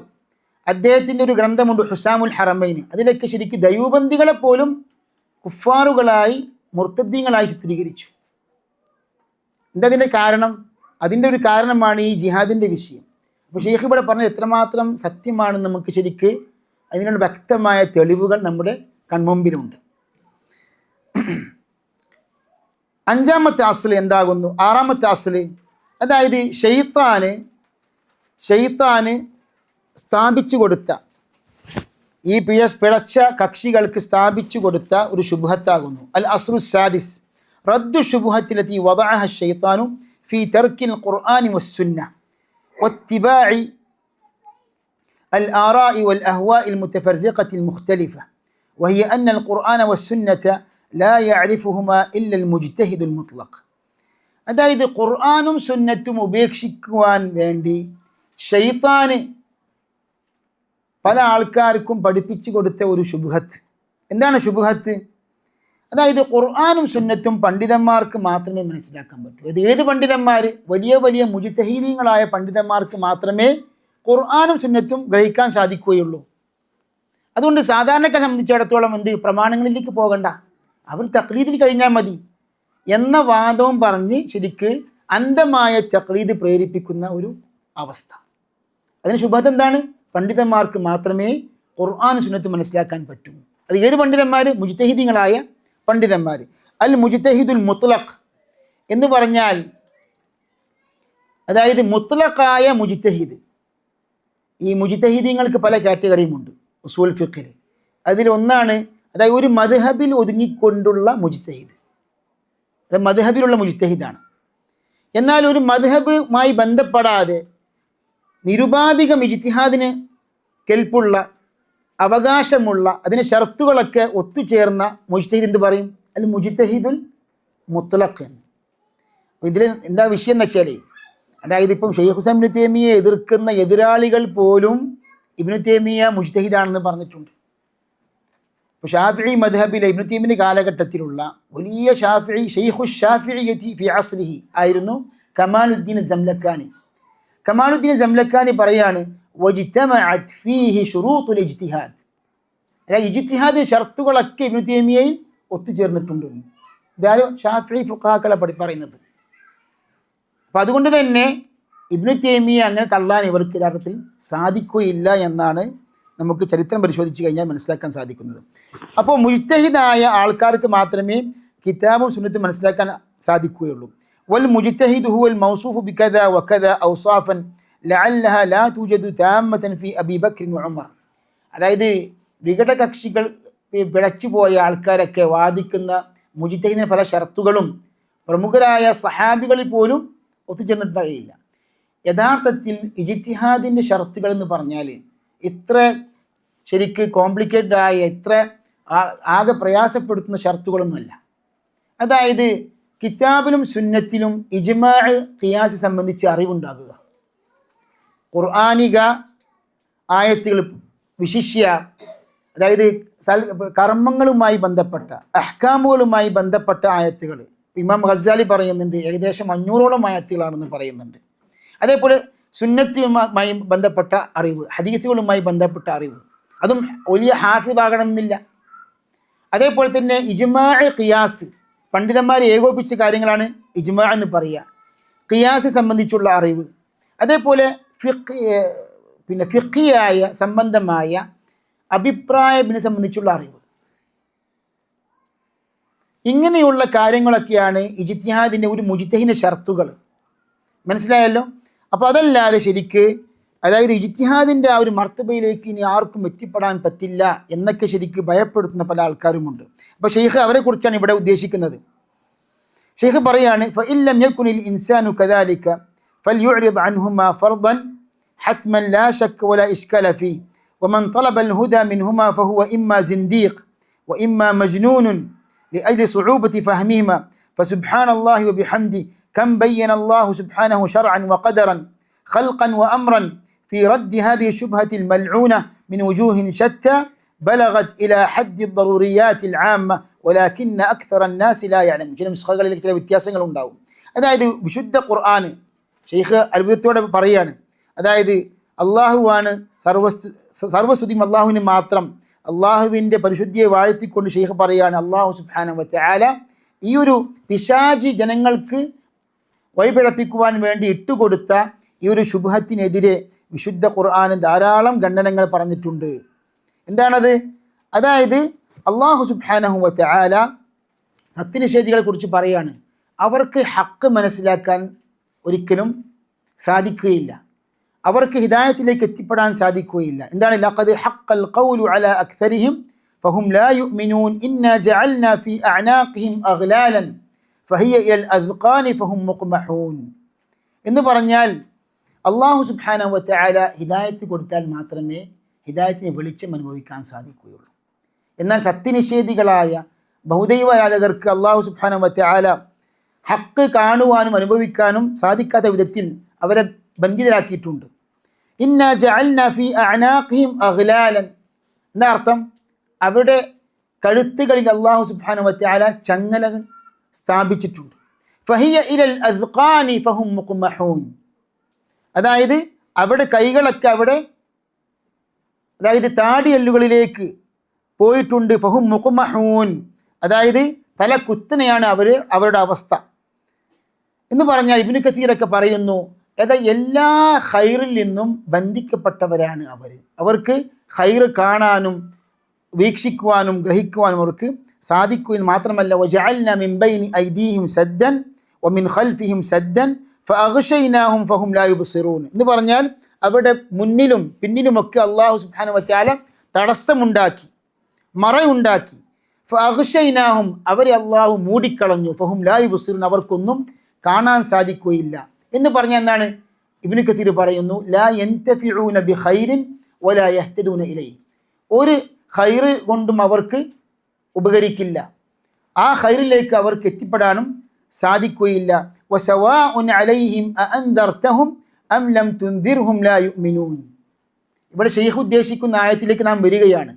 അദ്ദേഹത്തിൻ്റെ ഒരു ഗ്രന്ഥമുണ്ട് ഹുസാമുൽ ഹറമൈൻ. അതിലൊക്കെ ശരിക്കും ദയൂബന്ദികളെ പോലും കുഫാറുകളായി, മുർത്തദ്ദീങ്ങളായി ചിത്രീകരിച്ചു. എന്താ അതിൻ്റെ കാരണം? അതിൻ്റെ ഒരു കാരണമാണ് ഈ ജിഹാദിൻ്റെ വിഷയം. അപ്പോൾ ഷെയ്ഖ് ഇവിടെ പറഞ്ഞത് എത്രമാത്രം സത്യമാണെന്ന് നമുക്ക് ശരിക്ക് അതിനുള്ള വ്യക്തമായ തെളിവുകൾ നമ്മുടെ കൺമുമ്പിലുണ്ട്. അഞ്ചാമത്തെ അസ്ല് എന്താകുന്നു? ആറാമത്തെ അസ്ല്, അതായത് ഷെയ്ത്താന് സ്ഥാപിച്ചു കൊടുത്ത, ഈ പിഴച്ച കക്ഷികൾക്ക് സ്ഥാപിച്ചു കൊടുത്ത ഒരു ശുബ്ഹത്താകുന്നു. അൽ അസ്ലു സാദിസ് റദ്ദു ശുബ്ഹത്തിലത്തി വദഅഹ ശൈത്താനു ഫീ തർക്കിൽ ഖുർആനി വസ്സുന്ന വത്തിബാഇ الآراء والأهواء المتفرقة المختلفة وهي أن القرآن والسنة لا يعرفهما إلا المجتهد المطلق. അതായത് ഖുർആനും സുന്നത്തും ഉപേക്ഷിക്കുവാൻ വേണ്ടി ഷെയ്ത്താന് പല ആൾക്കാർക്കും പഠിപ്പിച്ചു കൊടുത്ത ഒരു ശുബ്ഹത്ത്. എന്താണ് ശുബ്ഹത്ത്? അതായത് ഖുർആനും സുന്നത്തും പണ്ഡിതന്മാർക്ക് മാത്രമേ മനസ്സിലാക്കാൻ പറ്റൂ. അത് ഏത് പണ്ഡിതന്മാർ? വലിയ വലിയ മുജ്തഹിദീങ്ങളായ പണ്ഡിതന്മാർക്ക് മാത്രമേ ഖുർആനും സുന്നത്തും ഗ്രഹിക്കാൻ സാധിക്കുകയുള്ളൂ. അതുകൊണ്ട് സാധാരണക്കാരെ സംബന്ധിച്ചിടത്തോളം പ്രമാണങ്ങളിലേക്ക് പോകണ്ട, അവർ തഖ്ലീദിൽ കഴിഞ്ഞാൽ മതി എന്ന വാദവും പറഞ്ഞ് ശരിക്ക് അന്ധമായ തഖ്ലീദ് പ്രേരിപ്പിക്കുന്ന ഒരു അവസ്ഥ. അതിന് ശുബ്ഹത്ത് എന്താണ്? പണ്ഡിതന്മാർക്ക് മാത്രമേ ഖുർആനും സുന്നത്തും മനസ്സിലാക്കാൻ പറ്റൂ. അത് ഏത് പണ്ഡിതന്മാർ? മുജ്തഹിദീങ്ങളായ പണ്ഡിതന്മാർ. അൽ മുജ്തഹിദുൽ മുത്ലഖ് എന്ന് പറഞ്ഞാൽ അതായത് മുത്ലഖായ മുജ്തഹിദ്. ഈ മുജ്തഹിദീങ്ങൾക്ക് പല കാറ്റഗറിയുമുണ്ട് ഉസൂൽ ഫിഖിൽ. അതിലൊന്നാണ്, അതായത് ഒരു മദ്ഹബിൽ ഒതുങ്ങിക്കൊണ്ടുള്ള മുജ്തഹിദ്, അത് മദ്ഹബിലുള്ള മുജ്തഹിദാണ്. എന്നാൽ ഒരു മദ്ഹബുമായി ബന്ധപ്പെടാതെ നിരുപാധികം ഇജ്തിഹാദിന് കെൽപ്പുള്ള, അവകാശമുള്ള, അതിന് ഷർത്തുകളൊക്കെ ഒത്തുചേർന്ന മുജ്തഹിദ് എന്ത് പറയും? അൽ മുജ്തഹിദുൽ മുത്ലഖ്. ഇതിൽ എന്താ വിഷയം എന്ന് വെച്ചാൽ, അതായത് ഇപ്പം ഷെയ്ഖ് ഹുസൈൻ ഇബ്നു തൈമിയ്യയെ എതിർക്കുന്ന എതിരാളികൾ പോലും ഇബ്നു തൈമിയ്യ മുജ്തഹിദാണെന്ന് പറഞ്ഞിട്ടുണ്ട്. ഇപ്പോൾ ഷാഫിഈ മദ്ഹബിലെ ഇബ്നു തൈമിയ്യയുടെ കാലഘട്ടത്തിലുള്ള വലിയ ഷെയ്ഖു ഷാഫിഈയത്തി ഫി അസ്രിഹി ആയിരുന്നു കമാലുദ്ദീൻ സംലക്കാനി. കമാലുദ്ദീൻ സംലക്കാനി പറയാണ്, വജ്തമഅത് ഫീഹി ശുറൂത്തുൽ ഇജ്തിഹാദ്, അതായത് ഇജ്തിഹാദിന്റെ ഷർത്തുകളൊക്കെ ഇബ്നു തൈമിയ്യയിൽ ഒത്തുചേർന്നിട്ടുണ്ട്. ഇതാരും ഷാഫിഈ ഫുഖഹാക്കളെ പറയുന്നത്. അപ്പം അതുകൊണ്ട് തന്നെ ഇബ്നു തൈമിയ്യ അങ്ങനെ തള്ളാൻ ഇവർക്ക് യഥാർത്ഥത്തിൽ സാധിക്കുകയില്ല എന്നാണ് നമുക്ക് ചരിത്രം പരിശോധിച്ച് കഴിഞ്ഞാൽ മനസ്സിലാക്കാൻ സാധിക്കുന്നത്. അപ്പോൾ മുജ്തഹിദായ ആൾക്കാർക്ക് മാത്രമേ കിതാബും സുന്നത്തും മനസ്സിലാക്കാൻ സാധിക്കുകയുള്ളൂ. വൽ മുജ്തഹിദു ഹുവൽ മൗസൂഫു ബികദ വകദ ഔസാഫൻ ലഅല്ലഹ ലാ തുജദു താമതൻ ഫി അബീ ബക്ർ വഉമർ. അതായത് വിഘടകക്ഷികൾ പിഴച്ചുപോയ ആൾക്കാരൊക്കെ വാദിക്കുന്ന മുജ്തഹിദിന് പല ഷർത്തുകളും പ്രമുഖരായ സഹാബികളിൽ പോലും ഒത്തുചേർന്നിട്ടുണ്ടാകില്ല. യഥാർത്ഥത്തിൽ ഇജ്തിഹാദിൻ്റെ ഷർത്തുകൾ എന്ന് പറഞ്ഞാൽ ഇത്ര ശരിക്ക് കോംപ്ലിക്കേറ്റഡ് ആയ, ഇത്ര ആകെ പ്രയാസപ്പെടുത്തുന്ന ഷർത്തുകളൊന്നുമല്ല. അതായത് കിതാബിലും സുന്നത്തിലും ഇജ്മാഅ് ഖിയാസ് സംബന്ധിച്ച് അറിവുണ്ടാകുക, ഖുർആനിക ആയത്തുകൾ വിശിഷ്യ, അതായത് കർമ്മങ്ങളുമായി ബന്ധപ്പെട്ട അഹ്കാമുകളുമായി ബന്ധപ്പെട്ട ആയത്തുകൾ ഇമാം ഗസാലി പറയുന്നുണ്ട്, ഏകദേശം 500ഓളം ആയത്തുകളാണെന്ന് പറയുന്നുണ്ട്. അതേപോലെ സുന്നത്തുമായി ബന്ധപ്പെട്ട അറിവ്, ഹദീസുകളുമായി ബന്ധപ്പെട്ട അറിവ്, അതും വലിയ ഹാഫിദാകണമെന്നില്ല. അതേപോലെ തന്നെ ഇജ്മാഅ് ഖിയാസ്, പണ്ഡിതന്മാർ ഏകോപിച്ച കാര്യങ്ങളാണ് ഇജ്മാ എന്ന് പറയുക. ഖിയാസ് സംബന്ധിച്ചുള്ള അറിവ്, അതേപോലെ ഫിഖിയായ സംബന്ധമായ അഭിപ്രായത്തിനെ സംബന്ധിച്ചുള്ള അറിവ്, ഇങ്ങനെയുള്ള കാര്യങ്ങളൊക്കെയാണ് ഇജ്തിഹാദിൻ്റെ ഒരു മുജ്തഹിദിൻ്റെ ഷർത്തുകൾ. മനസ്സിലായല്ലോ? അപ്പോൾ അതല്ലാതെ ശരിക്ക്, അതായത് ഇജ്തിഹാദിൻ്റെ ആ ഒരു മർത്തബയിലേക്ക് ഇനി ആർക്കും എത്തിപ്പെടാൻ പറ്റില്ല എന്നൊക്കെ ശരിക്ക് ഭയപ്പെടുത്തുന്ന പല ആൾക്കാരുമുണ്ട്. അപ്പോൾ ഷെയ്ഖ് അവരെക്കുറിച്ചാണ് ഇവിടെ ഉദ്ദേശിക്കുന്നത്. ഷെയ്ഖ് പറയാണ്, ഫഇല്ലം യകുനിൽ ഇൻസാനു കദാലിക ഫൽയുഅ്രിദ് അൻഹുമാ ഫർദൻ ഹത്മൻ ലാ ശക്ക വലാ ഇഷ്കല ഫീഹ് വമൻ طلب الهدى منهما فهو إما زنديق وإما مجنون لأجل صعوبة فهمهما فسبحان الله وبحمده كم بين الله سبحانه شرعا وقدرا خلقا وأمرا في رد هذه الشبهة الملعونة من وجوه شتى بلغت إلى حد الضروريات العامة ولكن أكثر الناس لا يعلمون. ചില മിസ്ഖകളിൽ ചില വ്യത്യാസങ്ങൾ ഉണ്ടാവും. അതായത് വിശുദ്ധ ഖുർആൻ ഷെയ്ഖ് അത്ഭുതത്തോടെ പറയാണ്, അതായത് അള്ളാഹുവാണ് സർവസ്തുതിയും അള്ളാഹുവിന് മാത്രം. അള്ളാഹുവിൻ്റെ പരിശുദ്ധിയെ വാഴ്ത്തിക്കൊണ്ട് ഷെയ്ഖ് പറയാണ്, അള്ളാഹു സുബ്ഹാനഹു വ തആല ഈ ഒരു പിശാചി ജനങ്ങൾക്ക് വഴിപിഴപ്പിക്കുവാൻ വേണ്ടി ഇട്ടുകൊടുത്ത ഈ ഒരു ശുബ്ഹത്തിനെതിരെ വിശുദ്ധ ഖുർആൻ ധാരാളം ഖണ്ഡനങ്ങൾ പറഞ്ഞിട്ടുണ്ട്. എന്താണത്? അതായത് അള്ളാഹു സുബ്ഹാനഹു വ തആല സത്യനിഷേധികളെ കുറിച്ച് പറയാണ്, അവർക്ക് ഹക്ക് മനസ്സിലാക്കാൻ ഒരിക്കലും സാധിക്കുകയില്ല, അവർക്ക് ഹിദായത്തിലേക്ക് എത്തിപ്പെടാൻ സാധിക്കുകയില്ല. എന്താണ്? ലഖദ് ഹഖൽ ഖൗലു അലാ അക്സരിഹിം ഫഹും ലാ യുഅ്മിനൂൻ ഇന്നാ ജഅൽനാ ഫീ അഅനാഖിഹിം അഗ്ലാലൻ ഫഹിയ ഇലൽ അദ്ഖാനി ഫഹും മുഖ്മഹൂൻ എന്ന് പറഞ്ഞാൽ, അള്ളാഹു സുബ്ഹാനഹു വ തആല ഹിദായത്ത് കൊടുത്താൽ മാത്രമേ ഹിദായത്തിന് വെളിച്ചം അനുഭവിക്കാൻ സാധിക്കുകയുള്ളൂ. എന്നാൽ സത്യനിഷേധികളായ ബഹുദൈവാരാധകർക്ക് അള്ളാഹു സുബ്ഹാനഹു വ തആല ഹക്ക് കാണുവാനും അനുഭവിക്കാനും സാധിക്കാത്ത വിധത്തിൽ അവരെ ബന്ധിതരാക്കിയിട്ടുണ്ട്. ഇന്നാ ജഅൽനാ ഫീ അഅനാഖിഹിം അഗ്ലാലൻ എന്ന അർത്ഥം, അവരുടെ കഴുത്തുകളിൽ അള്ളാഹു സുബ്ഹാനഹു വ തആല ചങ്ങലകൾ സ്ഥാപിച്ചിട്ടുണ്ട്. ഫഹിയ ഇലൽ അദ്ഖാനി ഫഹും മുഖ്മഹൂൻ, അതായത് അവരുടെ കൈകളൊക്കെ അവിടെ, അതായത് താടിയെല്ലുകളിലേക്ക് പോയിട്ടുണ്ട്. ഫഹും മുഖ്മഹൂൻ, അതായത് തല കുത്തനെയാണ് അവരുടെ അവസ്ഥ എന്ന് പറഞ്ഞാൽ ഇബ്നു കസീറൊക്കെ പറയുന്നു, എല്ലാ ഖൈറിൽ നിന്നും ബന്ധിക്കപ്പെട്ടവരാണ് അവർക്ക് ഖൈർ കാണാനും വീക്ഷിക്കുവാനും ഗ്രഹിക്കുവാനും അവർക്ക് സാധിക്കുകയെന്ന് മാത്രമല്ല, വജഅൽനാ മിൻ ബൈനി ഐദീഹിം സദ്ദൻ വമിൻ ഖൽഫിഹിം സദ്ദൻ ഫഅഗ്ശൈനാഹും ഫഹും ലാ യുബ്സിറൂൻ എന്ന് പറഞ്ഞാൽ അവരുടെ മുന്നിലും പിന്നിലുമൊക്കെ അല്ലാഹു സുബ്ഹാനഹു വ തആല തടസ്സമുണ്ടാക്കി, മറയുണ്ടാക്കി. ഫഅഗ്ശൈനാഹും, അവരെ അള്ളാഹു മൂടിക്കളഞ്ഞു. ഫഹും ലാ യുബ്സിറൂൻ, അവർക്കൊന്നും കാണാൻ സാധിക്കുകയില്ല എന്ന് പറഞ്ഞാൽ എന്താണ്? ഇബ്നു കസീർ പറയുന്നു, ലാ യൻതഫിഊന ബിഖൈരിൻ വലാ യഹ്തദൂന ഇലൈഹി, ഒരു ഖൈർ കൊണ്ടും അവർക്ക് ഉപകരിക്കില്ല, ആ ഖൈറിലേക്ക് അവർക്ക് എത്തിപ്പെടാനും സാധിക്കുകയില്ല. വസവാഉൻ അലൈഹിം അഅൻദർതഹും അം ലം തുൻദിർഹും ലാ യുഅ്മിനൂൻ. ഇവിടെ ഷെയ്ഖ് ഉദ്ദേശിക്കുന്ന ആയത്തിലേക്ക് നാം വരികയാണ്.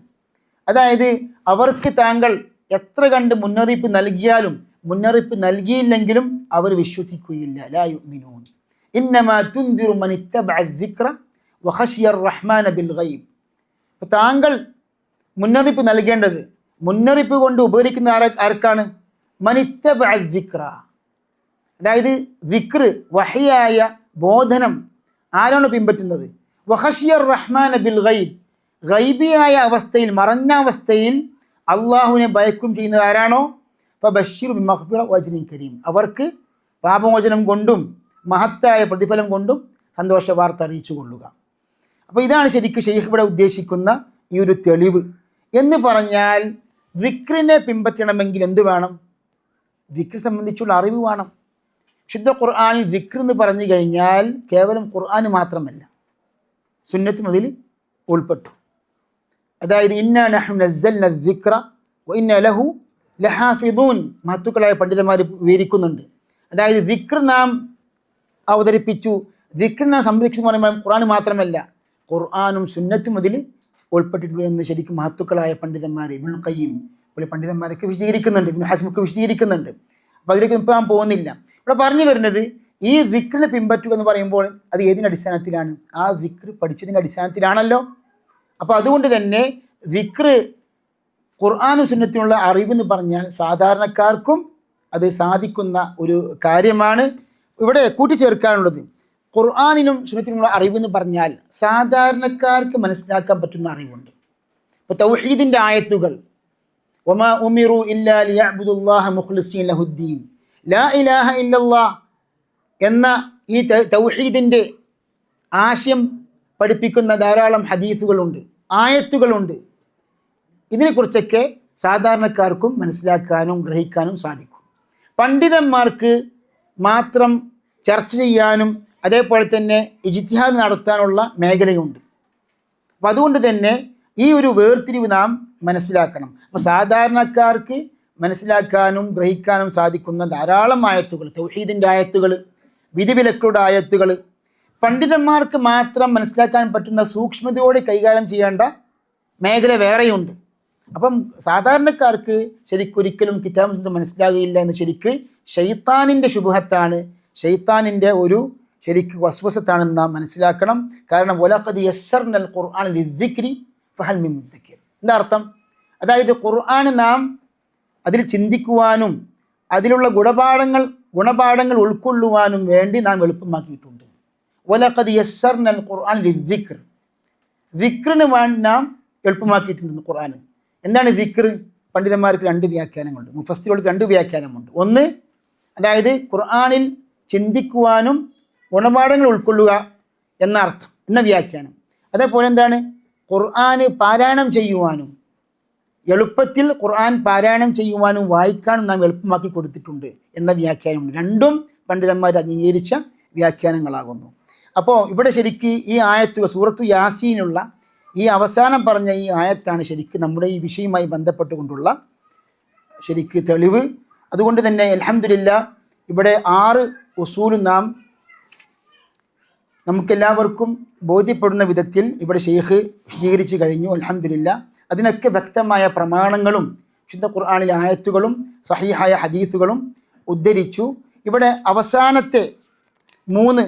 അതായത് അവർക്ക് താങ്കൾ എത്ര കണ്ട് മുന്നറിയിപ്പ് നൽകിയാലും മുന്നറിയിപ്പ് നൽകിയില്ലെങ്കിലും അവർ വിശ്വസിക്കുകയില്ല. ലാ യുഅ്മിനൂൻ. ഇന്നമാ തുൻദിറു മൻ ഇത്തബഅ അദ്ദിക്ര വഖശിയ അർറഹ്മാന ബിൽ ഗൈബ്. താങ്കൾ മുന്നറിയിപ്പ് നൽകേണ്ടത്, മുന്നറിയിപ്പ് കൊണ്ട് ഉപകരിക്കുന്ന ആർക്കാണ്? മൻ ഇത്തബഅ അദ്ദിക്ര, അതായത് ദിക്ർ, വഹയായ ബോധനം ആരാണ് പിൻപറ്റുന്നത്? വഖശിയ അർറഹ്മാന ബിൽ ഗൈബ്, ഗൈബിയായ അവസ്ഥയിൽ, മറഞ്ഞ അവസ്ഥയിൽ അള്ളാഹുവിനെ ഭയക്കും ചെയ്യുന്നത് ആരാണോ? ഫബശ്ശിർ ബിമഗ്ഫിറ വഅജ്രിൻ കരീം, അവർക്ക് പാപമോചനം കൊണ്ടും മഹത്തായ പ്രതിഫലം കൊണ്ടും സന്തോഷ വാർത്ത അറിയിച്ചു കൊള്ളുക. അപ്പോൾ ഇതാണ് ശരിക്കും ഷെയ്ഖ് ഇവിടെ ഉദ്ദേശിക്കുന്ന ഈ ഒരു തെളിവ് എന്ന് പറഞ്ഞാൽ, ദിക്റിനെ പിൻപറ്റണമെങ്കിൽ എന്ത് വേണം? ദിക്ർ സംബന്ധിച്ചുള്ള അറിവ് വേണം. ശുദ്ധ ഖുർആനിൽ ദിക്ർ എന്ന് പറഞ്ഞു കഴിഞ്ഞാൽ കേവലം ഖുർആൻ മാത്രമല്ല, സുന്നത്ത് മുതൽ ഉൾപ്പെട്ടു. അതായത് ഇന്നാ നഹ്നു നസ്സൽന ദിക്ര വഇന്ന ലഹു ലഹാഫിദൂൻ, മഹത്തുക്കളായ പണ്ഡിതന്മാർ വിവരിക്കുന്നുണ്ട്. അതായത് ദിക്ർ നാം അവതരിപ്പിച്ചു, ദിക്ർ നാം സംരക്ഷിച്ചു എന്ന് പറയുമ്പോൾ ഖുർആൻ മാത്രമല്ല, ഖുർആനും സുന്നത്തും അതിൽ ഉൾപ്പെട്ടിട്ടുണ്ട് എന്ന് ശരിക്കും മഹത്തുക്കളായ പണ്ഡിതന്മാർ, ഇബ്നുൽ ഖയ്യിം പോലെ പണ്ഡിതന്മാരൊക്കെ വിശദീകരിക്കുന്നുണ്ട്, ഇബ്നു ഹസ്മൊക്കെ വിശദീകരിക്കുന്നുണ്ട്. അപ്പോൾ അതിലേക്ക് ഇപ്പോൾ ഞാൻ പോകുന്നില്ല. ഇവിടെ പറഞ്ഞു വരുന്നത്, ഈ ദിക്റിനെ പിൻപറ്റുക എന്ന് പറയുമ്പോൾ അത് ഏതിൻ്റെ അടിസ്ഥാനത്തിലാണ്? ആ ദിക്ർ പഠിച്ചതിൻ്റെ അടിസ്ഥാനത്തിലാണല്ലോ. അപ്പോൾ അതുകൊണ്ട് തന്നെ ദിക്ർ, ഖുർആനും സുന്നത്തിനുള്ള അറിവെന്ന് പറഞ്ഞാൽ സാധാരണക്കാർക്കും അത് സാധിക്കുന്ന ഒരു കാര്യമാണ്. ഇവിടെ കൂട്ടിച്ചേർക്കാനുള്ളത്, ഖുർആനിനും സുന്നത്തിനുമുള്ള അറിവെന്ന് പറഞ്ഞാൽ സാധാരണക്കാർക്ക് മനസ്സിലാക്കാൻ പറ്റുന്ന അറിവുണ്ട്. ഇപ്പോൾ തൗഹീദിൻ്റെ ആയത്തുകൾ, വമാ ഉമിറു ഇല്ലാ ലിയഅ്ബുദുല്ലാഹ മുഖ്ലിസീന ലഹുദ്ദീൻ, ലാ ഇലാഹ ഇല്ലല്ലാഹ് എന്ന ഈ തൗഹീദിൻ്റെ ആശയം പഠിപ്പിക്കുന്ന ധാരാളം ഹദീസുകളുണ്ട്, ആയത്തുകളുണ്ട്. ഇതിനെക്കുറിച്ചൊക്കെ സാധാരണക്കാർക്കും മനസ്സിലാക്കാനും ഗ്രഹിക്കാനും സാധിക്കും. പണ്ഡിതന്മാർക്ക് മാത്രം ചർച്ച ചെയ്യാനും അതേപോലെ തന്നെ ഇജ്തിഹാദ് നടത്താനുള്ള മേഖലയുണ്ട്. അപ്പോൾ അതുകൊണ്ട് തന്നെ ഈ ഒരു വേർതിരിവ് നാം മനസ്സിലാക്കണം. അപ്പോൾ സാധാരണക്കാർക്ക് മനസ്സിലാക്കാനും ഗ്രഹിക്കാനും സാധിക്കുന്ന ധാരാളം ആയത്തുകൾ, തൗഹീദിൻ്റെ ആയത്തുകൾ, വിധിവിലക്കുകളുടെ ആയത്തുകൾ, പണ്ഡിതന്മാർക്ക് മാത്രം മനസ്സിലാക്കാൻ പറ്റുന്ന സൂക്ഷ്മതയോടെ കൈകാര്യം ചെയ്യേണ്ട മേഖല വേറെയുണ്ട്. അപ്പം സാധാരണക്കാർക്ക് ശരിക്കൊരിക്കലും കിതാബ് മനസ്സിലാകുകയില്ല എന്ന് ശരിക്ക് ശൈത്താനിൻ്റെ ശുബ്ഹത്താണ്, ശൈത്താനിൻ്റെ ഒരു ശരിക്ക് വസ്വസത്താണെന്ന് നാം മനസ്സിലാക്കണം. കാരണം വലഖദ് യസ്സർനൽ ഖുർആന ലിദ്ദിക്രി ഫഹൽ മിൻ മുദ്ദക്കിർ, എന്താ അർത്ഥം? അതായത് ഖുർആൻ നാം അതിൽ ചിന്തിക്കുവാനും അതിലുള്ള ഗുണപാഠങ്ങൾ ഉൾക്കൊള്ളുവാനും വേണ്ടി നാം എളുപ്പമാക്കിയിട്ടുണ്ട്. വലഖദ് യസ്സർനൽ ഖുർആന ലിദ്ദിക്ർ, ദിക്റിന് വേണ്ടി നാം എളുപ്പമാക്കിയിട്ടുണ്ട് ഖുർആൻ. എന്താണ് ദിക്ർ? പണ്ഡിതന്മാർക്ക് രണ്ട് വ്യാഖ്യാനങ്ങളുണ്ട്, മുഫസ്സിറുകൾക്ക് രണ്ട് വ്യാഖ്യാനമുണ്ട്. ഒന്ന്, അതായത് ഖുർആനിൽ ചിന്തിക്കുവാനും ഗുണപാഠങ്ങൾ ഉൾക്കൊള്ളുക എന്ന അർത്ഥം, എന്ന വ്യാഖ്യാനം. അതേപോലെ എന്താണ്, ഖുർആൻ പാരായണം ചെയ്യുവാനും, എളുപ്പത്തിൽ ഖുർആൻ പാരായണം ചെയ്യുവാനും വായിക്കാനും നാം എളുപ്പമാക്കി കൊടുത്തിട്ടുണ്ട് എന്ന വ്യാഖ്യാനമുണ്ട്. രണ്ടും പണ്ഡിതന്മാർ അംഗീകരിച്ച വ്യാഖ്യാനങ്ങളാകുന്നു. അപ്പോൾ ഇവിടെ ശരിക്ക് ഈ ആയത്ത്, സൂറത്തു യാസീനുള്ള ഈ അവസാനം പറഞ്ഞ ഈ ആയത്താണ് ശരിക്ക് നമ്മുടെ ഈ വിഷയവുമായി ബന്ധപ്പെട്ടുകൊണ്ടുള്ള ശരിക്ക് തെളിവ്. അതുകൊണ്ട് തന്നെ അൽഹംദുലില്ലാ ഇവിടെ 6 ഉസൂലും നമുക്കെല്ലാവർക്കും ബോധ്യപ്പെടുന്ന വിധത്തിൽ ഇവിടെ ഷെയ്ഖ് വിശദീകരിച്ച് കഴിഞ്ഞു. അൽഹംദുലില്ലാ അതിനൊക്കെ വ്യക്തമായ പ്രമാണങ്ങളും വിശുദ്ധ ഖുർആനിലെ ആയത്തുകളും സഹീഹായ ഹദീസുകളും ഉദ്ധരിച്ചു. ഇവിടെ അവസാനത്തെ 3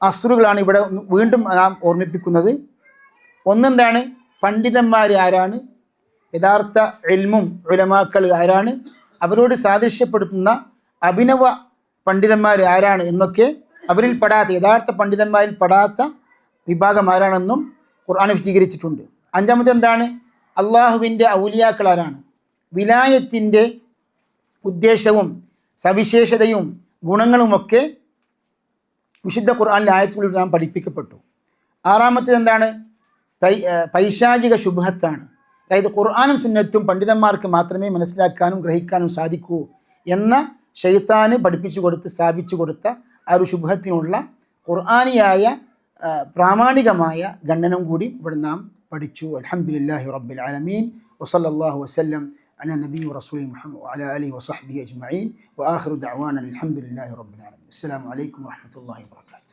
അസ്റുകളാണ് ഇവിടെ വീണ്ടും നാം ഓർമ്മിപ്പിക്കുന്നത്. ഒന്നെന്താണ്, പണ്ഡിതന്മാർ ആരാണ്, യഥാർത്ഥ ഇൽമും ഉലമാക്കൾ ആരാണ്, അവരോട് സാദൃശ്യപ്പെടുത്തുന്ന അഭിനവ പണ്ഡിതന്മാർ ആരാണ് എന്നൊക്കെ, അവരിൽ പെടാത്ത യഥാർത്ഥ പണ്ഡിതന്മാരിൽ പെടാത്ത വിഭാഗം ആരാണെന്നും ഖുർആൻ വിശദീകരിച്ചിട്ടുണ്ട്. അഞ്ചാമത്തെ എന്താണ്, അള്ളാഹുവിൻ്റെ ഔലിയാക്കൾ ആരാണ്, വിലായത്തിൻ്റെ ഉദ്ദേശവും സവിശേഷതയും ഗുണങ്ങളുമൊക്കെ വിശുദ്ധ ഖുർആനിലെ ആയത്തുകളിൽ നാം പഠിപ്പിക്കപ്പെട്ടു. ആറാമത്തേത് എന്താണ്, പൈശാചിക ശുബ്ഹത്താണ്, അതായത് ഖുർആനും സുന്നത്തും പണ്ഡിതന്മാർക്ക് മാത്രമേ മനസ്സിലാക്കാനും ഗ്രഹിക്കാനും സാധിക്കൂ എന്ന ശൈത്താന് പഠിപ്പിച്ചു കൊടുത്ത് സ്ഥാപിച്ചു കൊടുത്ത ആ ഒരു ശുഭത്തിനുള്ള ഖുർആനിയായ പ്രാമാണികമായ ഖണ്ഡനം കൂടി ഇവിടെ നാം പഠിച്ചു. അൽഹംദുലില്ലാഹി റബ്ബിൽ ആലമീൻ വസല്ലല്ലാഹു വസല്ലം അലാ നബി റസൂലി മുഹമ്മദ് വഅലാ ആലിഹി വസഹ്ബിഹി അജ്മഈൻ വആഖിറു ദഅവാന അൽഹംദുലില്ലാഹി റബ്ബിൽ ആലമീൻ. അസ്സലാമു അലൈക്കും വറഹ്മത്തുള്ളാഹി വബറകാതുഹു.